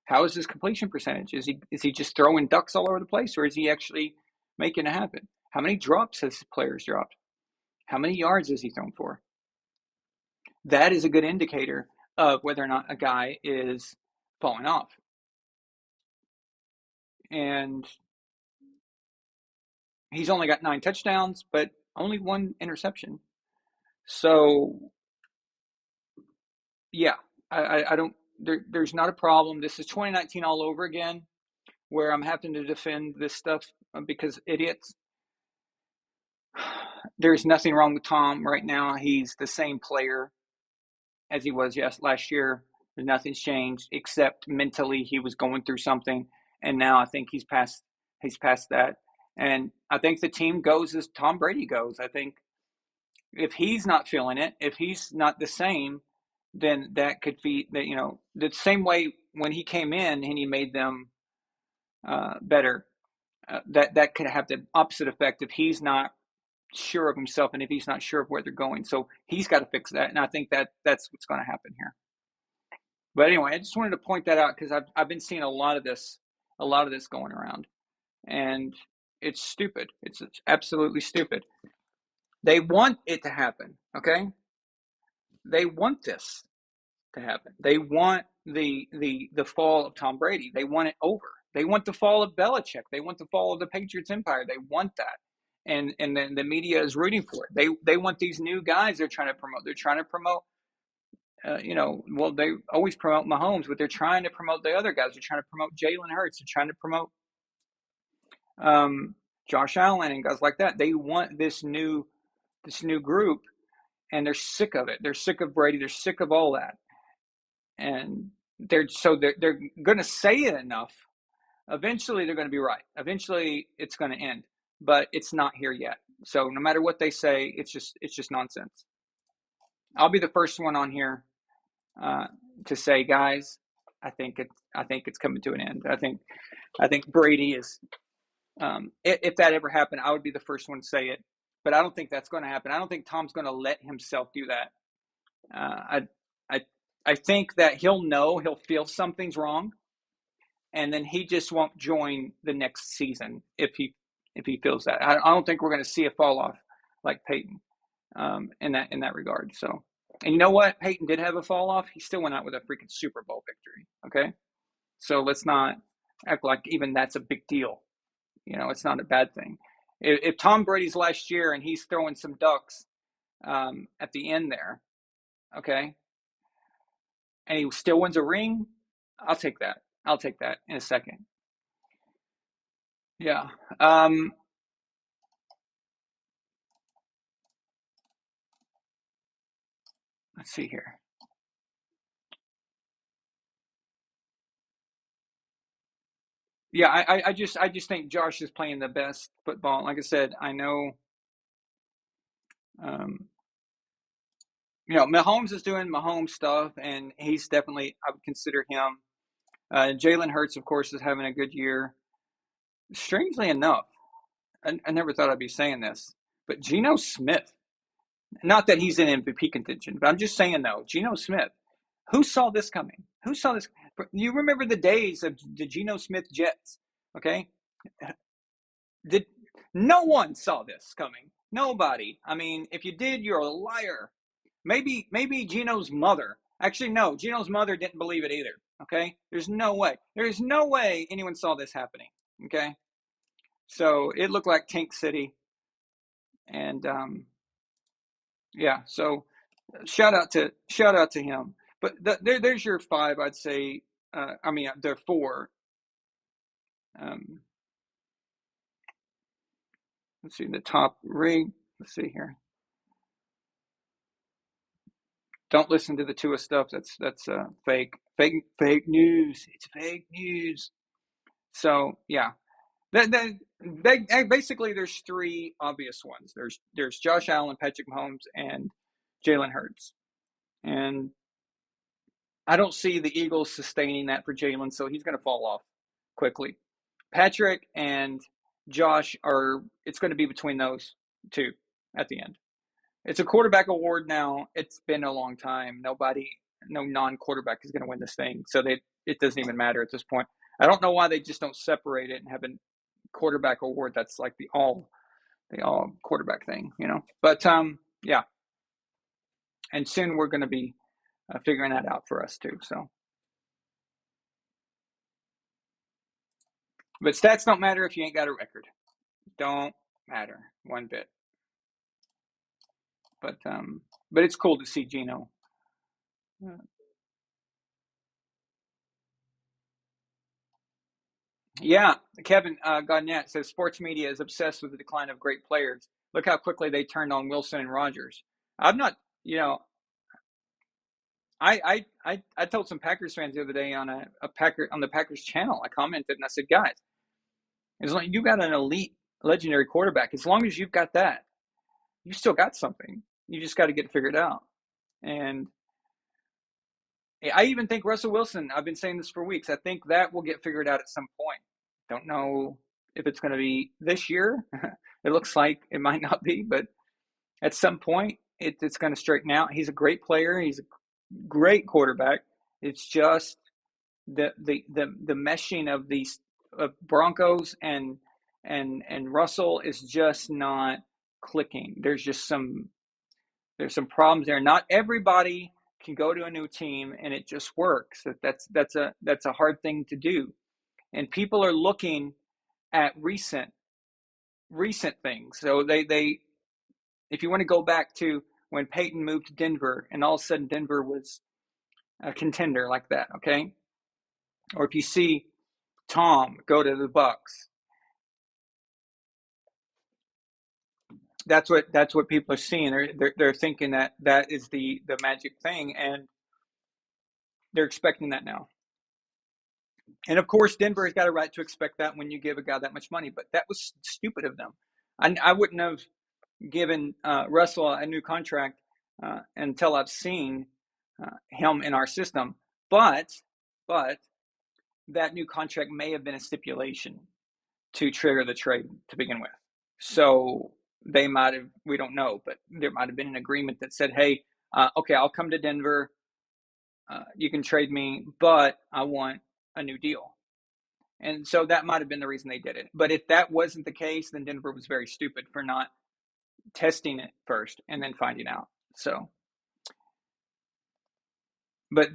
How is his completion percentage? Is he just throwing ducks all over the place, or is he actually making it happen? How many drops has players dropped? How many yards has he thrown for? That is a good indicator of whether or not a guy is falling off. And he's only got 9 touchdowns, but only 1 interception. So, yeah, I don't. There's not a problem. This is 2019 all over again, where I'm having to defend this stuff because idiots. There's nothing wrong with Tom right now. He's the same player as he was last year. Nothing's changed except mentally he was going through something, and now I think he's past that. And I think the team goes as Tom Brady goes. I think if he's not feeling it, if he's not the same, then that could be that, you know, the same way when he came in and he made them better. that could have the opposite effect if he's not sure of himself and if he's not sure of where they're going. So he's got to fix that, and I think that's what's going to happen here. But anyway, I just wanted to point that out because I've been seeing a lot of this going around, and it's stupid. It's absolutely stupid. They want it to happen, okay? They want this to happen. They want the fall of Tom Brady. They want it over. They want the fall of Belichick. They want the fall of the Patriots empire. They want that. And then the media is rooting for it. They want these new guys they're trying to promote. They're trying to promote well, they always promote Mahomes, but they're trying to promote the other guys. They're trying to promote Jalen Hurts. They're trying to promote Josh Allen and guys like that. They want this new group, and they're sick of it. They're sick of Brady. They're sick of all that, and they're going to say it enough. Eventually, they're going to be right. Eventually, it's going to end, but it's not here yet. So no matter what they say, it's just nonsense. I'll be the first one on here to say, guys, I think it's coming to an end. I think Brady is. If that ever happened, I would be the first one to say it. But I don't think that's going to happen. I don't think Tom's going to let himself do that. I think that he'll feel something's wrong, and then he just won't join the next season if he feels that. I don't think we're going to see a fall off like Peyton in that regard. So. And you know what? Peyton did have a fall off. He still went out with a freaking Super Bowl victory. Okay. So let's not act like even that's a big deal. It's not a bad thing. If Tom Brady's last year and he's throwing some ducks at the end there, okay, and he still wins a ring, I'll take that. I'll take that in a second. Yeah. Let's see here. Yeah, I just think Josh is playing the best football. Like I said, I know, Mahomes is doing Mahomes stuff, and he's definitely, I would consider him. Jalen Hurts, of course, is having a good year. Strangely enough, I never thought I'd be saying this, but Geno Smith, not that he's in MVP contention, but I'm just saying, though, Geno Smith, who saw this coming? Who saw this? You remember the days of the Geno Smith Jets, okay? No one saw this coming. Nobody. I mean, if you did, you're a liar. Maybe Geno's mother. Actually, no, Geno's mother didn't believe it either, okay? There's no way. There's no way anyone saw this happening, okay? So it looked like Tank City. And, yeah, so shout out to him. But there's your five, I'd say. There are four. Let's see, the top rig. Let's see here. Don't listen to the Tua stuff. That's fake news. It's fake news. So yeah, basically there's three obvious ones. There's Josh Allen, Patrick Mahomes, and Jalen Hurts, and I don't see the Eagles sustaining that for Jalen, so he's going to fall off quickly. Patrick and Josh it's going to be between those two at the end. It's a quarterback award now. It's been a long time. No non-quarterback is going to win this thing, so it doesn't even matter at this point. I don't know why they just don't separate it and have a quarterback award that's like the all quarterback thing, But yeah, and soon we're going to be figuring that out for us too. So, but stats don't matter if you ain't got a record. Don't matter one bit. But it's cool to see Geno. Yeah, Kevin Gagnette says sports media is obsessed with the decline of great players. Look how quickly they turned on Wilson and Rodgers. I'm not, I told some Packers fans the other day on on the Packers channel. I commented and I said, guys, as long as you got an elite, legendary quarterback, as long as you've got that, you still got something. You just got to get it figured out. And I even think Russell Wilson, I've been saying this for weeks, I think that will get figured out at some point. Don't know if it's going to be this year. It looks like it might not be, but at some point it's going to straighten out. He's a great player. He's a great quarterback. It's just the meshing of these Broncos and Russell is just not clicking. There's some problems there. Not everybody can go to a new team and it just works. That's a hard thing to do. And people are looking at recent things. So they if you want to go back to when Peyton moved to Denver and all of a sudden Denver was a contender like that, okay? Or if you see Tom go to the Bucs, that's what people are seeing. They're thinking that is the magic thing, and they're expecting that now. And of course, Denver has got a right to expect that when you give a guy that much money. But that was stupid of them. I wouldn't have given Russell a new contract until I've seen him in our system. But that new contract may have been a stipulation to trigger the trade to begin with. So they might have, we don't know, but there might have been an agreement that said, hey, okay, I'll come to Denver. You can trade me, but I want a new deal. And so that might have been the reason they did it. But if that wasn't the case, then Denver was very stupid for not testing it first and then finding out. So, but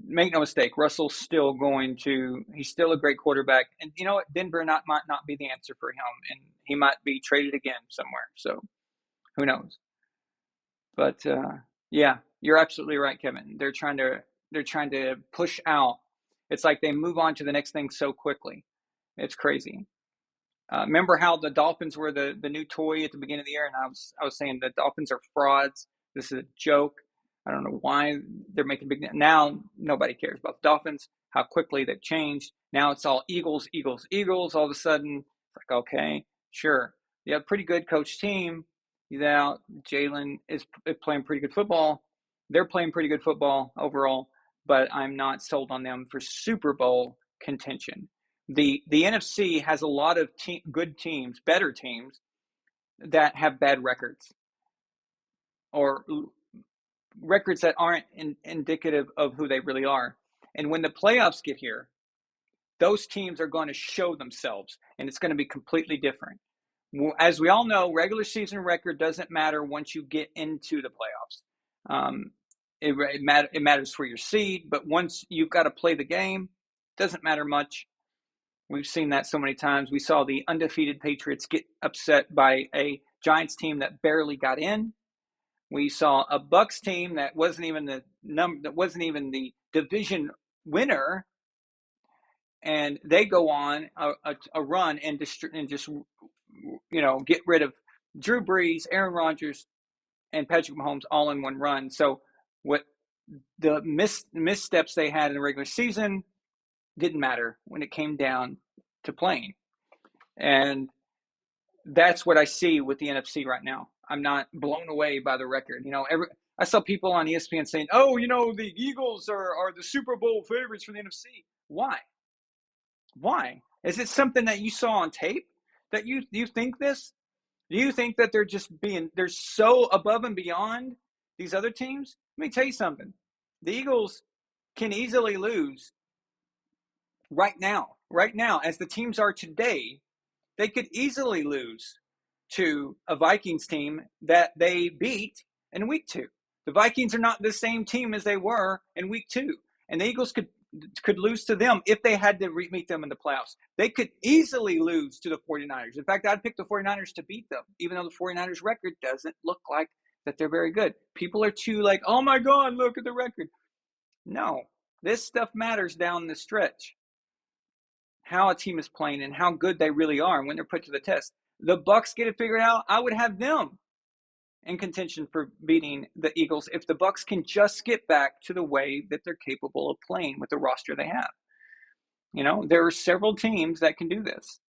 make no mistake, Russell's still he's still a great quarterback. And you know what? Denver might not be the answer for him. And he might be traded again somewhere. So who knows? But yeah, you're absolutely right, Kevin. They're trying to push out. It's like they move on to the next thing so quickly. It's crazy. Remember how the Dolphins were the new toy at the beginning of the year, and I was saying the Dolphins are frauds. This is a joke. I don't know why they're making big. Now nobody cares about the Dolphins. How quickly they've changed. Now it's all Eagles, Eagles, Eagles. All of a sudden, it's like, okay, sure, you have a pretty good coach team. Now Jalen is playing pretty good football. They're playing pretty good football overall, but I'm not sold on them for Super Bowl contention. The NFC has a lot of good teams, better teams, that have bad records or records that aren't indicative of who they really are. And when the playoffs get here, those teams are going to show themselves, and it's going to be completely different. As we all know, regular season record doesn't matter once you get into the playoffs. It matters for your seed, but once you've got to play the game, it doesn't matter much. We've seen that so many times. We saw the undefeated Patriots get upset by a Giants team that barely got in. We saw a Bucs team that wasn't even the division winner, and they go on a run and just get rid of Drew Brees, Aaron Rodgers, and Patrick Mahomes all in one run. So what the missteps they had in the regular season didn't matter when it came down to playing. And that's what I see with the NFC right now. I'm not blown away by the record. I saw people on ESPN saying, oh, the Eagles are the Super Bowl favorites for the NFC. Why? Is it something that you saw on tape that you think this? Do you think that they're so above and beyond these other teams? Let me tell you something. The Eagles can easily lose right now, as the teams are today. They could easily lose to a Vikings team that they beat in week 2. The Vikings are not the same team as they were in week 2. And the Eagles could lose to them if they had to meet them in the playoffs. They could easily lose to the 49ers. In fact, I'd pick the 49ers to beat them, even though the 49ers record doesn't look like that they're very good. People are too like, oh my God, look at the record. No, this stuff matters down the stretch. How a team is playing and how good they really are and when they're put to the test. The Bucs get it figured out. I would have them in contention for beating the Eagles if the Bucs can just get back to the way that they're capable of playing with the roster they have. There are several teams that can do this.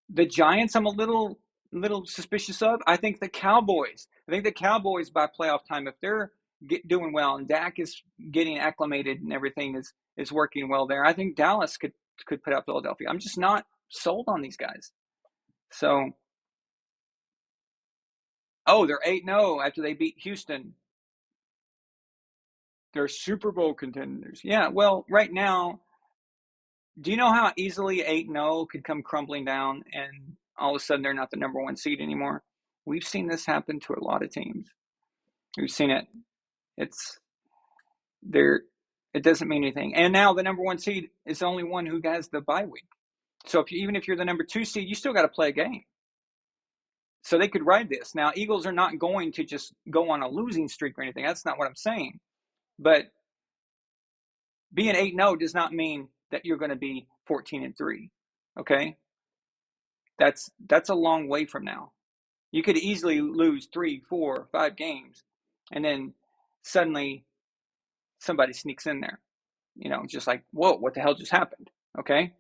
The Giants, I'm a little suspicious of. I think the Cowboys by playoff time, if they're doing well and Dak is getting acclimated and everything is working well there, I think Dallas could put out Philadelphia. I'm just not sold on these guys. So, oh, they're 8-0 after they beat Houston. They're Super Bowl contenders. Yeah, well, right now, do you know how easily 8-0 could come crumbling down and all of a sudden they're not the number one seed anymore? We've seen this happen to a lot of teams. We've seen it. It's there. It doesn't mean anything. And now the number one seed is the only one who has the bye week. So even if you're the number 2 seed, you still got to play a game. So they could ride this. Now, Eagles are not going to just go on a losing streak or anything. That's not what I'm saying. But being 8-0 does not mean that you're going to be 14-3. Okay? That's a long way from now. You could easily lose 3, 4, 5 games, and then suddenly somebody sneaks in there. Just like, whoa, what the hell just happened? Okay?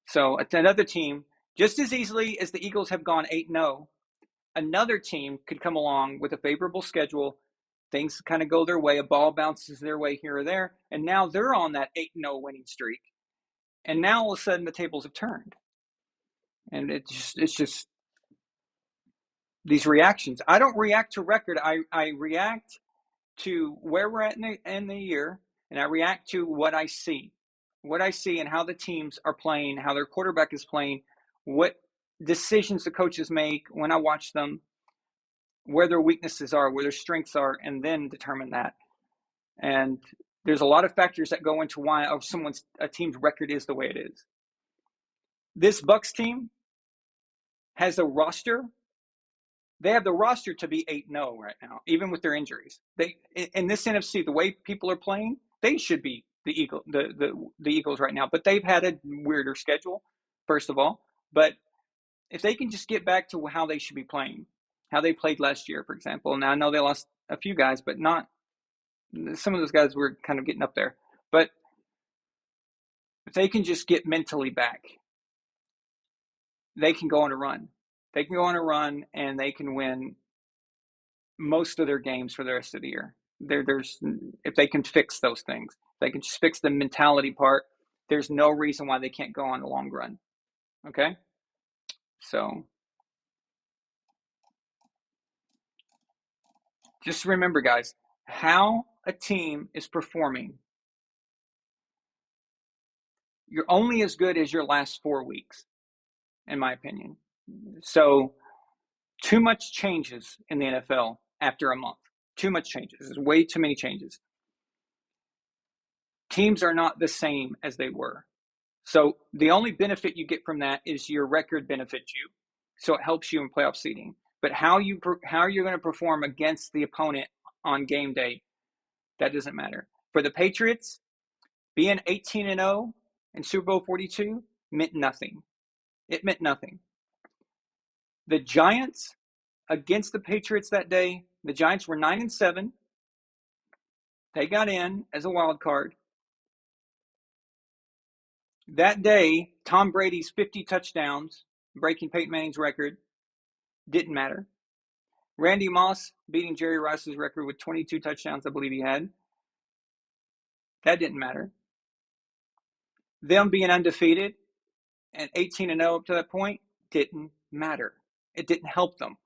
So another team, just as easily as the Eagles have gone 8-0, another team could come along with a favorable schedule. Things kind of go their way. A ball bounces their way here or there. And now they're on that 8-0 winning streak. And now all of a sudden the tables have turned. And it's just these reactions. I don't react to record. I react to where we're at in the year. And I react to what I see. What I see and how the teams are playing, how their quarterback is playing, what decisions the coaches make when I watch them, where their weaknesses are, where their strengths are, and then determine that. And there's a lot of factors that go into why a team's record is the way it is. This Bucs team has a roster. They have the roster to be 8-0 right now, even with their injuries. They in this NFC, the way people are playing, they should be the Eagles right now. But they've had a weirder schedule, first of all. But if they can just get back to how they should be playing, how they played last year, for example. Now, I know they lost a few guys, but not some of those guys were kind of getting up there. But if they can just get mentally back, they can go on a run. They can go on a run, and they can win most of their games for the rest of the year. If they can fix those things, they can just fix the mentality part. There's no reason why they can't go on a long run. Okay? So just remember, guys, how a team is performing. You're only as good as your last 4 weeks, in my opinion. So too much changes in the NFL after a month. Too much changes. There's way too many changes. Teams are not the same as they were. So the only benefit you get from that is your record benefits you. So it helps you in playoff seeding. But how you're going to perform against the opponent on game day, that doesn't matter. For the Patriots, being 18-0 in Super Bowl 42 meant nothing. It meant nothing. The Giants against the Patriots that day, the Giants were 9-7. They got in as a wild card. That day, Tom Brady's 50 touchdowns, breaking Peyton Manning's record, didn't matter. Randy Moss beating Jerry Rice's record with 22 touchdowns, I believe he had. That didn't matter. Them being undefeated and 18-0 up to that point didn't matter. It didn't help them.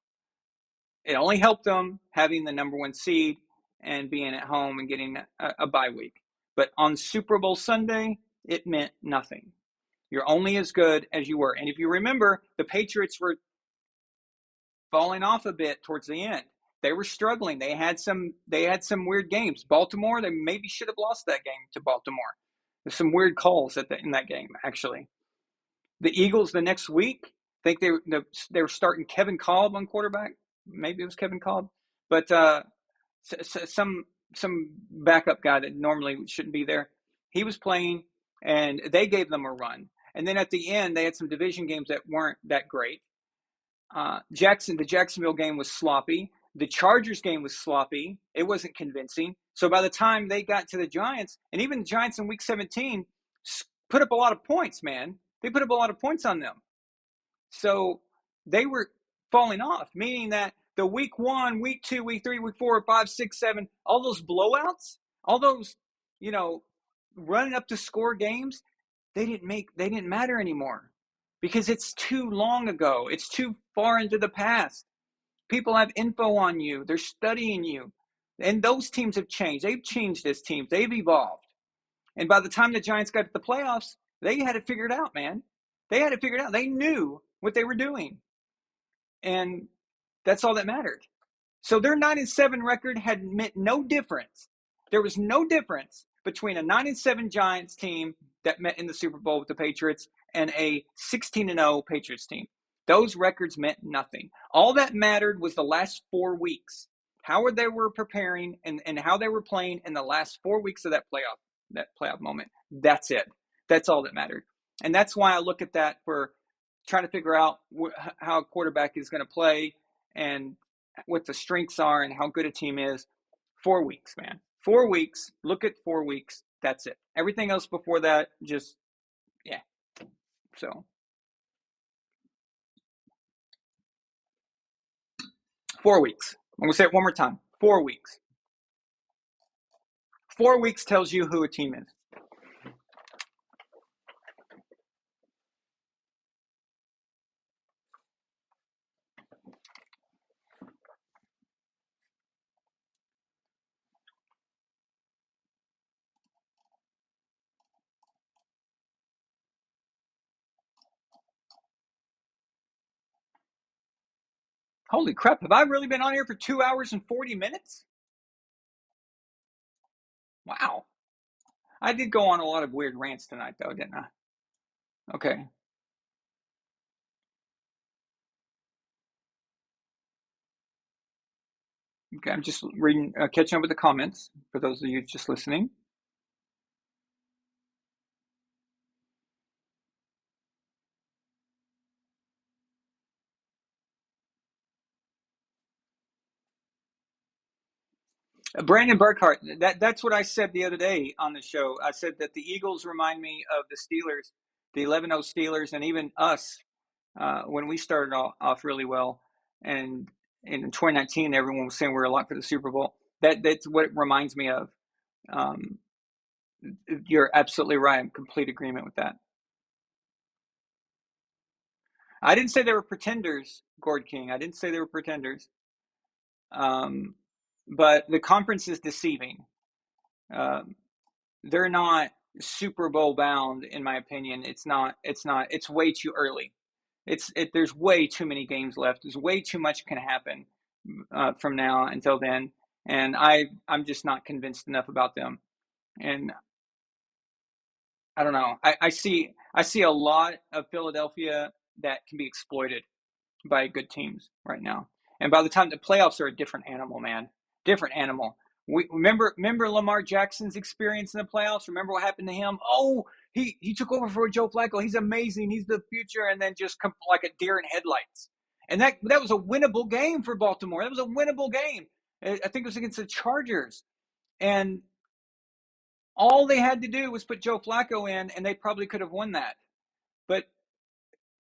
It only helped them having the number one seed and being at home and getting a bye week. But on Super Bowl Sunday, it meant nothing. You're only as good as you were. And if you remember, the Patriots were falling off a bit towards the end. They were struggling. They had some weird games. Baltimore, they maybe should have lost that game to Baltimore. There's some weird calls in that game, actually. The Eagles the next week, I think they were starting Kevin Kolb on quarterback. Maybe it was Kevin Kolb. But some backup guy that normally shouldn't be there. He was playing, and they gave them a run. And then at the end, they had some division games that weren't that great. The Jacksonville game was sloppy. The Chargers game was sloppy. It wasn't convincing. So by the time they got to the Giants, and even the Giants in Week 17 put up a lot of points, man. They put up a lot of points on them. So they were falling off, meaning that the Week 1, Week 2, Week 3, Week 4, 5, 6, 7, all those blowouts, all those, running up to score games, they didn't matter anymore. because it's too long ago. It's too far into the past. People have info on you. They're studying you. And those teams have changed. They've changed as teams. They've evolved. And by the time the Giants got to the playoffs, they had it figured out, man. They had it figured out. They knew what they were doing. And that's all that mattered. So their 9-7 record had meant no difference. There was no difference between a 9-7 Giants team that met in the Super Bowl with the Patriots and a 16-0 Patriots team. Those records meant nothing. All that mattered was the last 4 weeks, how they were preparing and how they were playing in the last 4 weeks of that playoff moment. That's it. That's all that mattered. And that's why I look at that for trying to figure out how a quarterback is going to play and what the strengths are and how good a team is. 4 weeks, man. 4 weeks. Look at 4 weeks. That's it. Everything else before that, just, yeah. So 4 weeks. I'm going to say it one more time. 4 weeks. 4 weeks tells you who a team is. Holy crap, have I really been on here for 2 hours and 40 minutes? Wow. I did go on a lot of weird rants tonight, though, didn't I? Okay. Okay, I'm just reading, catching up with the comments for those of you just listening. Brandon Burkhart, that's what I said the other day on the show. I said that the Eagles remind me of the Steelers, the 11-0 Steelers, and even us when we started off really well. And in 2019, everyone was saying we were a lot for the Super Bowl. That's what it reminds me of. You're absolutely right. I'm in complete agreement with that. I didn't say they were pretenders, Gord King. I didn't say they were pretenders. But the conference is deceiving. They're not Super Bowl bound, in my opinion. It's not. It's way too early. There's way too many games left. There's way too much can happen from now until then, and I'm just not convinced enough about them. And I don't know. I see a lot of Philadelphia that can be exploited by good teams right now. And by the time the playoffs are a different animal, man. Different animal. We remember Lamar Jackson's experience in the playoffs. Remember what happened to him? Oh, he took over for Joe Flacco. He's amazing. He's the future, and then just come like a deer in headlights. And that was a winnable game for Baltimore. That was a winnable game. I think it was against the Chargers, and all they had to do was put Joe Flacco in, and they probably could have won that. But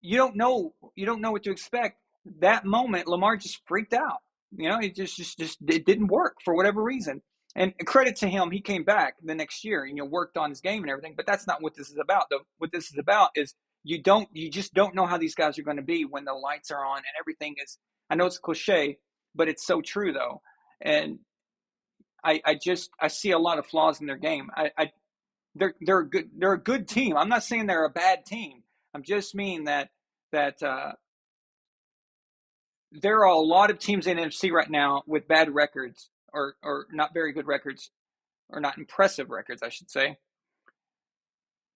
you don't know what to expect. That moment, Lamar just freaked out. It just it didn't work for whatever reason. And credit to him, he came back the next year and worked on his game and everything. But that's not what this is about. What this is about is you just don't know how these guys are going to be when the lights are on and everything is. I know it's a cliche, but it's so true though. And I see a lot of flaws in their game. They're a good team. I'm not saying they're a bad team. I'm just meaning that there are a lot of teams in NFC right now with bad records or not very good records or not impressive records, I should say,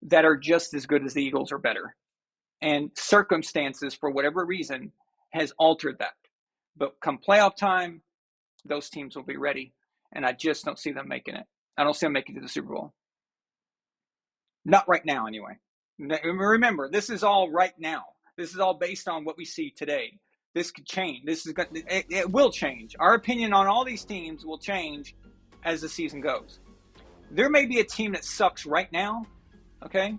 that are just as good as the Eagles or better. And circumstances, for whatever reason, has altered that. But come playoff time, those teams will be ready. And I just don't see them making it. I don't see them making it to the Super Bowl. Not right now, anyway. Remember, this is all right now. This is all based on what we see today. This could change. It will change. Our opinion on all these teams will change as the season goes. There may be a team that sucks right now, okay,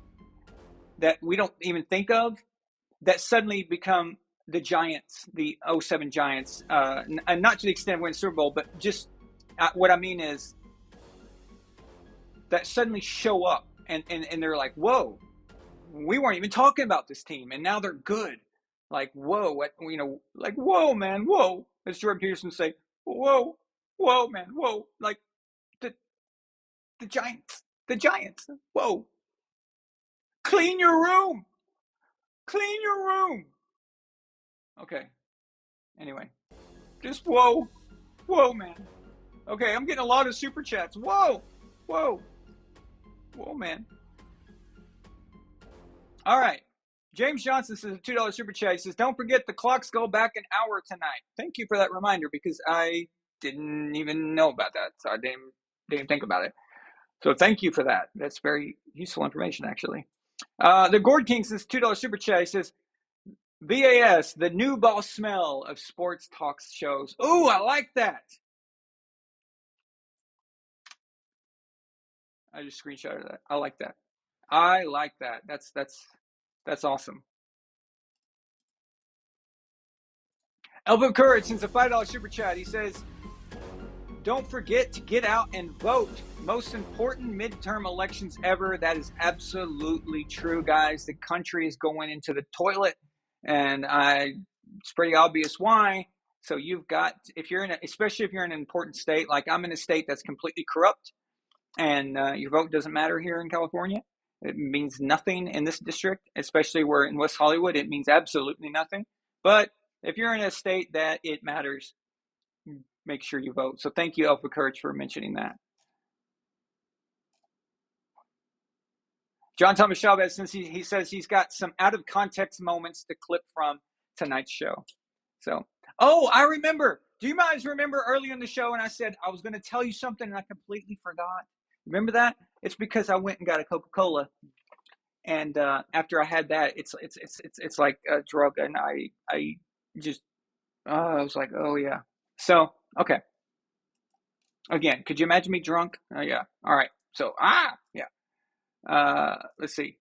that we don't even think of, that suddenly become the Giants, the 07 Giants, and not to the extent of winning the Super Bowl, but just what I mean is that suddenly show up and they're like, whoa, we weren't even talking about this team, and now they're good. Like, whoa, like, whoa, man, whoa. As Jordan Peterson say, whoa, whoa, man, whoa. Like the Giants, whoa. Clean your room. Clean your room. Okay. Anyway, just whoa, man. Okay, I'm getting a lot of super chats. Whoa, man. All right. James Johnson says a $2 super chat. He says, don't forget the clocks go back an hour tonight. Thank you for that reminder because I didn't even know about that. So I didn't think about it. So thank you for that. That's very useful information, actually. The Gord King says $2 super chat. He says, VAS, the new ball smell of sports talk shows. Ooh, I like that. I just screenshotted that. I like that. That's awesome. Elbow Courage sends a $5 super chat. He says, don't forget to get out and vote. Most important midterm elections ever. That is absolutely true, guys. The country is going into the toilet, and it's pretty obvious why. So you've got, especially if you're in an important state, like I'm in a state that's completely corrupt, and your vote doesn't matter here in California. It means nothing in this district, especially where in West Hollywood, it means absolutely nothing. But if you're in a state that it matters, make sure you vote. So thank you, Alpha Courage, for mentioning that. John Thomas Chavez, since he says he's got some out of context moments to clip from tonight's show. So, I remember. Do you guys remember early in the show and I said I was going to tell you something and I completely forgot? Remember that? It's because I went and got a Coca-Cola, and after I had that, it's like a drug, and I was like, oh yeah. So okay. Again, could you imagine me drunk? Yeah. All right. So yeah. Let's see.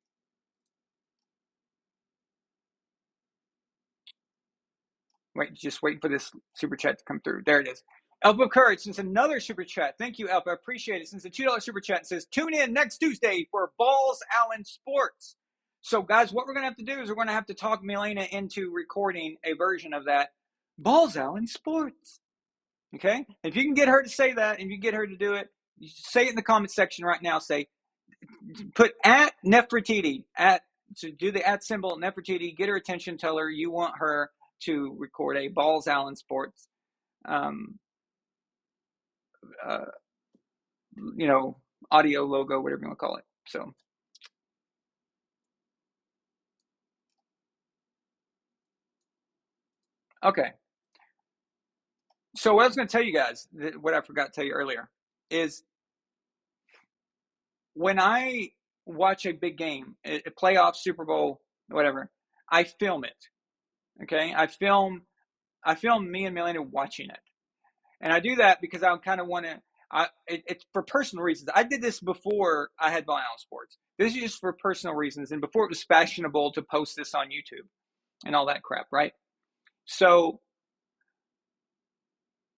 Just waiting for this super chat to come through. There it is. Alpha Courage sends another super chat. Thank you, Alpha. I appreciate it. Since the $2 super chat says, tune in next Tuesday for Balls Allen Sports. So, guys, what we're going to have to do is we're going to have to talk Milena into recording a version of that Balls Allen Sports. Okay? If you can get her to say that and you get her to do it, you say it in the comment section right now. Put at Nefertiti, so do the at symbol, Nefertiti, get her attention, tell her you want her to record a Balls Allen Sports audio logo, whatever you want to call it. So okay. So what I was going to tell you guys, what I forgot to tell you earlier, is when I watch a big game, a playoff, Super Bowl, whatever, I film it. Okay, I film me and Milena watching it, and I do that because I kind of want to. It's for personal reasons. I did this before I had Von Allen Sports. This is just for personal reasons, and before it was fashionable to post this on YouTube and all that crap, right? So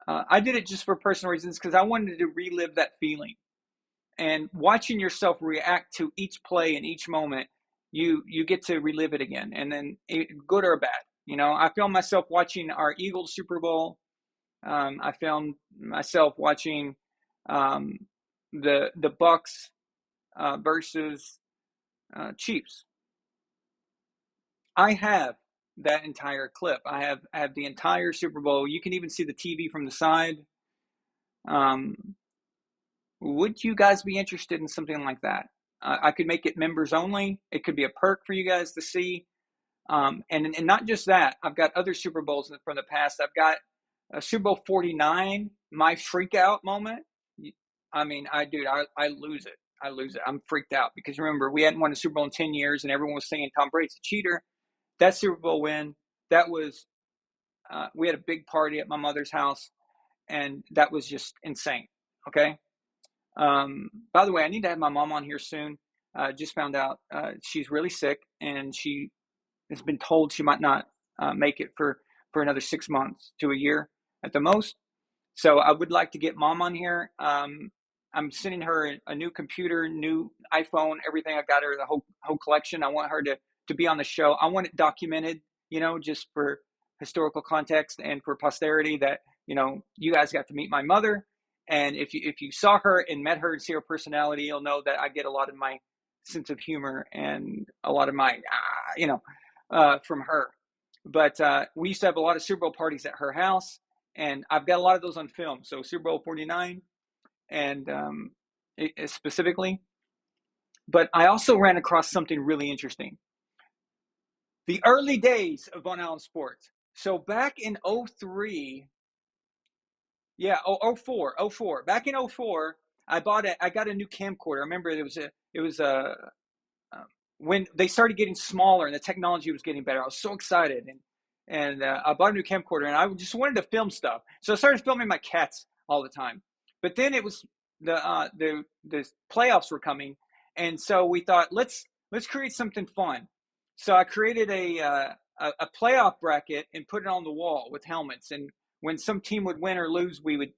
I did it just for personal reasons because I wanted to relive that feeling. And watching yourself react to each play and each moment, you get to relive it again, and then good or bad. I filmed myself watching our Eagles Super Bowl. I filmed myself watching the Bucs versus Chiefs. I have that entire clip. I have the entire Super Bowl. You can even see the TV from the side. Would you guys be interested in something like that? I could make it members only. It could be a perk for you guys to see. And not just that, I've got other Super Bowls from the past. I've got a Super Bowl 49, my freak out moment. I mean, I lose it. I lose it. I'm freaked out because remember, we hadn't won a Super Bowl in 10 years and everyone was saying Tom Brady's a cheater. That Super Bowl win, that was, we had a big party at my mother's house, and that was just insane. Okay. By the way, I need to have my mom on here soon. Just found out she's really sick, and she has been told she might not make it for another 6 months to a year at the most. So I would like to get mom on here. I'm sending her a new computer, new iPhone, everything. I got her the whole collection. I want her to be on the show. I want it documented, just for historical context and for posterity that, you guys got to meet my mother. And if you saw her and met her and see her personality, you'll know that I get a lot of my sense of humor and a lot of my, from her. But we used to have a lot of Super Bowl parties at her house, and I've got a lot of those on film. So Super Bowl 49, and specifically. But I also ran across something really interesting. The early days of Von Allen Sports. So back in 03, yeah, 04. Back in 04, I got a new camcorder. I remember it was when they started getting smaller and the technology was getting better. I was so excited, and I bought a new camcorder, and I just wanted to film stuff. So I started filming my cats all the time. But then it was the playoffs were coming, and so we thought let's create something fun. So I created a playoff bracket and put it on the wall with helmets. And when some team would win or lose, we would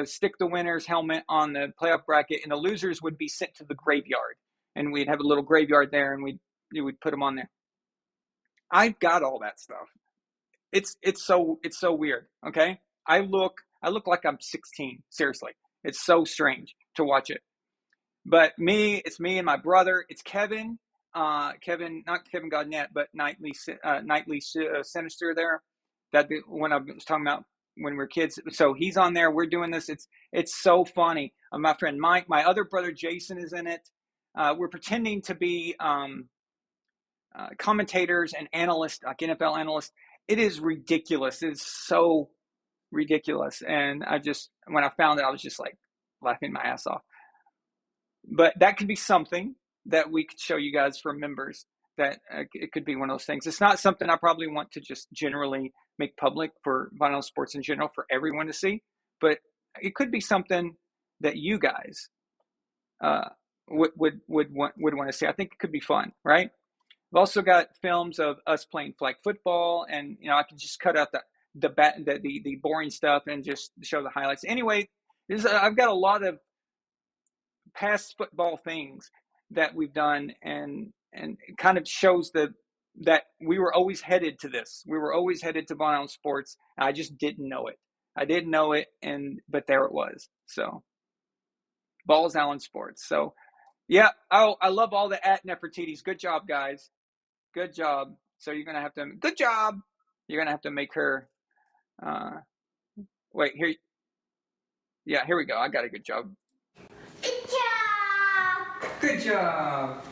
stick the winner's helmet on the playoff bracket, and the losers would be sent to the graveyard. And we'd have a little graveyard there, and we would put them on there. I've got all that stuff. It's so weird. Okay, I look like I'm 16. Seriously, it's so strange to watch it. But it's me and my brother. It's Kevin. Kevin, not Kevin Godnett, but Nightly Sinister there. That when I was talking about when we were kids. So he's on there. We're doing this. It's so funny. My friend Mike, my other brother Jason is in it. We're pretending to be commentators and analysts, like NFL analysts. It is ridiculous. It's so ridiculous. And when I found it, I was just like laughing my ass off. But that could be something that we could show you guys for members, that it could be one of those things. It's not something I probably want to just generally make public for Von Allen Sports in general for everyone to see, but it could be something that you guys would want to see. I think it could be fun, right? I've also got films of us playing flag football, and I can just cut out the boring stuff and just show the highlights. Anyway, I've got a lot of past football things that we've done, and it kind of shows that we were always headed to this. We were always headed to Von Allen Sports. I just didn't know it. But there it was. So, Balls Allen Sports. So, yeah. Oh, I love all the at Nefertiti's. Good job, guys. Good job. So you're gonna have to. Good job. You're gonna have to make her. Wait here. Yeah, here we go. I got a good job. Good job! Good job.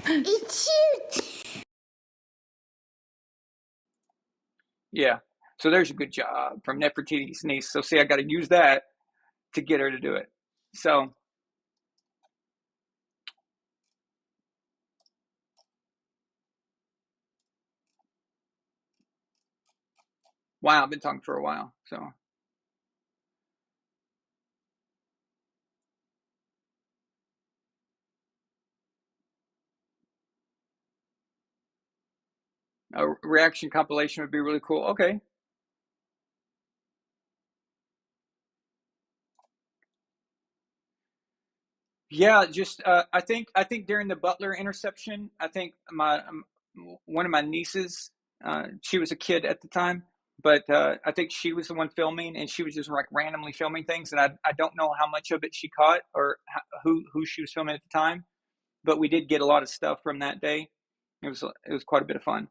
It's cute! Yeah. So there's a good job from Nefertiti's niece. So see, I got to use that to get her to do it. So. Wow, I've been talking for a while. So. A reaction compilation would be really cool. Okay. Yeah, just I think during the Butler interception, I think one of my nieces, she was a kid at the time, but I think she was the one filming, and she was just like randomly filming things, and I don't know how much of it she caught or who she was filming at the time, but we did get a lot of stuff from that day. It was quite a bit of fun.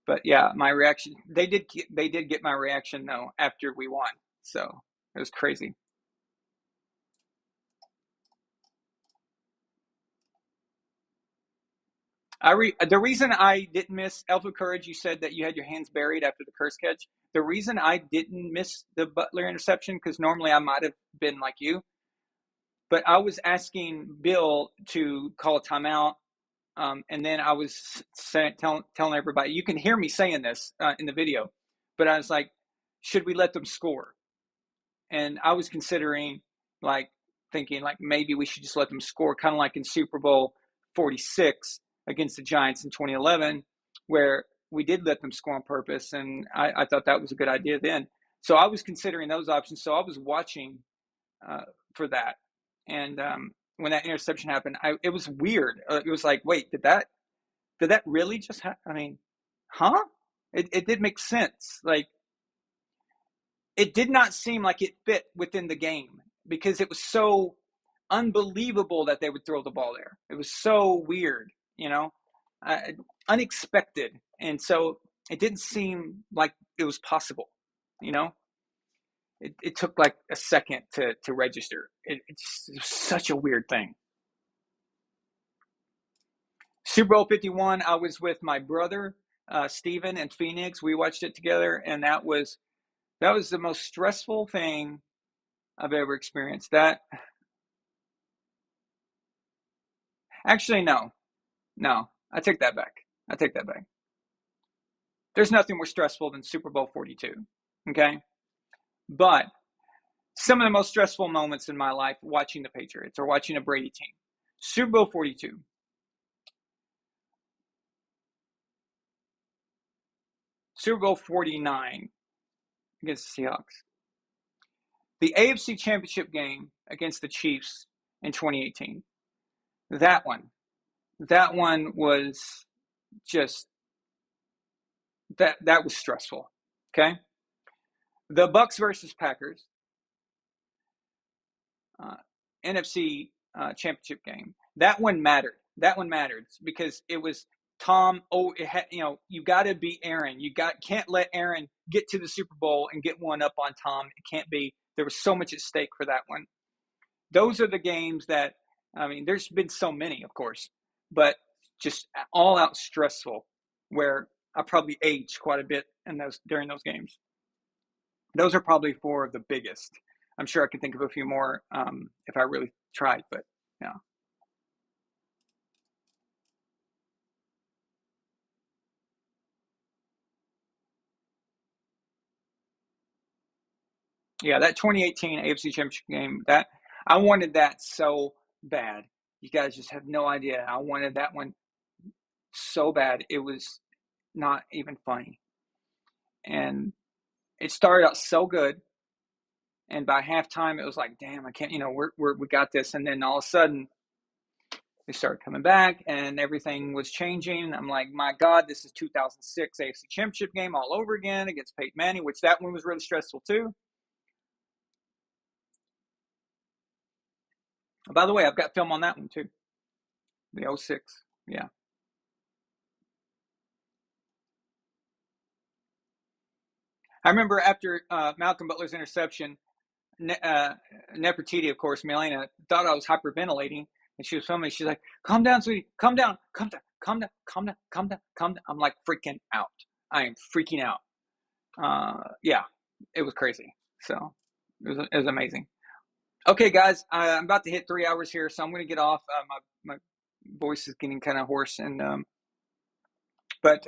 But yeah, my reaction, they did get my reaction though after we won, so it was crazy. The reason I didn't miss Alpha Courage, you said that you had your hands buried after the curse catch. The reason I didn't miss the Butler interception, because normally I might have been like you, but I was asking Bill to call a timeout, and then I was telling everybody, you can hear me saying this in the video, but I was like, should we let them score? And I was considering, thinking maybe we should just let them score, kind of like in Super Bowl 46 against the Giants in 2011, where we did let them score on purpose, and I thought that was a good idea then. So I was considering those options. So I was watching for that. And when that interception happened, it was weird. It was like, wait, did that really just happen? I mean, huh? It did make sense. Like, it did not seem like it fit within the game because it was so unbelievable that they would throw the ball there. It was so weird, unexpected. And so it didn't seem like it was possible, It took like a second to register. It's such a weird thing. Super Bowl 51, I was with my brother, Steven, in Phoenix. We watched it together, and that was the most stressful thing I've ever experienced. Actually, no, I take that back. There's nothing more stressful than Super Bowl 42, okay? But some of the most stressful moments in my life watching the Patriots or watching a Brady team. Super Bowl 42. Super Bowl 49 against the Seahawks. The AFC Championship game against the Chiefs in 2018. That one was just that was stressful. Okay. The Bucs versus Packers, NFC Championship game. That one mattered. Because it was Tom. You got to beat Aaron. Can't let Aaron get to the Super Bowl and get one up on Tom. It can't be. There was so much at stake for that one. Those are the games that, there's been so many, of course, but just all out stressful, where I probably aged quite a bit during those games. Those are probably four of the biggest. I'm sure I could think of a few more if I really tried, but yeah. Yeah, that 2018 AFC Championship game, that I wanted that so bad. You guys just have no idea. I wanted that one so bad. It was not even funny. And it started out so good. And by halftime, it was like, damn, I can't, we got this. And then all of a sudden, they started coming back and everything was changing. I'm like, my God, this is 2006 AFC Championship game all over again against Peyton Manning, which that one was really stressful too. By the way, I've got film on that one too. The 06. Yeah. I remember after Malcolm Butler's interception, Nefertiti, of course, Milena, thought I was hyperventilating, and she was filming. She's like, calm down, sweetie. Calm down. I'm like freaking out. I am freaking out. Yeah, it was crazy. So it was amazing. Okay, guys, I'm about to hit 3 hours here, so I'm going to get off. My voice is getting kind of hoarse, but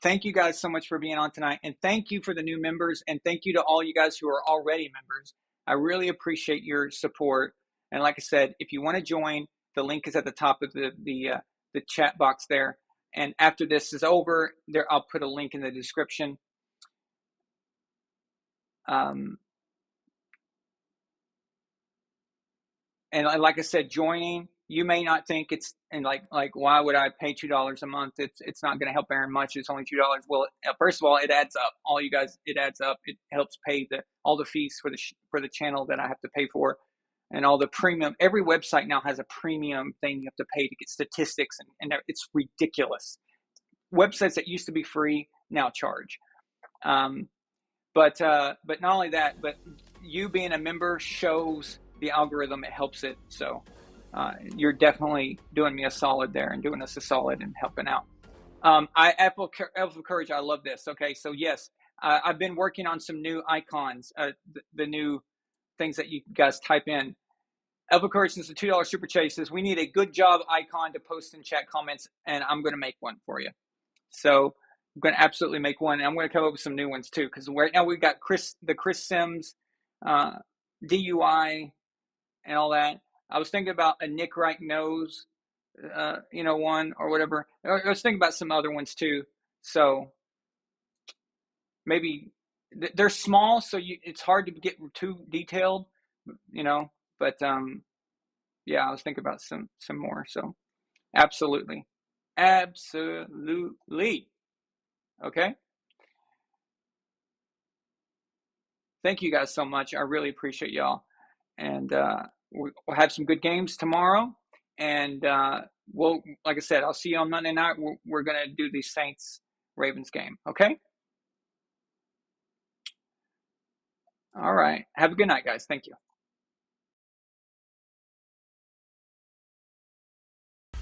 thank you guys so much for being on tonight, and thank you for the new members, and thank you to all you guys who are already members. I really appreciate your support. And like I said, if you want to join, the link is at the top of the chat box there. And after this is over, I'll put a link in the description. And like I said, joining, you may not think it's, and like why would I pay $2 a month? It's not going to help Aaron much. It's only $2. Well, first of all, it adds up. All you guys, it adds up. It helps pay all the fees for the channel that I have to pay for, and all the premium. Every website now has a premium thing you have to pay to get statistics, and it's ridiculous. Websites that used to be free now charge. But not only that, but you being a member shows the algorithm, it helps it. So you're definitely doing me a solid there and doing us a solid and helping out. Apple Courage, I love this. Okay, so yes, I've been working on some new icons, the new things that you guys type in. Apple Courage, since the $2 super chat, says we need a good job icon to post in chat comments, and I'm going to make one for you. So I'm going to absolutely make one, and I'm going to come up with some new ones too, because right now we've got the Chris Sims DUI and all that. I was thinking about a Nick Wright Knows, one or whatever. I was thinking about some other ones too. So maybe they're small, so it's hard to get too detailed, but yeah, I was thinking about some more. So absolutely. Okay. Thank you guys so much. I really appreciate y'all. And we'll have some good games tomorrow. And like I said, I'll see you on Monday night. We're going to do the Saints-Ravens game. Okay? All right. Have a good night, guys. Thank you.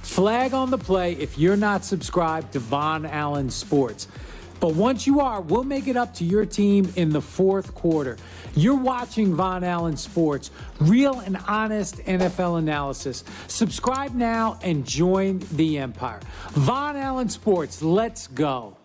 Flag on the play if you're not subscribed to Von Allen Sports. But once you are, we'll make it up to your team in the fourth quarter. You're watching Von Allen Sports, real and honest NFL analysis. Subscribe now and join the empire. Von Allen Sports, let's go.